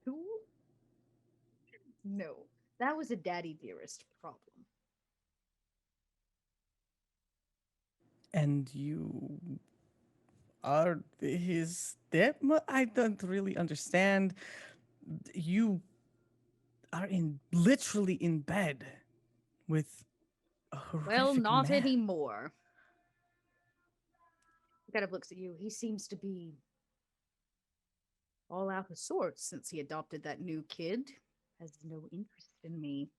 Speaker 2: Who? No, that was a daddy dearest problem.
Speaker 3: And you are his stepmother? I don't really understand. You are literally in bed with a
Speaker 2: Well,
Speaker 3: horrific
Speaker 2: not
Speaker 3: man.
Speaker 2: anymore. He kind of looks at you. He seems to be all out of sorts since he adopted that new kid. Has no interest in me.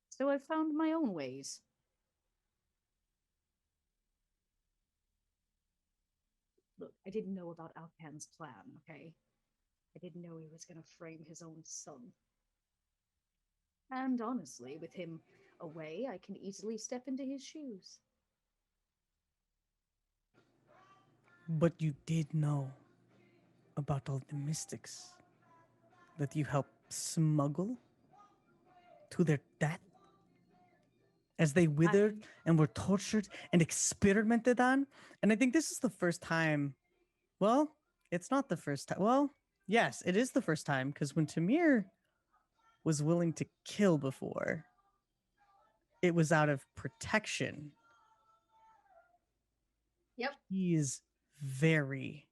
Speaker 2: So I found my own ways. Look, I didn't know about Alpan's plan, okay? I didn't know he was going to frame his own son. And honestly, with him away, I can easily step into his shoes.
Speaker 3: But you did know about all the mystics that you helped smuggle to their death as they withered and were tortured and experimented on. And I think this is the first time. Well, it's not the first time. Well, yes, it is the first time, because when Tamir was willing to kill before, it was out of protection.
Speaker 2: Yep.
Speaker 3: He is very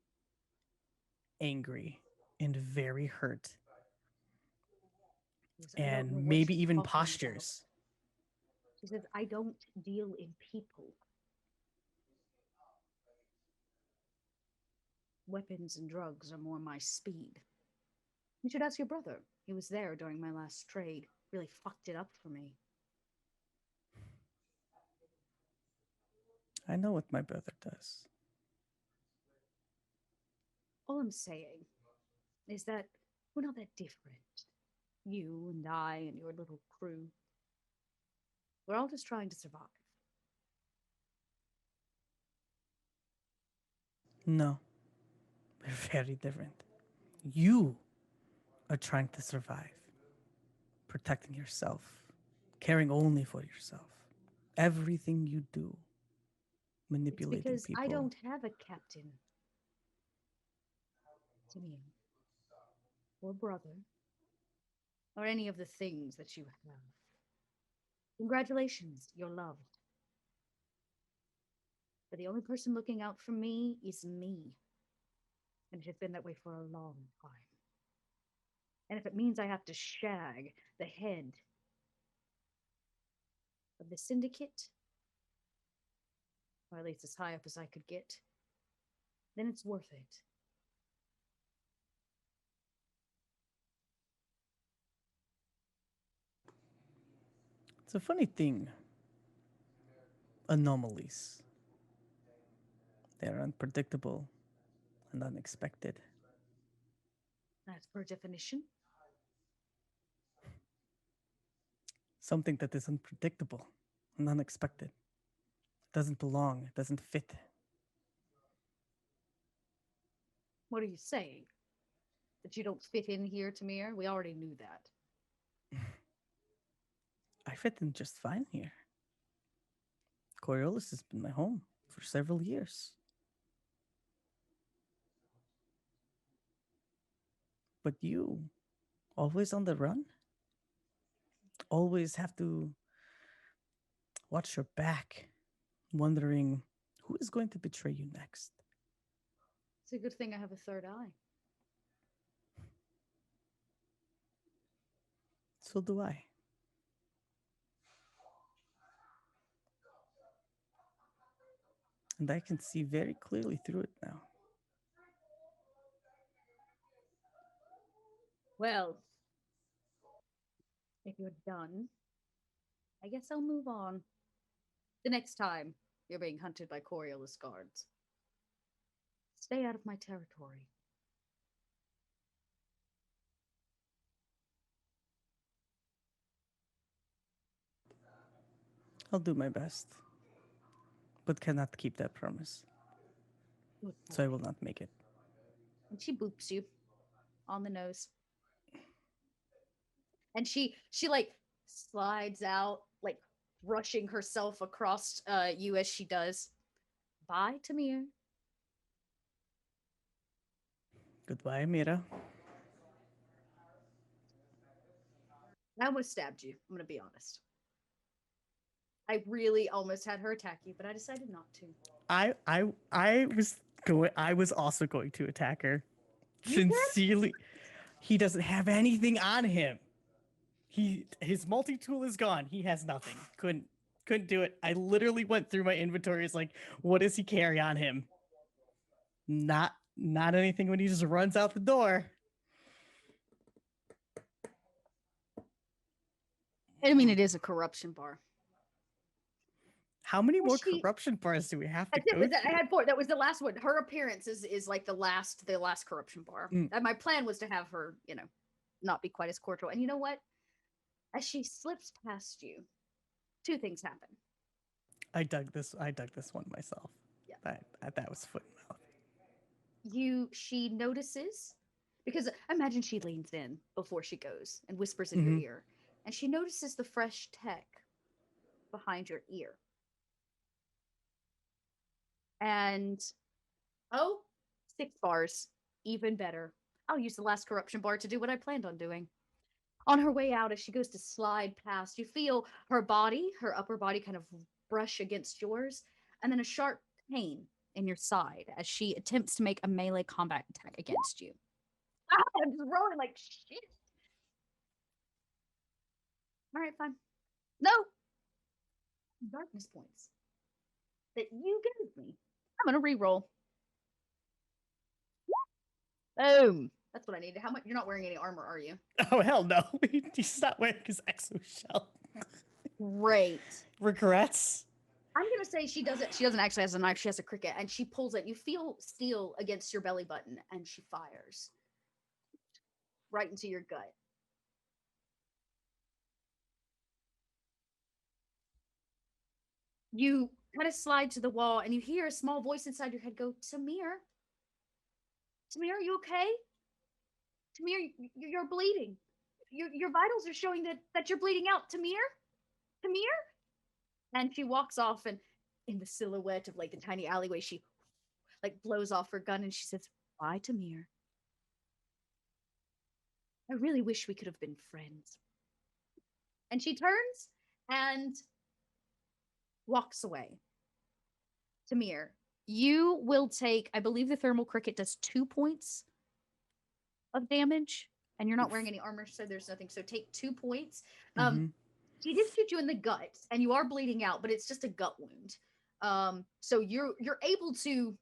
Speaker 3: angry and very hurt, and maybe even postures.
Speaker 2: She says, I don't deal in people. Weapons and drugs are more my speed. You should ask your brother. He was there during my last trade. Really fucked it up for me.
Speaker 3: I know what my brother does.
Speaker 2: All I'm saying is that we're not that different. You and I and your little crew. We're all just trying to survive.
Speaker 3: No, we're very different. You are trying to survive, protecting yourself, caring only for yourself. Everything you do, manipulating
Speaker 2: It's because
Speaker 3: people.
Speaker 2: I don't have a captain. To me. Or brother. Or any of the things that you have. Congratulations, you're loved. But the only person looking out for me is me. And it has been that way for a long time. And if it means I have to shag the head of the syndicate, or at least as high up as I could get, then it's worth it.
Speaker 3: It's a funny thing. Anomalies. They're unpredictable and unexpected.
Speaker 2: That's per definition.
Speaker 3: Something that is unpredictable and unexpected. It doesn't belong, it doesn't fit.
Speaker 2: What are you saying? That you don't fit in here, Tamir? We already knew that.
Speaker 3: I fit in just fine here. Coriolis has been my home for several years. But you, always on the run, always have to watch your back, wondering who is going to betray you next.
Speaker 2: It's a good thing I have a third eye.
Speaker 3: So do I. And I can see very clearly through it now.
Speaker 2: Well, if you're done, I guess I'll move on. The next time you're being hunted by Coriolis guards, stay out of my territory.
Speaker 3: I'll do my best, but cannot keep that promise.
Speaker 2: Good
Speaker 3: So I
Speaker 2: boy.
Speaker 3: will not make it.
Speaker 2: And she boops you on the nose. And she like slides out, like brushing herself across you as she does. Bye, Tamir.
Speaker 3: Goodbye, Mira.
Speaker 2: I almost stabbed you. I'm gonna be honest. I really almost had her attack you, but I decided not to.
Speaker 3: I was also going to attack her.
Speaker 2: You can?
Speaker 3: Sincerely. He doesn't have anything on him. His multi-tool is gone. He has nothing. Couldn't do it. I literally went through my inventory. It's like, what does he carry on him? Not anything when he just runs out the door.
Speaker 2: I mean, it is a corruption bar.
Speaker 3: How many more
Speaker 2: She-
Speaker 3: corruption bars do we have to
Speaker 2: That's
Speaker 3: go
Speaker 2: it. I
Speaker 3: through?
Speaker 2: had 4. That was the last one. Her appearance is like the last corruption bar.
Speaker 3: Mm.
Speaker 2: And my plan was to have her, not be quite as cordial. And you know what? As she slips past you, 2 things happen.
Speaker 3: I dug this one myself.
Speaker 2: Yeah.
Speaker 3: That was foot and mouth.
Speaker 2: She notices, because I imagine she leans in before she goes and whispers in your
Speaker 3: Mhm.
Speaker 2: ear, and she notices the fresh tech behind your ear. And 6 bars, even better. I'll use the last corruption bar to do what I planned on doing. On her way out, as she goes to slide past, you feel her upper body kind of brush against yours, and then a sharp pain in your side as she attempts to make a melee combat attack against you. I'm just rolling like shit. All right, fine. No. Darkness points that you gave me. I'm gonna re-roll. Boom. That's what I needed. How much? You're not wearing any armor, are you?
Speaker 3: Oh hell no! He's not wearing his exo shell.
Speaker 2: Great.
Speaker 3: Regrets?
Speaker 2: I'm gonna say she doesn't actually have a knife. She has a cricket, and she pulls it. You feel steel against your belly button, and she fires right into your gut. You kind of slide to the wall, and you hear a small voice inside your head go, "Tamir, Tamir, are you okay? Tamir, you're bleeding. Your vitals are showing that you're bleeding out. Tamir, Tamir." And she walks off, and in the silhouette of like the tiny alleyway, she like blows off her gun, and she says, "Bye, Tamir. I really wish we could have been friends." And she turns and walks away. Tamir, you will take, I believe the thermal cricket does 2 points of damage, and you're not wearing any armor, so there's nothing. So take 2 points.
Speaker 3: Mhm.
Speaker 2: She did shoot you in the gut, and you are bleeding out, but it's just a gut wound. So you're able to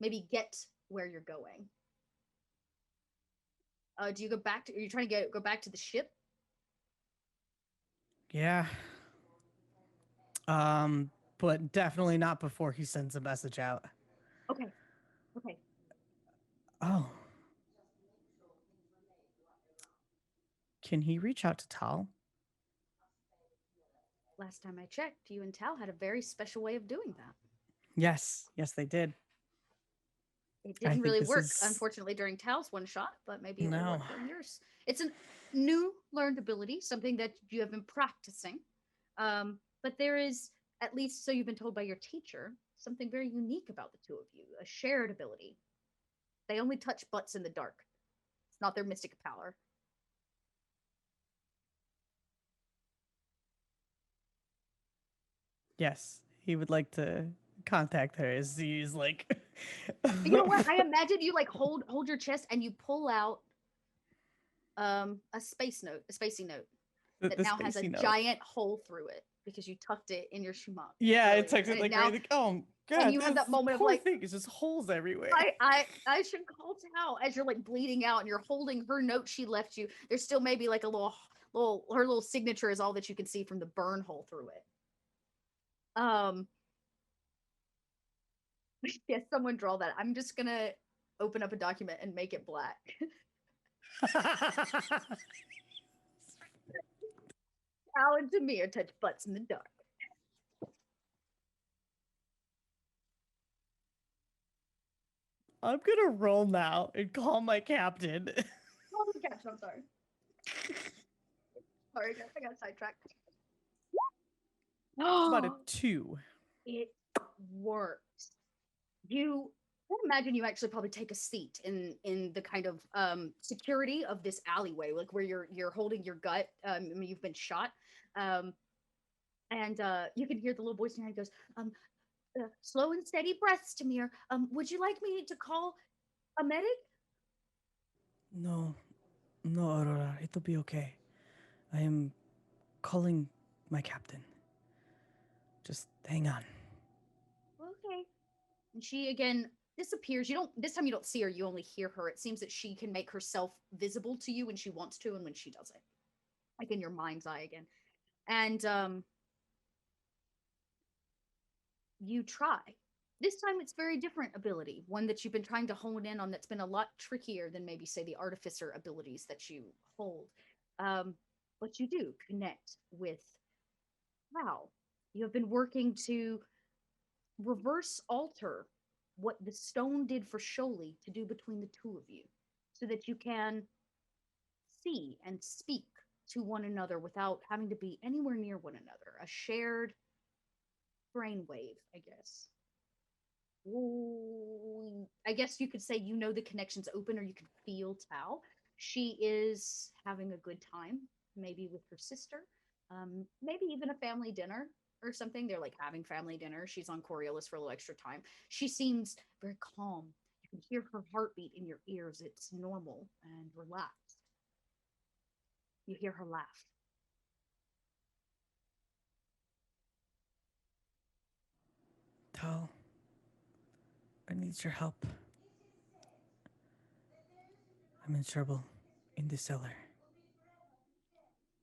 Speaker 2: maybe get where you're going. Do you go back to? Are you trying to go back to the ship?
Speaker 3: Yeah. But definitely not before he sends a message out.
Speaker 2: Okay. Okay.
Speaker 3: Oh. Can he reach out to Tal?
Speaker 2: Last time I checked, you and Tal had a very special way of doing that.
Speaker 3: Yes, they did.
Speaker 2: It
Speaker 3: I
Speaker 2: didn't
Speaker 3: think
Speaker 2: really
Speaker 3: this
Speaker 2: work,
Speaker 3: is-
Speaker 2: unfortunately, during Tal's one shot, but maybe it will
Speaker 3: No.
Speaker 2: work during yours. It's a new learned ability, something that you have been practicing. But there is, at least so you've been told by your teacher, something very unique about the two of you, a shared ability. They only touch butts in the dark. It's not their mystic power.
Speaker 3: Yes, he would like to contact her as he's like.
Speaker 2: You know what? I imagine you like hold your chest and you pull out a spacey note that
Speaker 3: the
Speaker 2: now has a
Speaker 3: spacey note.
Speaker 2: giant hole through it because you tucked it in your shumak.
Speaker 3: Yeah, it
Speaker 2: earlier.
Speaker 3: tucks it
Speaker 2: And
Speaker 3: like
Speaker 2: now,
Speaker 3: right. Oh god,
Speaker 2: and you have that moment of
Speaker 3: poor
Speaker 2: like,
Speaker 3: thing. It's just holes everywhere.
Speaker 2: I should call Tao as you're like bleeding out and you're holding her note she left you. There's still maybe like a little her little signature is all that you can see from the burn hole through it. Yes, someone draw that. I'm just gonna open up a document and make it black. Tao and Tamir touch butts in the dark.
Speaker 3: I'm gonna roll now and call my captain.
Speaker 2: Oh, the caption, I'm sorry. Sorry, I got sidetracked.
Speaker 3: About a 2.
Speaker 2: It works. You I imagine you actually probably take a seat in the kind of security of this alleyway, like where you're holding your gut. I mean, you've been shot, and you can hear the little voice in your head goes, "Slow and steady breaths, Tamir. Would you like me to call a medic?"
Speaker 3: No, no, Aurora, it'll be okay. I am calling my captain. Just hang on.
Speaker 2: Okay. And she again disappears. You don't this time you don't see her, you only hear her. It seems that she can make herself visible to you when she wants to and when she doesn't. Like in your mind's eye again. And you try. This time it's very different ability, one that you've been trying to hone in on that's been a lot trickier than maybe say the artificer abilities that you hold. But you do connect with Wow. You have been working to reverse alter what the stone did for Sholey to do between the two of you so that you can see and speak to one another without having to be anywhere near one another. A shared brainwave, I guess. Ooh, I guess you could say you know the connection's open or you can feel Tao. She is having a good time, maybe with her sister, maybe even a family dinner or something. They're like having family dinner. She's on Coriolis for a little extra time. She seems very calm. You can hear her heartbeat in your ears. It's normal and relaxed. You hear her laugh.
Speaker 3: Tal, I need your help. I'm in trouble in the cellar.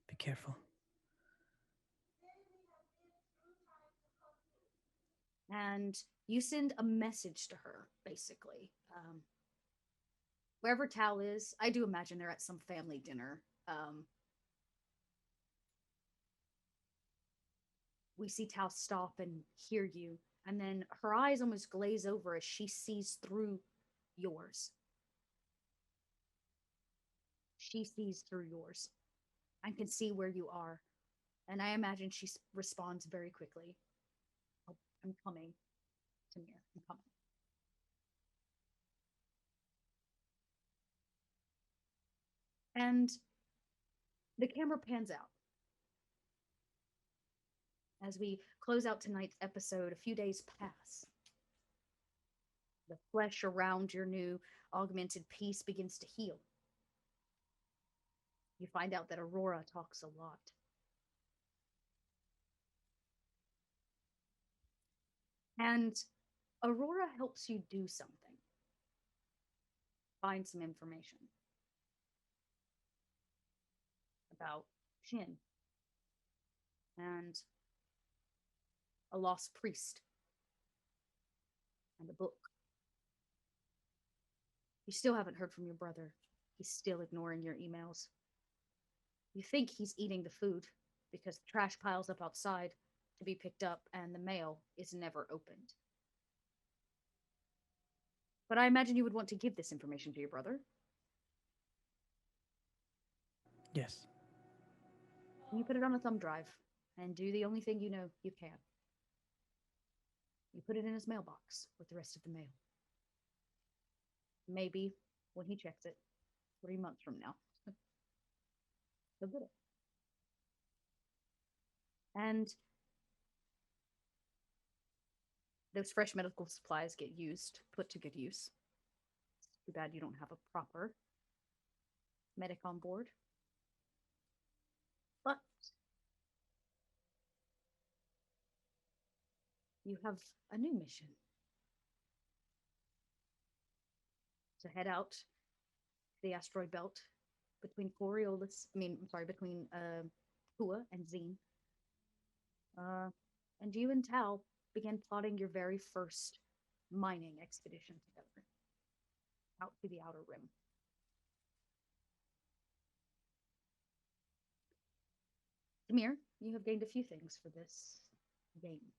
Speaker 3: Be careful.
Speaker 2: And you send a message to her, basically. Wherever Tao is, I do imagine they're at some family dinner. We see Tao stop and hear you, and then her eyes almost glaze over as she sees through yours. She sees through yours and can see where you are. And I imagine she responds very quickly. Oh, I'm coming, Tamir. I'm coming. And the camera pans out. As we close out tonight's episode, a few days pass. The flesh around your new augmented piece begins to heal. You find out that Aurora talks a lot. And Aurora helps you do something, find some information about Shin and a lost priest and a book. You still haven't heard from your brother. He's still ignoring your emails. You think he's eating the food because the trash piles up outside to be picked up and the mail is never opened. But I imagine you would want to give this information to your brother.
Speaker 3: Yes.
Speaker 2: You put it on a thumb drive and do the only thing you know you can. You put it in his mailbox with the rest of the mail. maybe when he checks it 3 months from now, he'll get it. And those fresh medical supplies get put to good use. It's too bad you don't have a proper medic on board. But you have a new mission. To head out to the asteroid belt between between Kua and Zine. And you and Tal began plotting your very first mining expedition together out to the outer rim. Tamir, you have gained a few things for this game.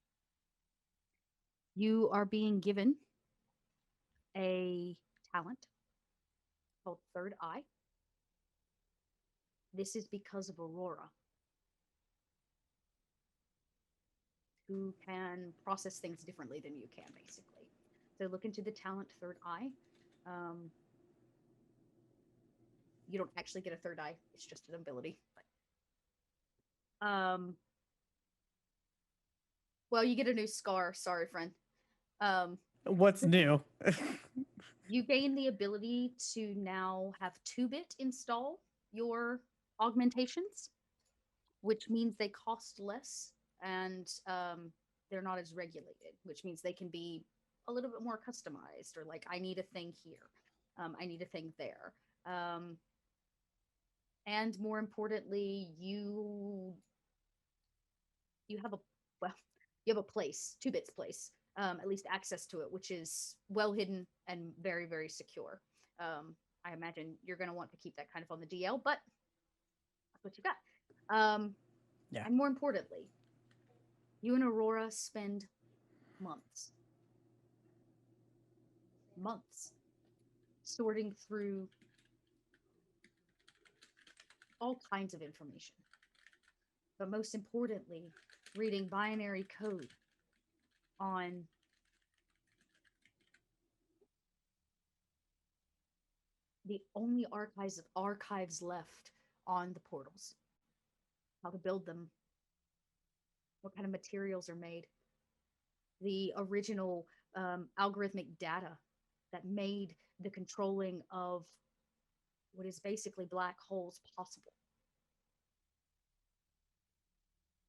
Speaker 2: You are being given a talent called Third Eye. This is because of Aurora, who can process things differently than you can, basically. So look into the talent Third Eye. You don't actually get a third eye; it's just an ability. But, well, you get a new scar. Sorry, friend.
Speaker 3: What's new?
Speaker 2: You gain the ability to now have 2-bit install your augmentations, which means they cost less and they're not as regulated, which means they can be a little bit more customized, or like, I need a thing here, I need a thing there. And more importantly, you have a place, 2-bit's place, at least access to it, which is well hidden and very, very secure. I imagine you're going to want to keep that kind of on the DL, but that's what you got.
Speaker 3: Yeah.
Speaker 2: And more importantly, you and Aurora spend months sorting through all kinds of information. But most importantly, reading binary code on the only archives left on the portals. How to build them, what kind of materials are made, the original algorithmic data that made the controlling of what is basically black holes possible.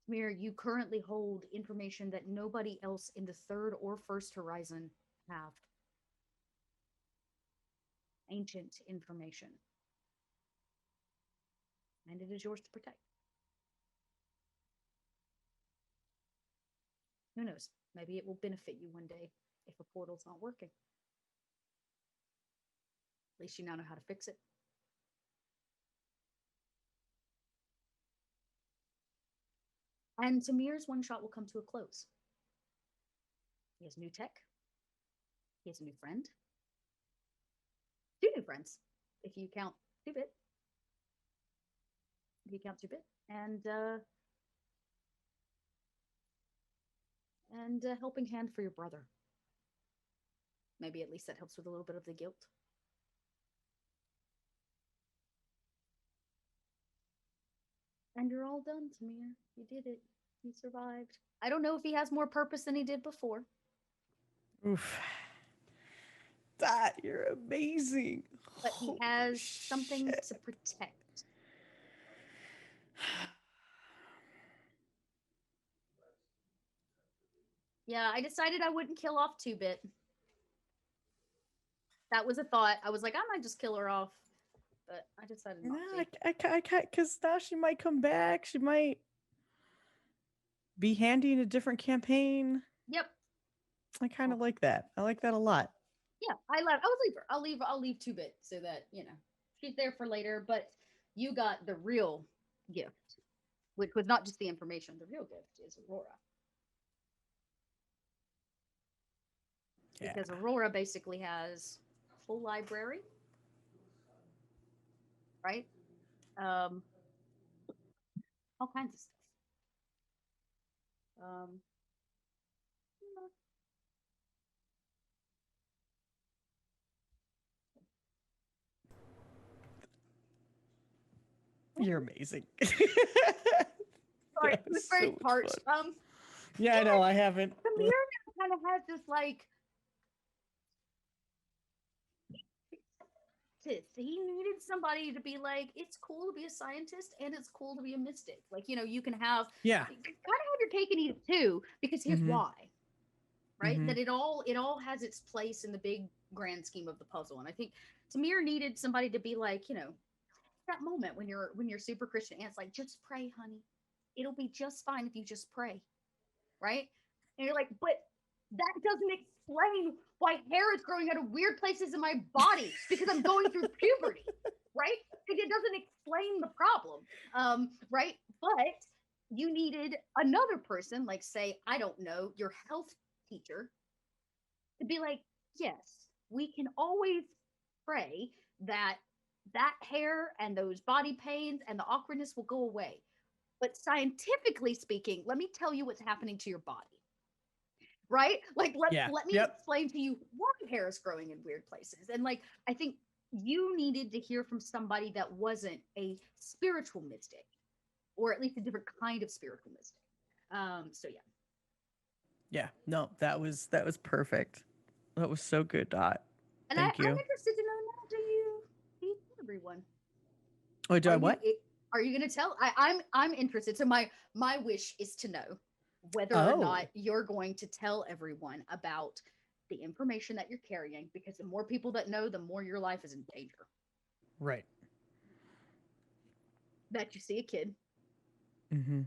Speaker 2: Mir, you currently hold information that nobody else in the third or first horizon have. Ancient information. And it is yours to protect. Who knows? Maybe it will benefit you one day if a portal's not working. At least you now know how to fix it. And Tamir's one shot will come to a close. He has new tech. He has a new friend. 2 new friends, if you count 2-bit. If you count 2-bit. And a helping hand for your brother. Maybe at least that helps with a little bit of the guilt. And you're all done, Tamir. You did it. You survived. I don't know if he has more purpose than he did before.
Speaker 3: Oof. That, you're amazing.
Speaker 2: But he has something to protect. Yeah, I decided I wouldn't kill off 2-bit. That was a thought. I was like, I might just kill her off. But I decided not to.
Speaker 3: I can't, because now she might come back. She might be handy in a different campaign.
Speaker 2: Yep.
Speaker 3: I kind of like that. I like that a lot.
Speaker 2: Yeah, I would leave her. I'll leave 2-bit so that, she's there for later. But you got the real gift, which was not just the information. The real gift is Aurora.
Speaker 3: Yeah.
Speaker 2: Because Aurora basically has a full library, right? All kinds of stuff.
Speaker 3: You're amazing.
Speaker 2: Sorry,
Speaker 3: That
Speaker 2: it was
Speaker 3: was
Speaker 2: very
Speaker 3: so much
Speaker 2: parched.
Speaker 3: fun. Yeah, I know. I haven't.
Speaker 2: Tamir now kind of has this like. He needed somebody to be like, it's cool to be a scientist and it's cool to be a mystic. Like, you can have
Speaker 3: Yeah.
Speaker 2: kind of have your cake and eat it too, because here's
Speaker 3: Mhm.
Speaker 2: why. Right?
Speaker 3: Mhm.
Speaker 2: That it all has its place in the big grand scheme of the puzzle. And I think Tamir needed somebody to be like, that moment when you're super Christian and it's like, just pray, honey. It'll be just fine if you just pray. Right? And you're like, but that doesn't explain why hair is growing out of weird places in my body because I'm going through puberty, right? It doesn't explain the problem, right? But you needed another person, like say, I don't know, your health teacher, to be like, yes, we can always pray that hair and those body pains and the awkwardness will go away. But scientifically speaking, let me tell you what's happening to your body. Right? Like let me explain to you why hair is growing in weird places. And like I think you needed to hear from somebody that wasn't a spiritual mystic, or at least a different kind of spiritual mystic. So yeah.
Speaker 3: Yeah. No, that was perfect. That was so good, Dot.
Speaker 2: And
Speaker 3: Thank you.
Speaker 2: I'm interested to know now, do you tell everyone?
Speaker 3: Oh, do I what?
Speaker 2: Are you gonna tell? I'm interested. So my wish is to know whether or not you're going to tell everyone about the information that you're carrying, because the more people that know, the more your life is in danger.
Speaker 3: Right.
Speaker 2: That you see a kid.
Speaker 3: Mm-hmm.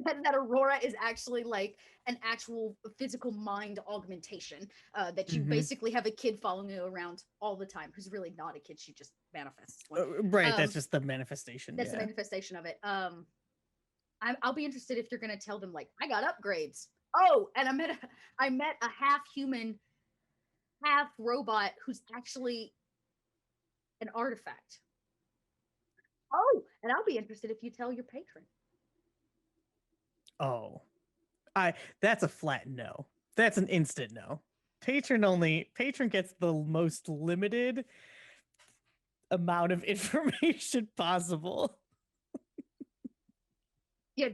Speaker 2: That Aurora is actually like an actual physical mind augmentation. That you basically have a kid following you around all the time, who's really not a kid. She just manifests.
Speaker 3: Right. That's just the manifestation.
Speaker 2: That's the manifestation of it. I'll be interested if you're going to tell them like, I got upgrades. Oh, and I met a half human, half robot who's actually an artifact. Oh, and I'll be interested if you tell your patron.
Speaker 3: Oh, that's a flat no. That's an instant no. Patron gets the most limited amount of information possible.
Speaker 2: Yeah,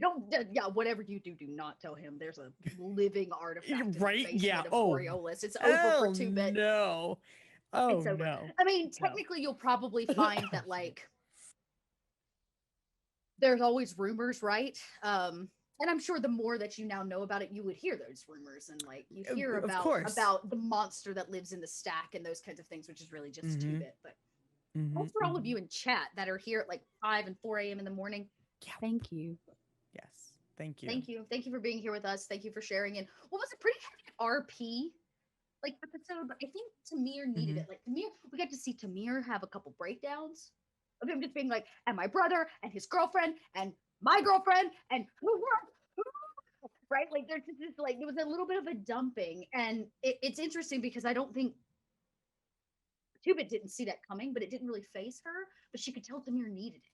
Speaker 2: whatever you do not tell him there's a living artifact
Speaker 3: Right?
Speaker 2: in the basement of Coriolis. It's over for 2-bit.
Speaker 3: No. Oh,
Speaker 2: it's over.
Speaker 3: no.
Speaker 2: I mean, technically, you'll probably find that, like, there's always rumors, right? And I'm sure the more that you now know about it, you would hear those rumors, and like you hear about the monster that lives in the stack and those kinds of things, which is really just 2-bit. But thanks for all of you in chat that are here at like 5 and 4 a.m. in the morning.
Speaker 3: Yeah.
Speaker 2: Thank you.
Speaker 3: Yes. Thank you.
Speaker 2: Thank you for being here with us. Thank you for sharing. And what was a pretty RP like episode, but I think Tamir needed it. Like Tamir, we got to see Tamir have a couple breakdowns of him just being like, and my brother and his girlfriend and my girlfriend and right? Like there's just like there was a little bit of a dumping, and it's interesting because I don't think 2-bit didn't see that coming, but it didn't really phase her. But she could tell Tamir needed it,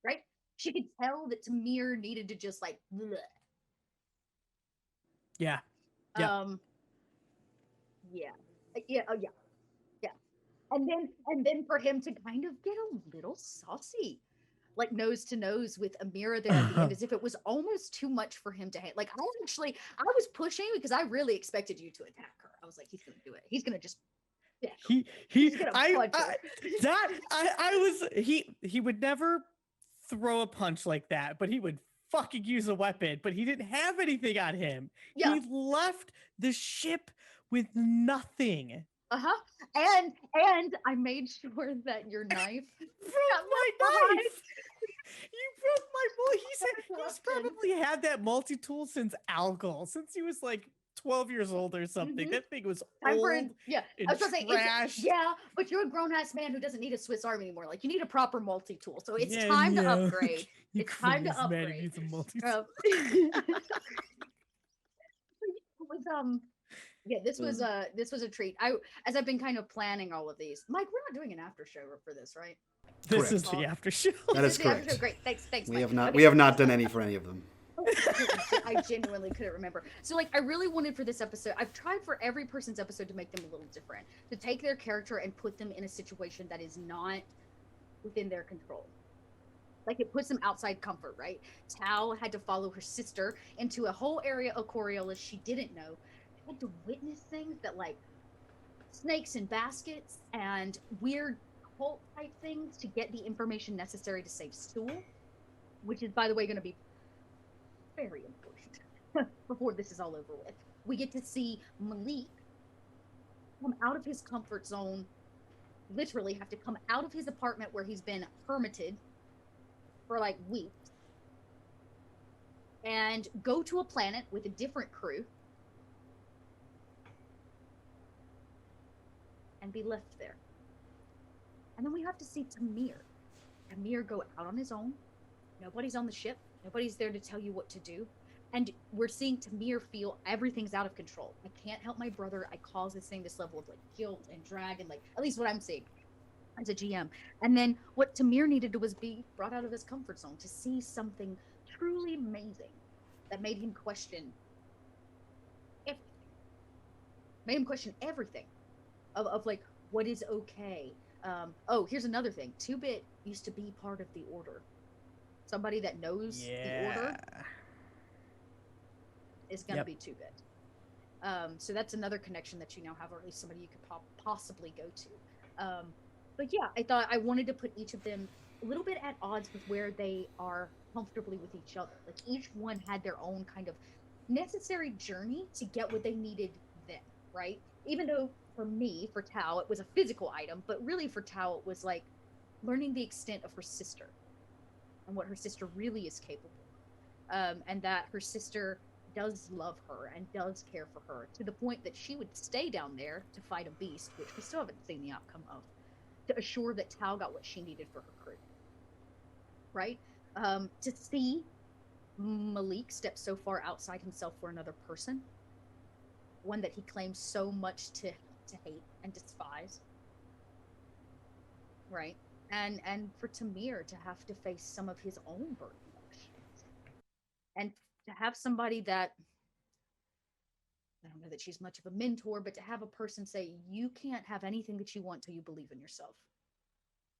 Speaker 2: right? She could tell that Tamir needed to just like, bleh.
Speaker 3: Yeah.
Speaker 2: Yeah. Yeah. Oh, yeah. Yeah. And then for him to kind of get a little saucy, like nose to nose with Amira there at the end, as if it was almost too much for him to hate. Like I was pushing because I really expected you to attack her. I was like, he's gonna do it. He's gonna just. Yeah.
Speaker 3: He would never throw a punch like that, but he would fucking use a weapon, but he didn't have anything on him. Yeah. He left the ship with nothing.
Speaker 2: And I made sure that your knife
Speaker 3: broke my knife. You broke my he's probably had that multi-tool since Algol, since he was like 12 years old or something. That thing was old. I was gonna say,
Speaker 2: but you're a grown-ass man who doesn't need a Swiss Army anymore. Like you need a proper multi-tool. So it's time to upgrade. It's time to upgrade. Man, needs a multi-tool. This was a treat. As I've been kind of planning all of these. Mike, we're not doing an after show for this, right?
Speaker 3: This is the after show.
Speaker 1: That is correct.
Speaker 2: Great. Thanks.
Speaker 1: We have not done any for any of them.
Speaker 2: I genuinely couldn't remember. So like I really wanted for this episode, I've tried for every person's episode to make them a little different, to take their character and put them in a situation that is not within their control. Like, it puts them outside comfort, right? Tao had to follow her sister into a whole area of Coriolis she didn't know. Had to witness things that, like, snakes in baskets and weird cult type things to get the information necessary to save Stool, which is, by the way, going to be very important before this is all over with. We get to see Malik come out of his comfort zone, literally have to come out of his apartment where he's been hermited for like weeks, and go to a planet with a different crew and be left there. And then we have to see Tamir go out on his own. Nobody's on the ship. Nobody's there to tell you what to do. And we're seeing Tamir feel everything's out of control. I can't help my brother. I cause this level of like guilt and drag, and like, at least what I'm seeing as a GM. And then what Tamir needed to was be brought out of his comfort zone to see something truly amazing that made him question everything. Made him question everything of like, what is okay. Oh, here's another thing. 2-Bit used to be part of the Order. Somebody that knows the Order is going to be 2-Bit. So that's another connection that you now have, or at least somebody you could possibly go to. But yeah, I thought I wanted to put each of them a little bit at odds with where they are comfortably with each other. Like, each one had their own kind of necessary journey to get what they needed then, right? Even though for me, for Tao, it was a physical item, but really for Tao, it was like learning the extent of her sister and what her sister really is capable of. And that her sister does love her and does care for her, to the point that she would stay down there to fight a beast, which we still haven't seen the outcome of, to assure that Tao got what she needed for her crew. Right? To see Malik step so far outside himself for another person, one that he claims so much to hate and despise. Right? And for Tamir to have to face some of his own burden emotions. And to have somebody that, I don't know that she's much of a mentor, but to have a person say, you can't have anything that you want till you believe in yourself.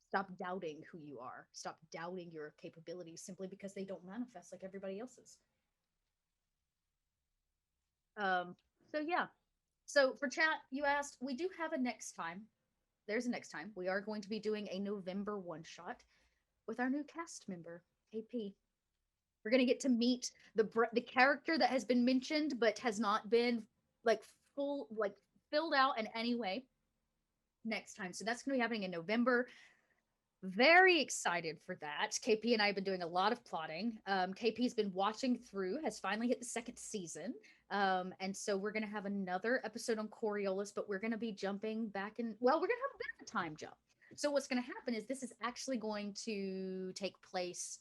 Speaker 2: Stop doubting who you are. Stop doubting your capabilities simply because they don't manifest like everybody else's. So yeah. So for chat, you asked, we do have a next time. There's a next time. We are going to be doing a November one-shot with our new cast member, AP. We're going to get to meet the character that has been mentioned but has not been like filled out in any way next time. So that's going to be happening in November. Very excited for that. KP and I have been doing a lot of plotting. KP's been watching through, has finally hit the second season. And so we're going to have another episode on Coriolis, but we're going to be jumping back in. Well, we're going to have a bit of a time jump. So what's going to happen is this is actually going to take place.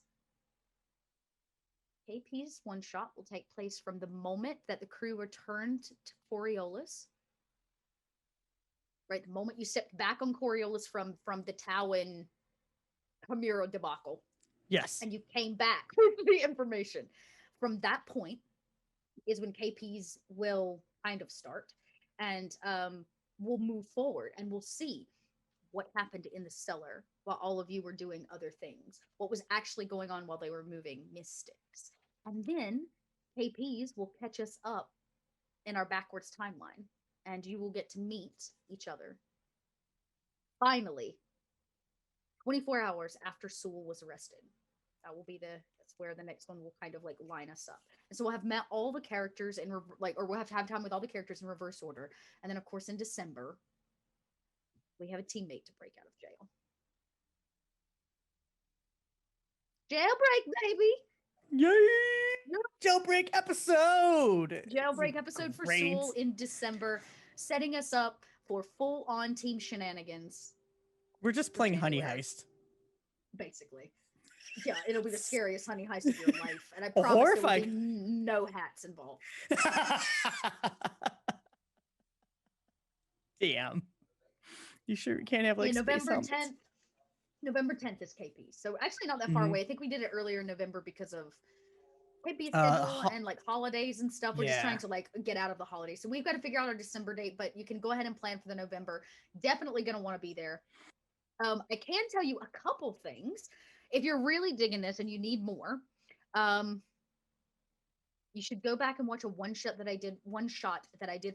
Speaker 2: KP's one shot will take place from the moment that the crew returned to Coriolis. Right, the moment you stepped back on Coriolis from the Tao and Tamir debacle.
Speaker 3: Yes.
Speaker 2: And you came back with the information. From that point is when KPs will kind of start, and we'll move forward and we'll see what happened in the cellar while all of you were doing other things, what was actually going on while they were moving mystics. And then KPs will catch us up in our backwards timeline, and you will get to meet each other. Finally, 24 hours after Sewell was arrested. That's where the next one will kind of like line us up. And so we'll have met all the characters in or we'll have to have time with all the characters in reverse order. And then of course in December, we have a teammate to break out of jail. Jailbreak, baby!
Speaker 3: Yay! Jailbreak episode!
Speaker 2: Jailbreak episode for Sewell in December, setting us up for full-on team shenanigans.
Speaker 3: We're just playing Honey Heist.
Speaker 2: Basically. Yeah, it'll be the scariest honey heist of your life. And I promise there will be no hats involved.
Speaker 3: Damn. You sure we can't have like
Speaker 2: November 10th. November 10th is KP. So actually not that far away. I think we did it earlier in November because of KP's schedule and like holidays and stuff. We're just trying to like get out of the holidays. So we've got to figure out our December date, but you can go ahead and plan for the November. Definitely going to want to be there. I can tell you a couple things. If you're really digging this and you need more, you should go back and watch a one shot that I did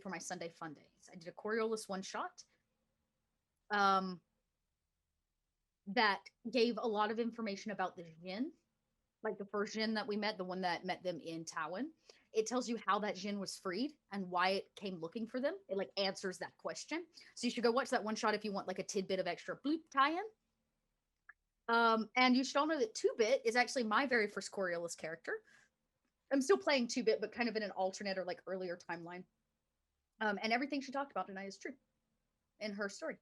Speaker 2: for my Sunday Fun Days. I did a Coriolis one shot. That gave a lot of information about the Jinn, like the first Jinn that we met, the one that met them in Tawin. It tells you how that Jinn was freed and why it came looking for them. It like answers that question. So you should go watch that one shot if you want like a tidbit of extra bloop tie-in. And you should all know that 2-Bit is actually my very first Coriolis character. I'm still playing 2-Bit, but kind of in an alternate or like earlier timeline. And everything she talked about tonight is true in her story.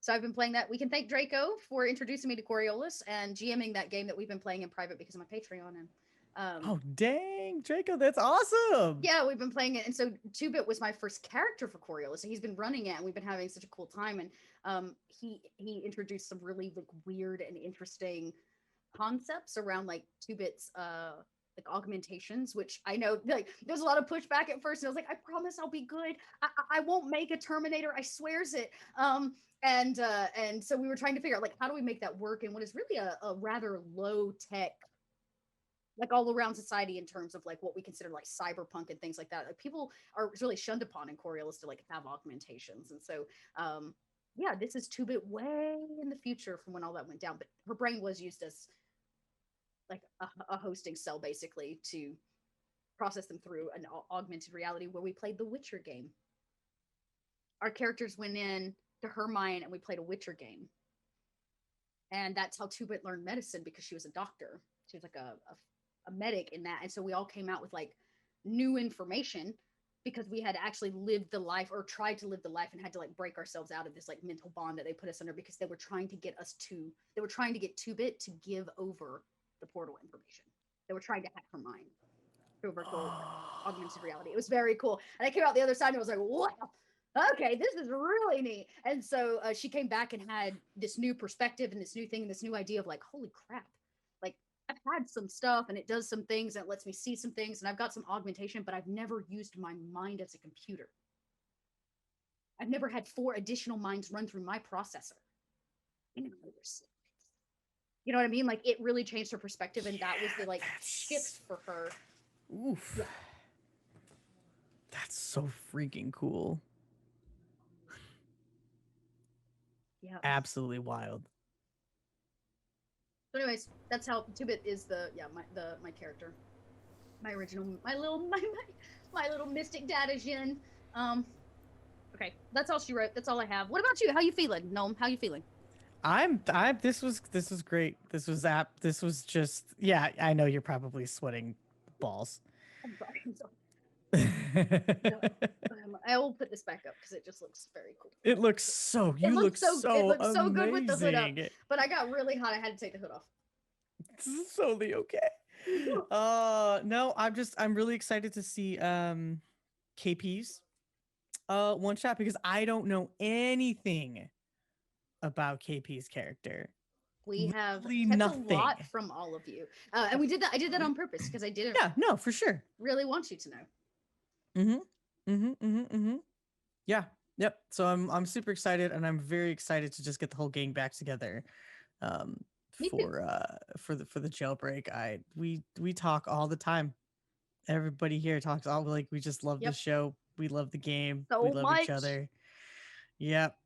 Speaker 2: So I've been playing that. We can thank Draco for introducing me to Coriolis and GMing that game that we've been playing in private because of my Patreon. And
Speaker 3: oh dang, Draco, that's awesome.
Speaker 2: Yeah, we've been playing it, and so 2-Bit was my first character for Coriolis, and he's been running it, and we've been having such a cool time. And he introduced some really like weird and interesting concepts around like 2-Bit's like augmentations, which I know like there's a lot of pushback at first, and I was like, I promise I'll be good. I won't make a Terminator, I swears it. And so we were trying to figure out like how do we make that work in what is really a rather low tech, like all around society in terms of like what we consider like cyberpunk and things like that. Like people are really shunned upon in Coriolis to like have augmentations. And so yeah, this is 2-Bit way in the future from when all that went down, but her brain was used as like a hosting cell basically to process them through an augmented reality where we played the Witcher game. Our characters went in to her mind and we played a Witcher game. And that's how 2-Bit learned medicine, because she was a doctor. She was like a medic in that. And so we all came out with like new information because we had actually lived the life or tried to live the life and had to like break ourselves out of this like mental bond that they put us under, because they were trying to get 2-Bit to give over the portal information. They were trying to hack her mind through virtual augmented reality. It was very cool. And I came out the other side and I was like, wow, okay, this is really neat. And so she came back and had this new perspective and this new thing and this new idea of like, holy crap, like I've had some stuff and it does some things and it lets me see some things and I've got some augmentation, but I've never used my mind as a computer. I've never had 4 additional minds run through my processor. You know what I mean? Like it really changed her perspective, and that was the like shift for her.
Speaker 3: Oof. Yeah. That's so freaking cool. Yeah. Absolutely wild.
Speaker 2: So anyways, that's how 2-Bit is my character. My original my little mystic data Jin. Okay, that's all she wrote. That's all I have. What about you? How you feeling? Gnome, how you feeling?
Speaker 3: This was great. This was just, yeah, I know you're probably sweating balls.
Speaker 2: I'm sorry. No, I will put this back up because it just looks very cool.
Speaker 3: It looks so
Speaker 2: good with the hood up, but I got really hot. I had to take the hood off.
Speaker 3: This is totally okay. No, I'm really excited to see KP's one shot, because I don't know anything about KP's character.
Speaker 2: We have kept a lot from all of you, and we did that. I did that on purpose because I didn't.
Speaker 3: Yeah, no, for sure.
Speaker 2: Really want you to know.
Speaker 3: Yeah, yep. So I'm super excited, and I'm very excited to just get the whole gang back together. For the jailbreak. We talk all the time. Everybody here talks all like we just love the show. We love the game.
Speaker 2: So
Speaker 3: we love each other. Yep.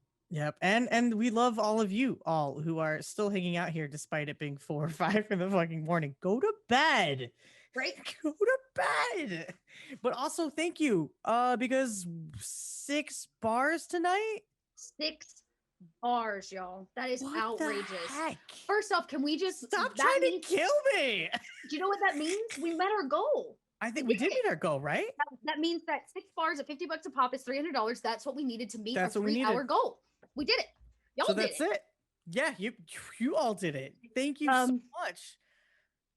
Speaker 3: And we love all of you all who are still hanging out here despite it being 4 or 5 in the fucking morning. Go to bed.
Speaker 2: Right?
Speaker 3: Go to bed. But also thank you. Because 6 bars tonight?
Speaker 2: 6 bars, y'all. That is outrageous.
Speaker 3: Heck?
Speaker 2: First off, can we just
Speaker 3: stop trying to kill me?
Speaker 2: Do you know what that means? We met our goal.
Speaker 3: I think we did meet our goal, right?
Speaker 2: That means that 6 bars at $50 a pop is $300. That's what we needed to meet our 3-hour goal. We did it. Y'all did it. So that's it.
Speaker 3: Yeah, you all did it. Thank you so much.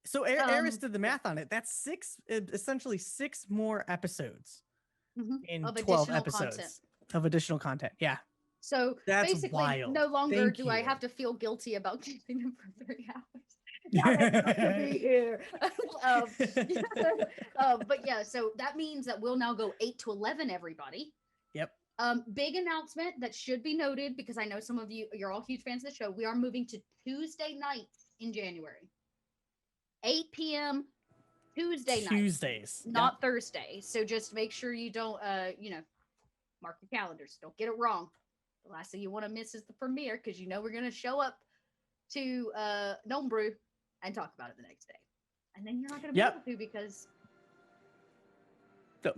Speaker 3: So Eris did the math on it. That's essentially 6 more episodes in 12 episodes of additional content. Yeah.
Speaker 2: So
Speaker 3: that's
Speaker 2: basically,
Speaker 3: wild.
Speaker 2: No longer do I have to feel guilty about keeping them for 3 hours. Now they have to be here. But yeah, so that means that we'll now go 8 to 11, everybody.
Speaker 3: Yep.
Speaker 2: Big announcement that should be noted because I know some of you're all huge fans of the show. We are moving to Tuesday nights in January. 8 p.m. Tuesday night.
Speaker 3: Tuesdays.
Speaker 2: Not Thursday. So just make sure you don't mark your calendars. Don't get it wrong. The last thing you want to miss is the premiere because we're gonna show up to Gnome Brew and talk about it the next day. And then you're not gonna be able to because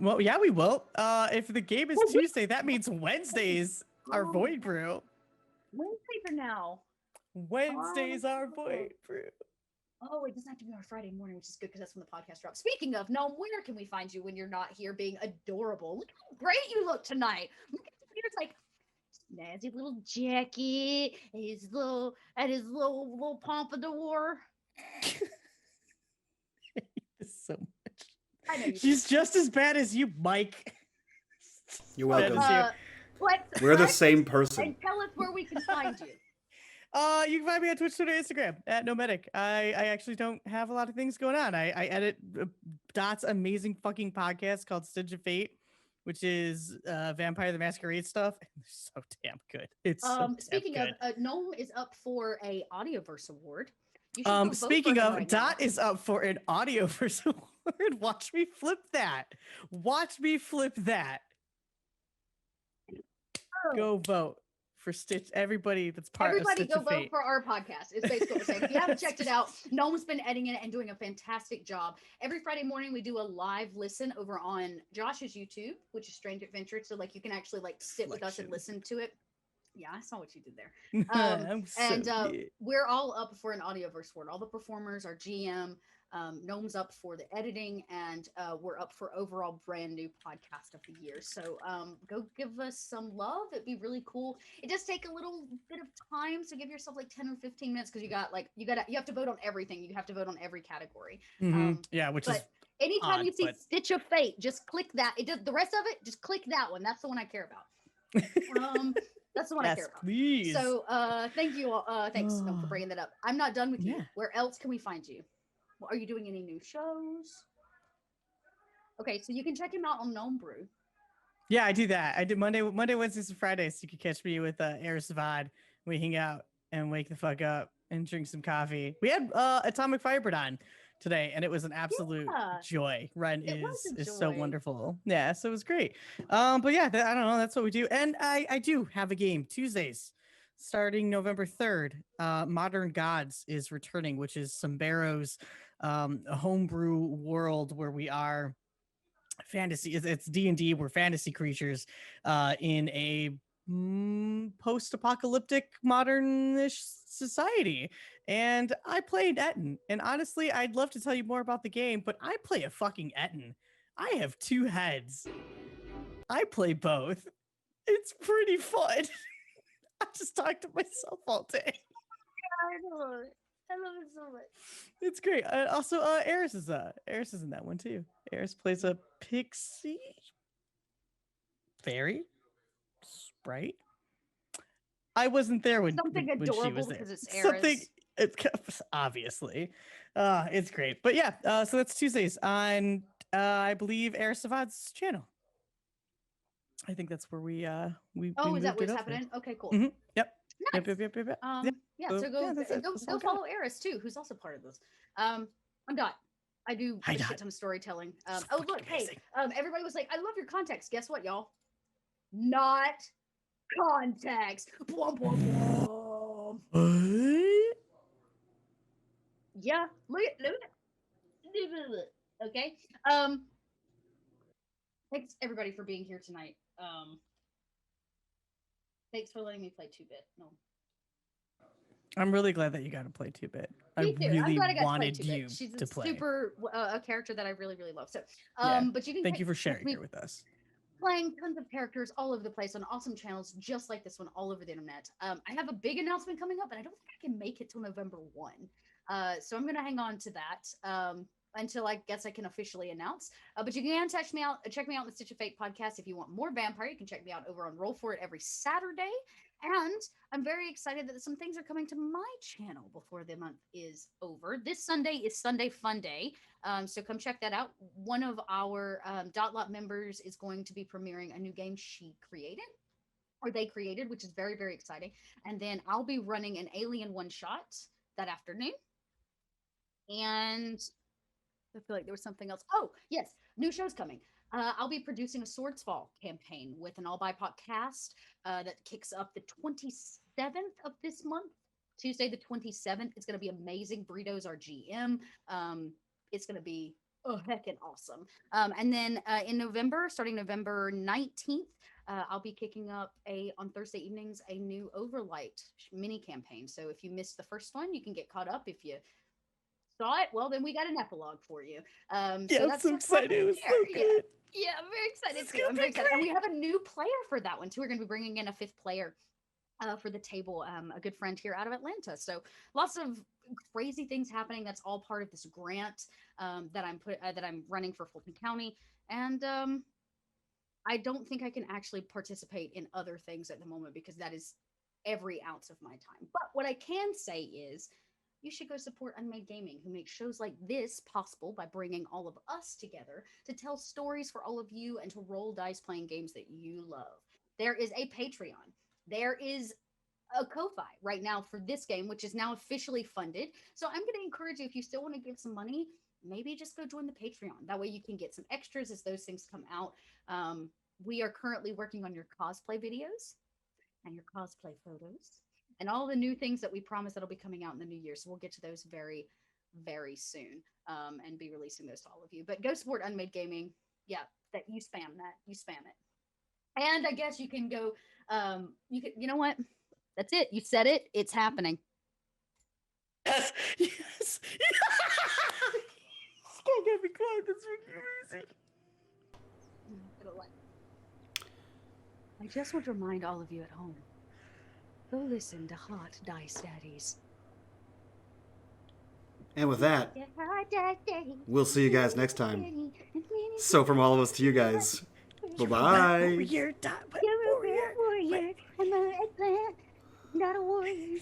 Speaker 3: well, yeah, we will. If the game is Tuesday, that means Wednesdays are Void Brew.
Speaker 2: Wednesdays are now.
Speaker 3: Wednesdays are Void Brew.
Speaker 2: Oh, it doesn't have to be on Friday morning, which is good because that's when the podcast drops. Speaking of, Gnome, where can we find you when you're not here being adorable? Look how great you look tonight. Look at Peter's like snazzy little jacket and his little pompadour.
Speaker 3: I hate this so much.
Speaker 2: I know
Speaker 3: she's just as bad as you, Mike.
Speaker 1: You're welcome.
Speaker 2: We're
Speaker 1: the same person.
Speaker 2: And tell us where we can find you.
Speaker 3: You can find me on Twitch, Twitter, Instagram at unMadeGaming. I actually don't have a lot of things going on. I edit Dot's amazing fucking podcast called Stitch of Fate, which is Vampire the Masquerade stuff. It's so damn good. It's so
Speaker 2: speaking
Speaker 3: damn good.
Speaker 2: of, Gnome is up for a Audioverse award.
Speaker 3: Speaking of, Dot is up for an Audioverse award. Watch me flip that. Watch me flip that. Go vote for Stitch. Everybody that's part of Stitch
Speaker 2: go
Speaker 3: of
Speaker 2: vote
Speaker 3: Fate.
Speaker 2: for our podcast. It's basically what we're saying. If you haven't checked it out, Gnome's been editing it and doing a fantastic job. Every Friday morning we do a live listen over on Josh's YouTube, which is Strange Adventure. So you can actually sit with us and listen to it. Yeah, I saw what you did there. We're all up for an Audioverse award. All the performers, our GM, Gnome's up for the editing, and we're up for overall brand new podcast of the year. So go give us some love. It'd be really cool. It does take a little bit of time, so give yourself 10 or 15 minutes because you have to vote on everything. You have to vote on every category.
Speaker 3: Which is
Speaker 2: anytime
Speaker 3: odd,
Speaker 2: you see Stitch of Fate, just click that. It does the rest of it. Just click that one. That's the one I care about. That's the one I care about.
Speaker 3: Please.
Speaker 2: So thank you all. Thanks Gnome, for bringing that up. I'm not done with you. Where else can we find you? Are you doing any new shows? Okay, so you can check him out on Gnome Brew.
Speaker 3: Yeah, I do that. I do Monday, Wednesdays, and Fridays. You can catch me with Arasavad. We hang out and wake the fuck up and drink some coffee. We had Atomic Firebird on today, and it was an absolute joy. Ren is so wonderful. Yeah, so it was great. But yeah, I don't know. That's what we do. And I do have a game Tuesdays. Starting November 3rd, Modern Gods is returning, which is Sombero's homebrew world where we are fantasy. It's D&D. We're fantasy creatures in a post-apocalyptic modern-ish society. And I played Etten. And honestly, I'd love to tell you more about the game, but I play a fucking Etten. I have two heads. I play both. It's pretty fun. I just talk to myself all day.
Speaker 2: I love it so much.
Speaker 3: It's great. Also, Eris is in that one too. Eris plays a pixie fairy sprite. I wasn't there when she was there.
Speaker 2: It's Eris.
Speaker 3: It's obviously. It's great. But yeah, so that's Tuesdays on I believe Eris Savad's channel. I think that's where we
Speaker 2: is that what's happening? Okay, cool.
Speaker 3: Mm-hmm. Yep.
Speaker 2: Nice.
Speaker 3: Yep.
Speaker 2: So go follow Eris too, who's also part of this. I'm Dot. I do a shit ton of storytelling. Look, amazing. Hey, everybody was like, I love your context. Guess what, y'all? Not context. Blum, blum, blum. Yeah. Look at okay. Thanks everybody for being here tonight. Thanks for letting me play 2-bit. No.
Speaker 3: I'm really glad that you got to play 2-bit.
Speaker 2: Me too.
Speaker 3: Really
Speaker 2: I'm glad I got
Speaker 3: wanted
Speaker 2: to play 2-bit.
Speaker 3: you
Speaker 2: She's
Speaker 3: to play.
Speaker 2: Super a character that I really, really love. So, but you can
Speaker 3: thank you for sharing it with us.
Speaker 2: Playing tons of characters all over the place on awesome channels just like this one all over the internet. I have a big announcement coming up, and I don't think I can make it till November 1. So I'm going to hang on to that until I guess I can officially announce. But you can check me out in the Stitch of Fate podcast if you want more vampire. You can check me out over on Roll For It every Saturday. And I'm very excited that some things are coming to my channel before the month is over. This Sunday is Sunday Fun Day. So come check that out. One of our Dot Lot members is going to be premiering a new game she created, or they created, which is very, very exciting. And then I'll be running an Alien one shot that afternoon. And I feel like there was something else. Oh, yes, new show's coming. I'll be producing a Swords Fall campaign with an all BIPOC cast that kicks up the 27th of this month, Tuesday the 27th. It's going to be amazing. Burritos our GM. It's going to be heckin' awesome. And then in November, starting November 19th, I'll be kicking up on Thursday evenings a new Overlight mini campaign. So if you missed the first one, you can get caught up. If you saw it, well, then we got an epilogue for you.
Speaker 3: Yeah,
Speaker 2: So
Speaker 3: I'm
Speaker 2: that's
Speaker 3: so excited. It was so good.
Speaker 2: Yeah, I'm very excited
Speaker 3: It's
Speaker 2: too.
Speaker 3: gonna
Speaker 2: I'm very
Speaker 3: be
Speaker 2: excited. And we
Speaker 3: great.
Speaker 2: have a new player for that one too. We're going to be bringing in a 5th player for the table, a good friend here out of Atlanta. So lots of crazy things happening. That's all part of this grant that I'm running for Fulton County. And I don't think I can actually participate in other things at the moment because that is every ounce of my time. But what I can say is you should go support unMadeGaming, who makes shows like this possible by bringing all of us together to tell stories for all of you and to roll dice playing games that you love. There is a Patreon. There is a Ko-Fi right now for this game, which is now officially funded. So I'm going to encourage you, if you still want to give some money, maybe just go join the Patreon. That way you can get some extras as those things come out. We are currently working on your cosplay videos and your cosplay photos and all the new things that we promise that'll be coming out in the new year. So we'll get to those very, very soon and be releasing those to all of you. But go support unMadeGaming. Yeah, that you spam that. You spam it. And I guess you can go, you know what? That's it. You said it. It's happening.
Speaker 3: Yes, yes. Don't get me quiet. That's really amazing.
Speaker 2: I just want to remind all of you at home, go listen to Hot Dice Daddies.
Speaker 1: And with that, we'll see you guys next time. So from all of us to you guys, bye-bye.
Speaker 3: Warrior,
Speaker 2: You're a warrior. I'm an eggplant, not a warrior.